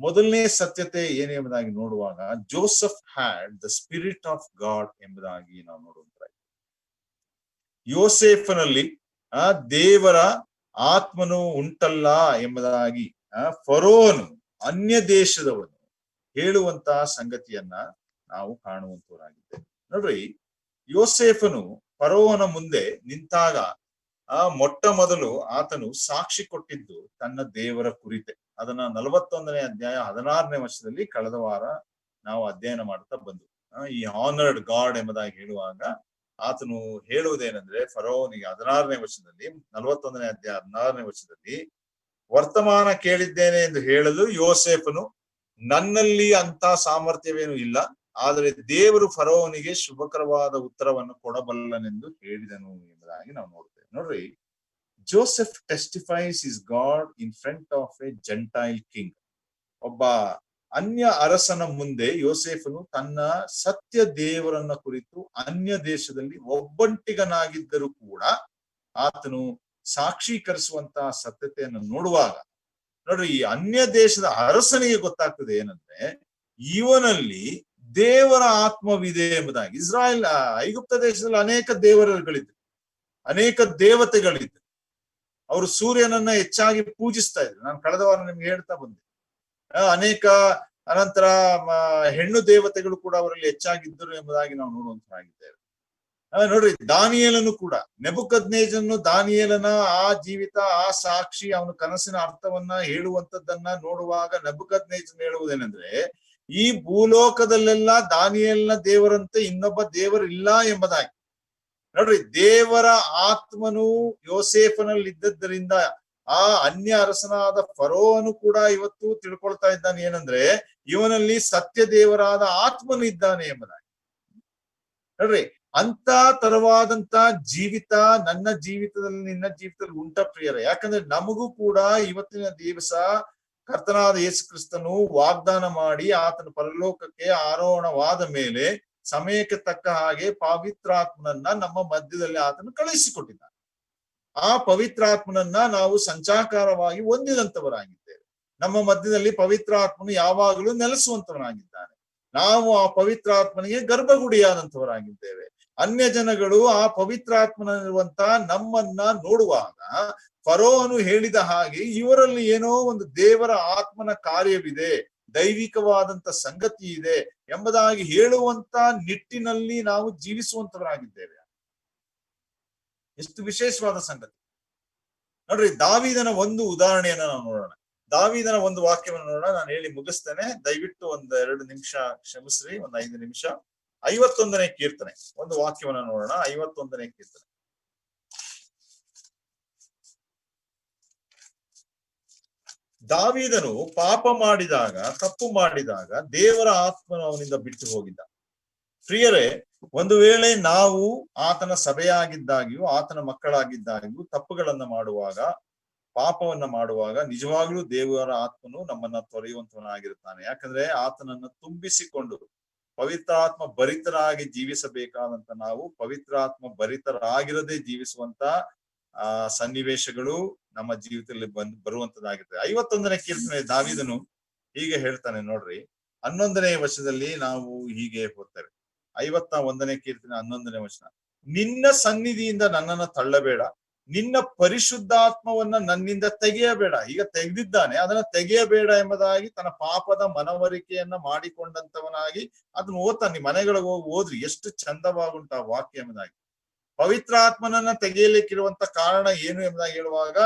ಮೊದಲನೇ ಸತ್ಯತೆ ಏನು ಎಂಬುದಾಗಿ ನೋಡುವಾಗ Joseph had the spirit of god ಎಂಬುದಾಗಿ ನಾವು ನೋಡುವಂತ ಯೋಸೇಫನಲ್ಲಿ ದೇವರ ಆತ್ಮನು ಉಂಟಲ್ಲ ಎಂಬುದಾಗಿ ಫರೋನು ಅನ್ಯ ದೇಶದವನು ಹೇಳುವಂತಹ ಸಂಗತಿಯನ್ನ ನಾವು ಕಾಣುವಂತವರಾಗಿದ್ದೇವೆ. ನೋಡ್ರಿ, ಯೋಸೇಫನು ಫರೋವನ ಮುಂದೆ ನಿಂತಾಗ ಮೊಟ್ಟ ಮೊದಲು ಆತನು ಸಾಕ್ಷಿ ಕೊಟ್ಟಿದ್ದು ತನ್ನ ದೇವರ ಕುರಿತೆ. ಅದನ್ನ 41ನೇ ಅಧ್ಯಾಯ 16ನೇ ವರ್ಷದಲ್ಲಿ ಕಳೆದ ವಾರ ನಾವು ಅಧ್ಯಯನ ಮಾಡ್ತಾ ಬಂದು ಈ ಆನರ್ಡ್ ಗಾಡ್ ಎಂಬುದಾಗಿ ಹೇಳುವಾಗ ಆತನು ಹೇಳುವುದೇನೆಂದ್ರೆ ಫರೋವನಿಗೆ 16ನೇ ವರ್ಷದಲ್ಲಿ 41ನೇ ಅಧ್ಯಾಯ 16ನೇ ವರ್ಷದಲ್ಲಿ ವರ್ತಮಾನ ಕೇಳಿದ್ದೇನೆ ಎಂದು ಹೇಳಲು ಯೋಸೇಫನು ನನ್ನಲ್ಲಿ ಅಂತ ಸಾಮರ್ಥ್ಯವೇನು ಇಲ್ಲ, ಆದರೆ ದೇವರು ಫರೋವನಿಗೆ ಶುಭಕರವಾದ ಉತ್ತರವನ್ನು ಕೊಡಬಲ್ಲನೆಂದು ಹೇಳಿದನು ಎಂಬುದಾಗಿ ನಾವು ನೋಡ್ತೇವೆ. ನೋಡ್ರಿ, Joseph testifies is God in front of a Gentile king. ಒಬ್ಬ ಅನ್ಯ ಅರಸನ ಮುಂದೆ ಯೋಸೇಫನು ತನ್ನ ಸತ್ಯ ದೇವರನ್ನ ಕುರಿತು ಅನ್ಯ ದೇಶದಲ್ಲಿ ಒಬ್ಬಂಟಿಗನಾಗಿದ್ದರೂ ಕೂಡ ಆತನು ಸಾಕ್ಷೀಕರಿಸುವಂತಹ ಸತ್ಯತೆಯನ್ನು ನೋಡುವಾಗ ನೋಡ್ರಿ, ಈ ಅನ್ಯ ದೇಶದ ಅರಸನಿಗೆ ಗೊತ್ತಾಗ್ತದೆ ಏನಂದ್ರೆ ಇವನಲ್ಲಿ ದೇವರ ಆತ್ಮವಿದೆ ಎಂಬುದಾಗಿ. ಇಸ್ರಾಯೇಲ್ ಐಗುಪ್ತ ದೇಶದಲ್ಲಿ ಅನೇಕ ದೇವರುಗಳಿದ್ರು, ಅನೇಕ ದೇವತೆಗಳಿದ್ರು. ಅವರು ಸೂರ್ಯನನ್ನ ಹೆಚ್ಚಾಗಿ ಪೂಜಿಸ್ತಾ ಇದ್ರು. ನಾನು ಕಳೆದ ವಾರ ನಿಮ್ಗೆ ಹೇಳ್ತಾ ಬಂದೆ. ಅನೇಕ ಅನಂತರ ಹೆಣ್ಣು ದೇವತೆಗಳು ಕೂಡ ಅವರಲ್ಲಿ ಹೆಚ್ಚಾಗಿದ್ದರು ಎಂಬುದಾಗಿ ನಾವು ನೋಡುವಂತರಾಗಿದ್ದೇವೆ. ನೋಡ್ರಿ, ದಾನಿಯೇಲನು ಕೂಡ ನೆಬೂಕದ್ನೆಚ್ಚರನು ದಾನಿಯೇಲನ ಆ ಜೀವಿತ, ಆ ಸಾಕ್ಷಿ, ಅವನ ಕನಸಿನ ಅರ್ಥವನ್ನ ಹೇಳುವಂತದ್ದನ್ನ ನೋಡುವಾಗ ನೆಬೂಕದ್ನೆಚ್ಚರನು ಹೇಳುವುದೇನೆಂದ್ರೆ ಈ ಭೂಲೋಕದಲ್ಲೆಲ್ಲ ದಾನಿಯೇಲನ ದೇವರಂತೆ ಇನ್ನೊಬ್ಬ ದೇವರಿಲ್ಲ ಎಂಬುದಾಗಿ. ನೋಡ್ರಿ, ದೇವರ ಆತ್ಮನು ಯೋಸೇಫನಲ್ಲಿ ಇದ್ದದ್ದರಿಂದ ಆ ಅನ್ಯ ಅರಸನಾದ ಫರೋವನು ಕೂಡ ಇವತ್ತು ತಿಳ್ಕೊಳ್ತಾ ಇದ್ದಾನೆ ಏನಂದ್ರೆ ಇವನಲ್ಲಿ ಸತ್ಯ ದೇವರಾದ ಆತ್ಮನು ಇದ್ದಾನೆ ಎಂಬುದಾಗಿ. ನೋಡ್ರಿ, ಅಂತ ತರವಾದಂತ ಜೀವಿತ ನನ್ನ ಜೀವಿತದಲ್ಲಿ ನಿನ್ನ ಜೀವಿತದಲ್ಲಿ ಉಂಟ ಪ್ರಿಯರೇ. ಯಾಕಂದ್ರೆ ನಮಗೂ ಕೂಡ ಇವತ್ತಿನ ದಿವಸ ಕರ್ತನಾದ ಯೇಸು ಕ್ರಿಸ್ತನು ವಾಗ್ದಾನ ಮಾಡಿ ಆತನ ಪರಲೋಕಕ್ಕೆ ಆರೋಹಣವಾದ ಮೇಲೆ ಸಮಯಕ್ಕೆ ತಕ್ಕ ಹಾಗೆ ಪವಿತ್ರಾತ್ಮನನ್ನ ನಮ್ಮ ಮಧ್ಯದಲ್ಲಿ ಆತನು ಕಳುಹಿಸಿಕೊಟ್ಟಿದ್ದಾನೆ. ಆ ಪವಿತ್ರಾತ್ಮನನ್ನ ನಾವು ಸಂಚಾಕಾರವಾಗಿ ಹೊಂದಿದಂತವರಾಗಿದ್ದೇವೆ. ನಮ್ಮ ಮಧ್ಯದಲ್ಲಿ ಪವಿತ್ರಾತ್ಮನು ಯಾವಾಗಲೂ ನೆಲೆಸುವಂತವನಾಗಿದ್ದಾನೆ. ನಾವು ಆ ಪವಿತ್ರಾತ್ಮನಿಗೆ ಗರ್ಭಗುಡಿಯಾದಂತವರಾಗಿದ್ದೇವೆ. ಅನ್ಯ ಜನಗಳು ಆ ಪವಿತ್ರಾತ್ಮನಿರುವಂತ ನಮ್ಮನ್ನ ನೋಡುವಾಗ ಫರೋವನು ಹೇಳಿದ ಹಾಗೆ ಇವರಲ್ಲಿ ಏನೋ ಒಂದು ದೇವರ ಆತ್ಮನ ಕಾರ್ಯವಿದೆ, ದೈವಿಕವಾದಂತ ಸಂಗತಿ ಇದೆ ಎಂಬುದಾಗಿ ಹೇಳುವಂತ ನಿಟ್ಟಿನಲ್ಲಿ ನಾವು ಜೀವಿಸುವಂತವರಾಗಿದ್ದೇವೆ. ಎಷ್ಟು ವಿಶೇಷವಾದ ಸಂಗತಿ ನೋಡ್ರಿ. ದಾವೀದನ ಒಂದು ಉದಾಹರಣೆಯನ್ನ ನಾವು ನೋಡೋಣ. ದಾವೀದನ ಒಂದು ವಾಕ್ಯವನ್ನು ನೋಡೋಣ. ನಾನು ಹೇಳಿ ಮುಗಿಸ್ತೇನೆ, ದಯವಿಟ್ಟು ಒಂದ್ 2 ನಿಮಿಷ ಕ್ಷಮಿಸ್ರಿ, ಒಂದ್ 5 ನಿಮಿಷ. 51ನೇ ಕೀರ್ತನೆ ಒಂದು ವಾಕ್ಯವನ್ನ ನೋಡೋಣ. 51ನೇ ಕೀರ್ತನೆ. ದಾವೀದನು ಪಾಪ ಮಾಡಿದಾಗ, ತಪ್ಪು ಮಾಡಿದಾಗ ದೇವರ ಆತ್ಮನು ಅವನಿಂದ ಬಿಟ್ಟು ಹೋಗಿದ್ದ. ಪ್ರಿಯರೇ, ಒಂದು ವೇಳೆ ನಾವು ಆತನ ಸಭೆಯಾಗಿದ್ದಾಗಿಯೂ ಆತನ ಮಕ್ಕಳಾಗಿದ್ದಾಗಿಯೂ ತಪ್ಪುಗಳನ್ನ ಮಾಡುವಾಗ, ಪಾಪವನ್ನ ಮಾಡುವಾಗ ನಿಜವಾಗ್ಲೂ ದೇವರ ಆತ್ಮನು ನಮ್ಮನ್ನ ತೊರೆಯುವಂತವನಾಗಿರುತ್ತಾನೆ. ಯಾಕಂದ್ರೆ ಆತನನ್ನ ತುಂಬಿಸಿಕೊಂಡು ಪವಿತ್ರಾತ್ಮ ಭರಿತರಾಗಿ ಜೀವಿಸಬೇಕಾದಂತ ನಾವು ಪವಿತ್ರಾತ್ಮ ಭರಿತರಾಗಿರದೆ ಜೀವಿಸುವಂತ ಸನ್ನಿವೇಶಗಳು ನಮ್ಮ ಜೀವಿತದಲ್ಲಿ ಬರುವಂತದ್ದಾಗಿರ್ತದೆ. 51ನೇ ಕೀರ್ತನೆ ದಾವೀದನು ಹೀಗೆ ಹೇಳ್ತಾನೆ ನೋಡ್ರಿ. 11ನೇ ವಚನದಲ್ಲಿ ನಾವು ಹೀಗೆ ಓದ್ತೇವೆ. 51ನೇ ಕೀರ್ತನೆ 11ನೇ ವಚನ. ನಿನ್ನ ಸನ್ನಿಧಿಯಿಂದ ನನ್ನನ್ನ ತಳ್ಳಬೇಡ, ನಿನ್ನ ಪರಿಶುದ್ಧಾತ್ಮವನ್ನ ನನ್ನಿಂದ ತೆಗೆಯಬೇಡ. ಈಗ ತೆಗೆದಿದ್ದಾನೆ, ಅದನ್ನ ತೆಗೆಯಬೇಡ ಎಂಬುದಾಗಿ ತನ್ನ ಪಾಪದ ಮನವರಿಕೆಯನ್ನ ಮಾಡಿಕೊಂಡಂತವನಾಗಿ ಅದನ್ನ ಓದ್ತಾನೆ. ಮನೆಗಳಿಗೆ ಹೋಗಿ ಓದ್ರಿ, ಎಷ್ಟು ಚಂದವಾಗುಂಟ ವಾಕ್ಯ ಎಂಬುದಾಗಿ. ಪವಿತ್ರಾತ್ಮನನ್ನ ತೆಗೆಯಲಿಕ್ಕಿರುವಂತ ಕಾರಣ ಏನು ಎಂಬುದಾಗಿ ಹೇಳುವಾಗ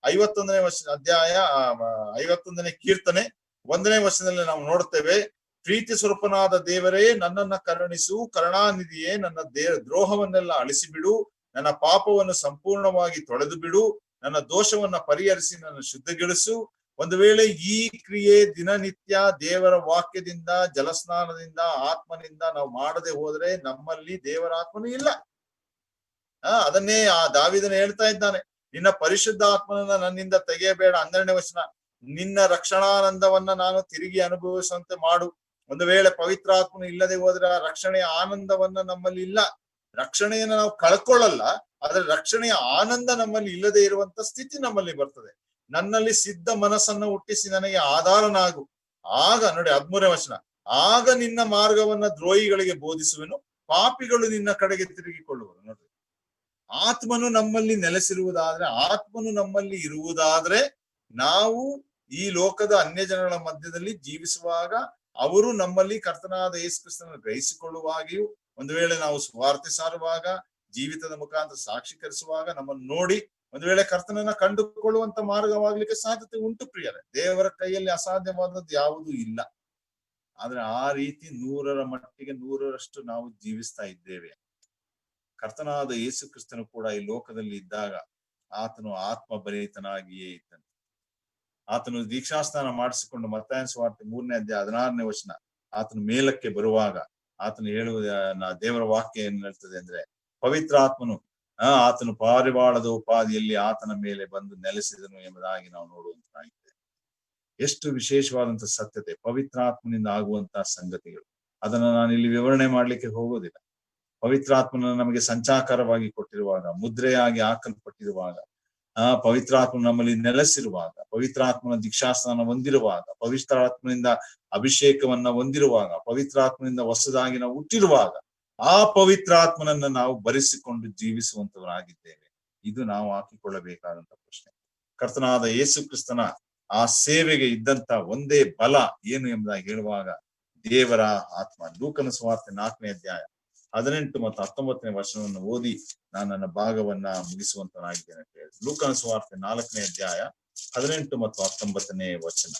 51ನೇ ಅಧ್ಯಾಯ 51ನೇ ಕೀರ್ತನೆ 1ನೇ ವಚನದಲ್ಲಿ ನಾವು ನೋಡ್ತೇವೆ. ಪ್ರೀತಿ ಸ್ವರೂಪನಾದ ದೇವರೇ, ನನ್ನನ್ನ ಕರುಣಿಸು, ಕರುಣಾನಿಧಿಯೇ, ನನ್ನ ದ್ರೋಹವನ್ನೆಲ್ಲ ಅಳಿಸಿಬಿಡು, ನನ್ನ ಪಾಪವನ್ನು ಸಂಪೂರ್ಣವಾಗಿ ತೊಳೆದು ಬಿಡು, ನನ್ನ ದೋಷವನ್ನ ಪರಿಹರಿಸಿ ನನ್ನ ಶುದ್ಧಗೊಳಿಸು. ಒಂದು ವೇಳೆ ಈ ಕ್ರಿಯೆ ದಿನನಿತ್ಯ ದೇವರ ವಾಕ್ಯದಿಂದ, ಜಲಸ್ನಾನದಿಂದ, ಆತ್ಮನಿಂದ ನಾವು ಮಾಡದೆ ಹೋದ್ರೆ ನಮ್ಮಲ್ಲಿ ದೇವರ ಆತ್ಮನು ಇಲ್ಲ. ಅದನ್ನೇ ಆ ದಾವೀದನು ಹೇಳ್ತಾ ಇದ್ದಾನೆ, ನಿನ್ನ ಪರಿಶುದ್ಧ ಆತ್ಮನನ್ನ ನನ್ನಿಂದ ತೆಗೆಯಬೇಡ. 12ನೇ ವಚನ, ನಿನ್ನ ರಕ್ಷಣಾನಂದವನ್ನ ನಾನು ತಿರುಗಿ ಅನುಭವಿಸುವಂತೆ ಮಾಡು. ಒಂದು ವೇಳೆ ಪವಿತ್ರಾತ್ಮನು ಇಲ್ಲದೆ ಹೋದ್ರೆ ಆ ರಕ್ಷಣೆಯ ಆನಂದವನ್ನ ನಮ್ಮಲ್ಲಿ ಇಲ್ಲ. ರಕ್ಷಣೆಯನ್ನ ನಾವು ಕಳ್ಕೊಳ್ಳಲ್ಲ, ಆದ್ರೆ ರಕ್ಷಣೆಯ ಆನಂದ ನಮ್ಮಲ್ಲಿ ಇಲ್ಲದೆ ಇರುವಂತ ಸ್ಥಿತಿ ನಮ್ಮಲ್ಲಿ ಬರ್ತದೆ. ನನ್ನಲ್ಲಿ ಸಿದ್ಧ ಮನಸ್ಸನ್ನು ಹುಟ್ಟಿಸಿ ನನಗೆ ಆಧಾರನಾಗು, ಆಗ ನೋಡಿ 13ನೇ ವಚನ, ಆಗ ನಿನ್ನ ಮಾರ್ಗವನ್ನ ದ್ರೋಹಿಗಳಿಗೆ ಬೋಧಿಸುವೆನು, ಪಾಪಿಗಳು ನಿನ್ನ ಕಡೆಗೆ ತಿರುಗಿಕೊಳ್ಳುವರು. ನೋಡ್ರಿ, ಆತ್ಮನು ನಮ್ಮಲ್ಲಿ ನೆಲೆಸಿರುವುದಾದ್ರೆ, ಆತ್ಮನು ನಮ್ಮಲ್ಲಿ ಇರುವುದಾದ್ರೆ, ನಾವು ಈ ಲೋಕದ ಅನ್ಯ ಜನಗಳ ಮಧ್ಯದಲ್ಲಿ ಜೀವಿಸುವಾಗ ಅವರು ನಮ್ಮಲ್ಲಿ ಕರ್ತನಾದ ಯೇಸು ಕ್ರಿಸ್ತನನ್ನು ಗ್ರಹಿಸಿಕೊಳ್ಳುವಾಗಿಯೂ, ಒಂದು ವೇಳೆ ನಾವು ಸುವಾರ್ತೆ ಸಾರುವಾಗ, ಜೀವಿತದ ಮುಖಾಂತರ ಸಾಕ್ಷೀಕರಿಸುವಾಗ ನಮ್ಮನ್ನು ನೋಡಿ ಒಂದು ವೇಳೆ ಕರ್ತನನ್ನ ಕಂಡುಕೊಳ್ಳುವಂತ ಮಾರ್ಗವಾಗ್ಲಿಕ್ಕೆ ಸಾಧ್ಯತೆ ಉಂಟು ಪ್ರಿಯರೇ. ದೇವರ ಕೈಯಲ್ಲಿ ಅಸಾಧ್ಯವಾದದ್ದು ಯಾವುದೂ ಇಲ್ಲ. ಆದ್ರೆ ಆ ರೀತಿ 100ರ ಮಟ್ಟಿಗೆ 100ರಷ್ಟು ನಾವು ಜೀವಿಸ್ತಾ ಇದ್ದೇವೆ. ಕರ್ತನಾದ ಯೇಸು ಕ್ರಿಸ್ತನು ಕೂಡ ಈ ಲೋಕದಲ್ಲಿ ಇದ್ದಾಗ ಆತನು ಆತ್ಮ ಭರಿತನಾಗಿಯೇ ಇದ್ದನು. ಆತನು ದೀಕ್ಷಾಸ್ನಾನ ಮಾಡಿಸಿಕೊಂಡು ಮತ್ತಾಯನ ಸುವಾರ್ತೆ 3ನೇ ಅಧ್ಯಾಯ 16ನೇ ವಚನ, ಆತನು ಮೇಲಕ್ಕೆ ಬರುವಾಗ ಆತನು ಹೇಳುವುದ ದೇವರ ವಾಕ್ಯ ಏನ್ ಹೇಳ್ತದೆ ಅಂದ್ರೆ, ಪವಿತ್ರಾತ್ಮನು ಆತನು ಪಾರಿವಾಳದ ಉಪಾಧಿಯಲ್ಲಿ ಆತನ ಮೇಲೆ ಬಂದು ನೆಲೆಸಿದನು ಎಂಬುದಾಗಿ ನಾವು ನೋಡುವಂತಾಗಿದೆ. ಎಷ್ಟು ವಿಶೇಷವಾದಂತಹ ಸತ್ಯತೆ, ಪವಿತ್ರಾತ್ಮನಿಂದ ಆಗುವಂತಹ ಸಂಗತಿಗಳು. ಅದನ್ನ ನಾನು ಇಲ್ಲಿ ವಿವರಣೆ ಮಾಡ್ಲಿಕ್ಕೆ ಹೋಗೋದಿಲ್ಲ. ಪವಿತ್ರಾತ್ಮನ ನಮಗೆ ಸಂಚಾಕಾರವಾಗಿ ಕೊಟ್ಟಿರುವಾಗ, ಮುದ್ರೆಯಾಗಿ ಹಾಕಲ್ಪಟ್ಟಿರುವಾಗ, ಪವಿತ್ರಾತ್ಮ ನಮ್ಮಲ್ಲಿ ನೆಲೆಸಿರುವಾಗ, ಪವಿತ್ರಾತ್ಮನ ದೀಕ್ಷಾಸ್ನಾನ ಹೊಂದಿರುವಾಗ, ಪವಿತ್ರಾತ್ಮನಿಂದ ಅಭಿಷೇಕವನ್ನ ಹೊಂದಿರುವಾಗ, ಪವಿತ್ರಾತ್ಮನಿಂದ ಹೊಸದಾಗಿ ನಾವು ಹುಟ್ಟಿರುವಾಗ, ಆ ಪವಿತ್ರಾತ್ಮನನ್ನ ನಾವು ಭರಿಸಿಕೊಂಡು ಜೀವಿಸುವಂತವರಾಗಿದ್ದೇವೆ. ಇದು ನಾವು ಹಾಕಿಕೊಳ್ಳಬೇಕಾದಂತ ಪ್ರಶ್ನೆ. ಕರ್ತನಾದ ಯೇಸು ಕ್ರಿಸ್ತನ ಆ ಸೇವೆಗೆ ಇದ್ದಂತ ಒಂದೇ ಬಲ ಏನು ಎಂಬುದಾಗಿ ಹೇಳುವಾಗ, ದೇವರ ಆತ್ಮ. ಲೂಕನ ಸುವಾರ್ತೆ 4ನೇ ಅಧ್ಯಾಯ 18 ಮತ್ತು 19ನೇ ವಚನವನ್ನು ಓದಿ ನಾನು ನನ್ನ ಭಾಗವನ್ನ ಮುಗಿಸುವಂತನಾಗಿದ್ದೇನೆ ಅಂತ ಹೇಳಿ. ಲೂಕನ ಸುವಾರ್ತೆ 4ನೇ ಅಧ್ಯಾಯ 18 ಮತ್ತು 19ನೇ ವಚನ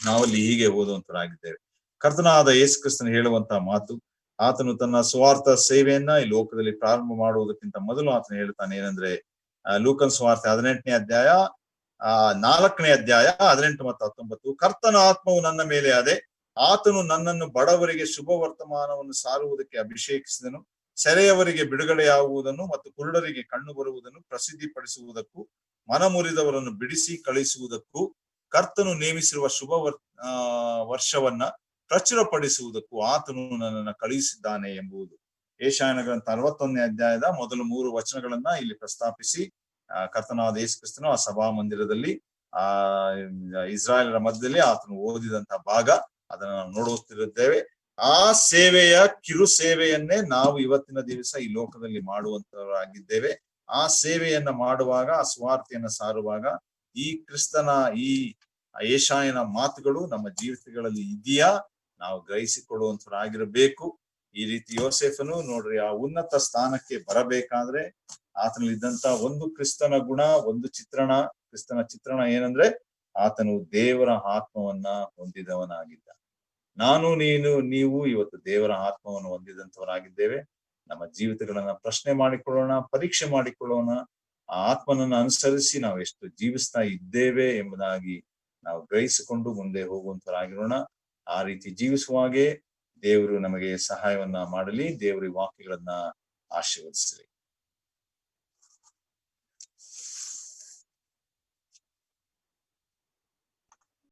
ನಾವಲ್ಲಿ ಹೀಗೆ ಓದುವಂತರಾಗಿದ್ದೇವೆ. ಕರ್ತನಾದ ಯೇಸು ಕ್ರಿಸ್ತನು ಹೇಳುವಂತಹ ಮಾತು, ಆತನು ತನ್ನ ಸ್ವಾರ್ಥ ಸೇವೆಯನ್ನ ಈ ಲೋಕದಲ್ಲಿ ಪ್ರಾರಂಭ ಮಾಡುವುದಕ್ಕಿಂತ ಮೊದಲು ಆತನು ಹೇಳ್ತಾನೆ ಏನಂದ್ರೆ, ಲೂಕನ್ ಸುವಾರ್ತೆ 18ನೇ ಅಧ್ಯಾಯ 4ನೇ ಅಧ್ಯಾಯ 18 ಮತ್ತು 19, ಕರ್ತನ ಆತ್ಮವು ನನ್ನ ಮೇಲೆ ಅದೆ, ಆತನು ನನ್ನನ್ನು ಬಡವರಿಗೆ ಶುಭ ವರ್ತಮಾನವನ್ನು ಸಾರುವುದಕ್ಕೆ ಅಭಿಷೇಕಿಸಿದನು, ಸೆರೆಯವರಿಗೆ ಬಿಡುಗಡೆಯಾಗುವುದನ್ನು ಮತ್ತು ಕುರುಡರಿಗೆ ಕಣ್ಣು ಬರುವುದನ್ನು ಪ್ರಸಿದ್ಧಿಪಡಿಸುವುದಕ್ಕೂ, ಮನಮುರಿದವರನ್ನು ಬಿಡಿಸಿ ಕಳಿಸುವುದಕ್ಕೂ, ಕರ್ತನು ನೇಮಿಸಿರುವ ಶುಭ ವರ್ಷವನ್ನ ಪ್ರಚುರಪಡಿಸುವುದಕ್ಕೂ ಆತನು ನನ್ನನ್ನು ಕಳುಹಿಸಿದ್ದಾನೆ ಎಂಬುದು. ಯೆಶಾಯನ ಗ್ರಂಥ 61ನೇ ಅಧ್ಯಾಯದ ಮೊದಲ 3 ವಚನಗಳನ್ನ ಇಲ್ಲಿ ಪ್ರಸ್ತಾಪಿಸಿ ಕರ್ತನಾದ ಯೇಸು ಕ್ರಿಸ್ತನು ಆ ಸಭಾ ಮಂದಿರದಲ್ಲಿ ಇಸ್ರಾಯೇಲರ ಮಧ್ಯದಲ್ಲಿ ಆತನು ಓದಿದಂತಹ ಭಾಗ, ಅದನ್ನ ನಾವು ನೋಡುತ್ತಿರುತ್ತೇವೆ. ಆ ಸೇವೆಯ ಕಿರು ಸೇವೆಯನ್ನೇ ನಾವು ಇವತ್ತಿನ ದಿವಸ ಈ ಲೋಕದಲ್ಲಿ ಮಾಡುವಂತವರಾಗಿದ್ದೇವೆ. ಆ ಸೇವೆಯನ್ನ ಮಾಡುವಾಗ, ಆ ಸ್ವಾರ್ಥೆಯನ್ನ ಸಾರುವಾಗ ಈ ಕ್ರಿಸ್ತನ ಈ ಯೆಶಾಯನ ಮಾತುಗಳು ನಮ್ಮ ಜೀವಿತಗಳಲ್ಲಿ ಇದೆಯಾ ನಾವು ಗ್ರಹಿಸಿಕೊಳ್ಳುವಂತರಾಗಿರಬೇಕು. ಈ ರೀತಿ ಯೋಸೇಫನು ನೋಡ್ರಿ ಆ ಉನ್ನತ ಸ್ಥಾನಕ್ಕೆ ಬರಬೇಕಾದ್ರೆ ಆತನಲ್ಲಿದ್ದಂತ ಒಂದು ಕ್ರಿಸ್ತನ ಗುಣ, ಒಂದು ಚಿತ್ರಣ, ಕ್ರಿಸ್ತನ ಚಿತ್ರಣ ಏನಂದ್ರೆ ಆತನು ದೇವರ ಆತ್ಮವನ್ನ ಹೊಂದಿದವನಾಗಿದ್ದ. ನಾನು ನೀವು ಇವತ್ತು ದೇವರ ಆತ್ಮವನ್ನು ಹೊಂದಿದಂತವರಾಗಿದ್ದೇವೆ. ನಮ್ಮ ಜೀವಿತಗಳನ್ನ ಪ್ರಶ್ನೆ ಮಾಡಿಕೊಳ್ಳೋಣ, ಪರೀಕ್ಷೆ ಮಾಡಿಕೊಳ್ಳೋಣ. ಆ ಆತ್ಮನನ್ನ ಅನುಸರಿಸಿ ನಾವು ಎಷ್ಟು ಜೀವಿಸ್ತಾ ಇದ್ದೇವೆ ಎಂಬುದಾಗಿ ನಾವು ಗ್ರಹಿಸಿಕೊಂಡು ಮುಂದೆ ಹೋಗುವಂತರಾಗಿರೋಣ. ಆ ರೀತಿ ಜೀವಿಸುವಾಗೆ ದೇವರು ನಮಗೆ ಸಹಾಯವನ್ನ ಮಾಡಲಿ. ದೇವರ ವಾಕ್ಯಗಳನ್ನ ಆಶೀರ್ವದಿಸಲಿ.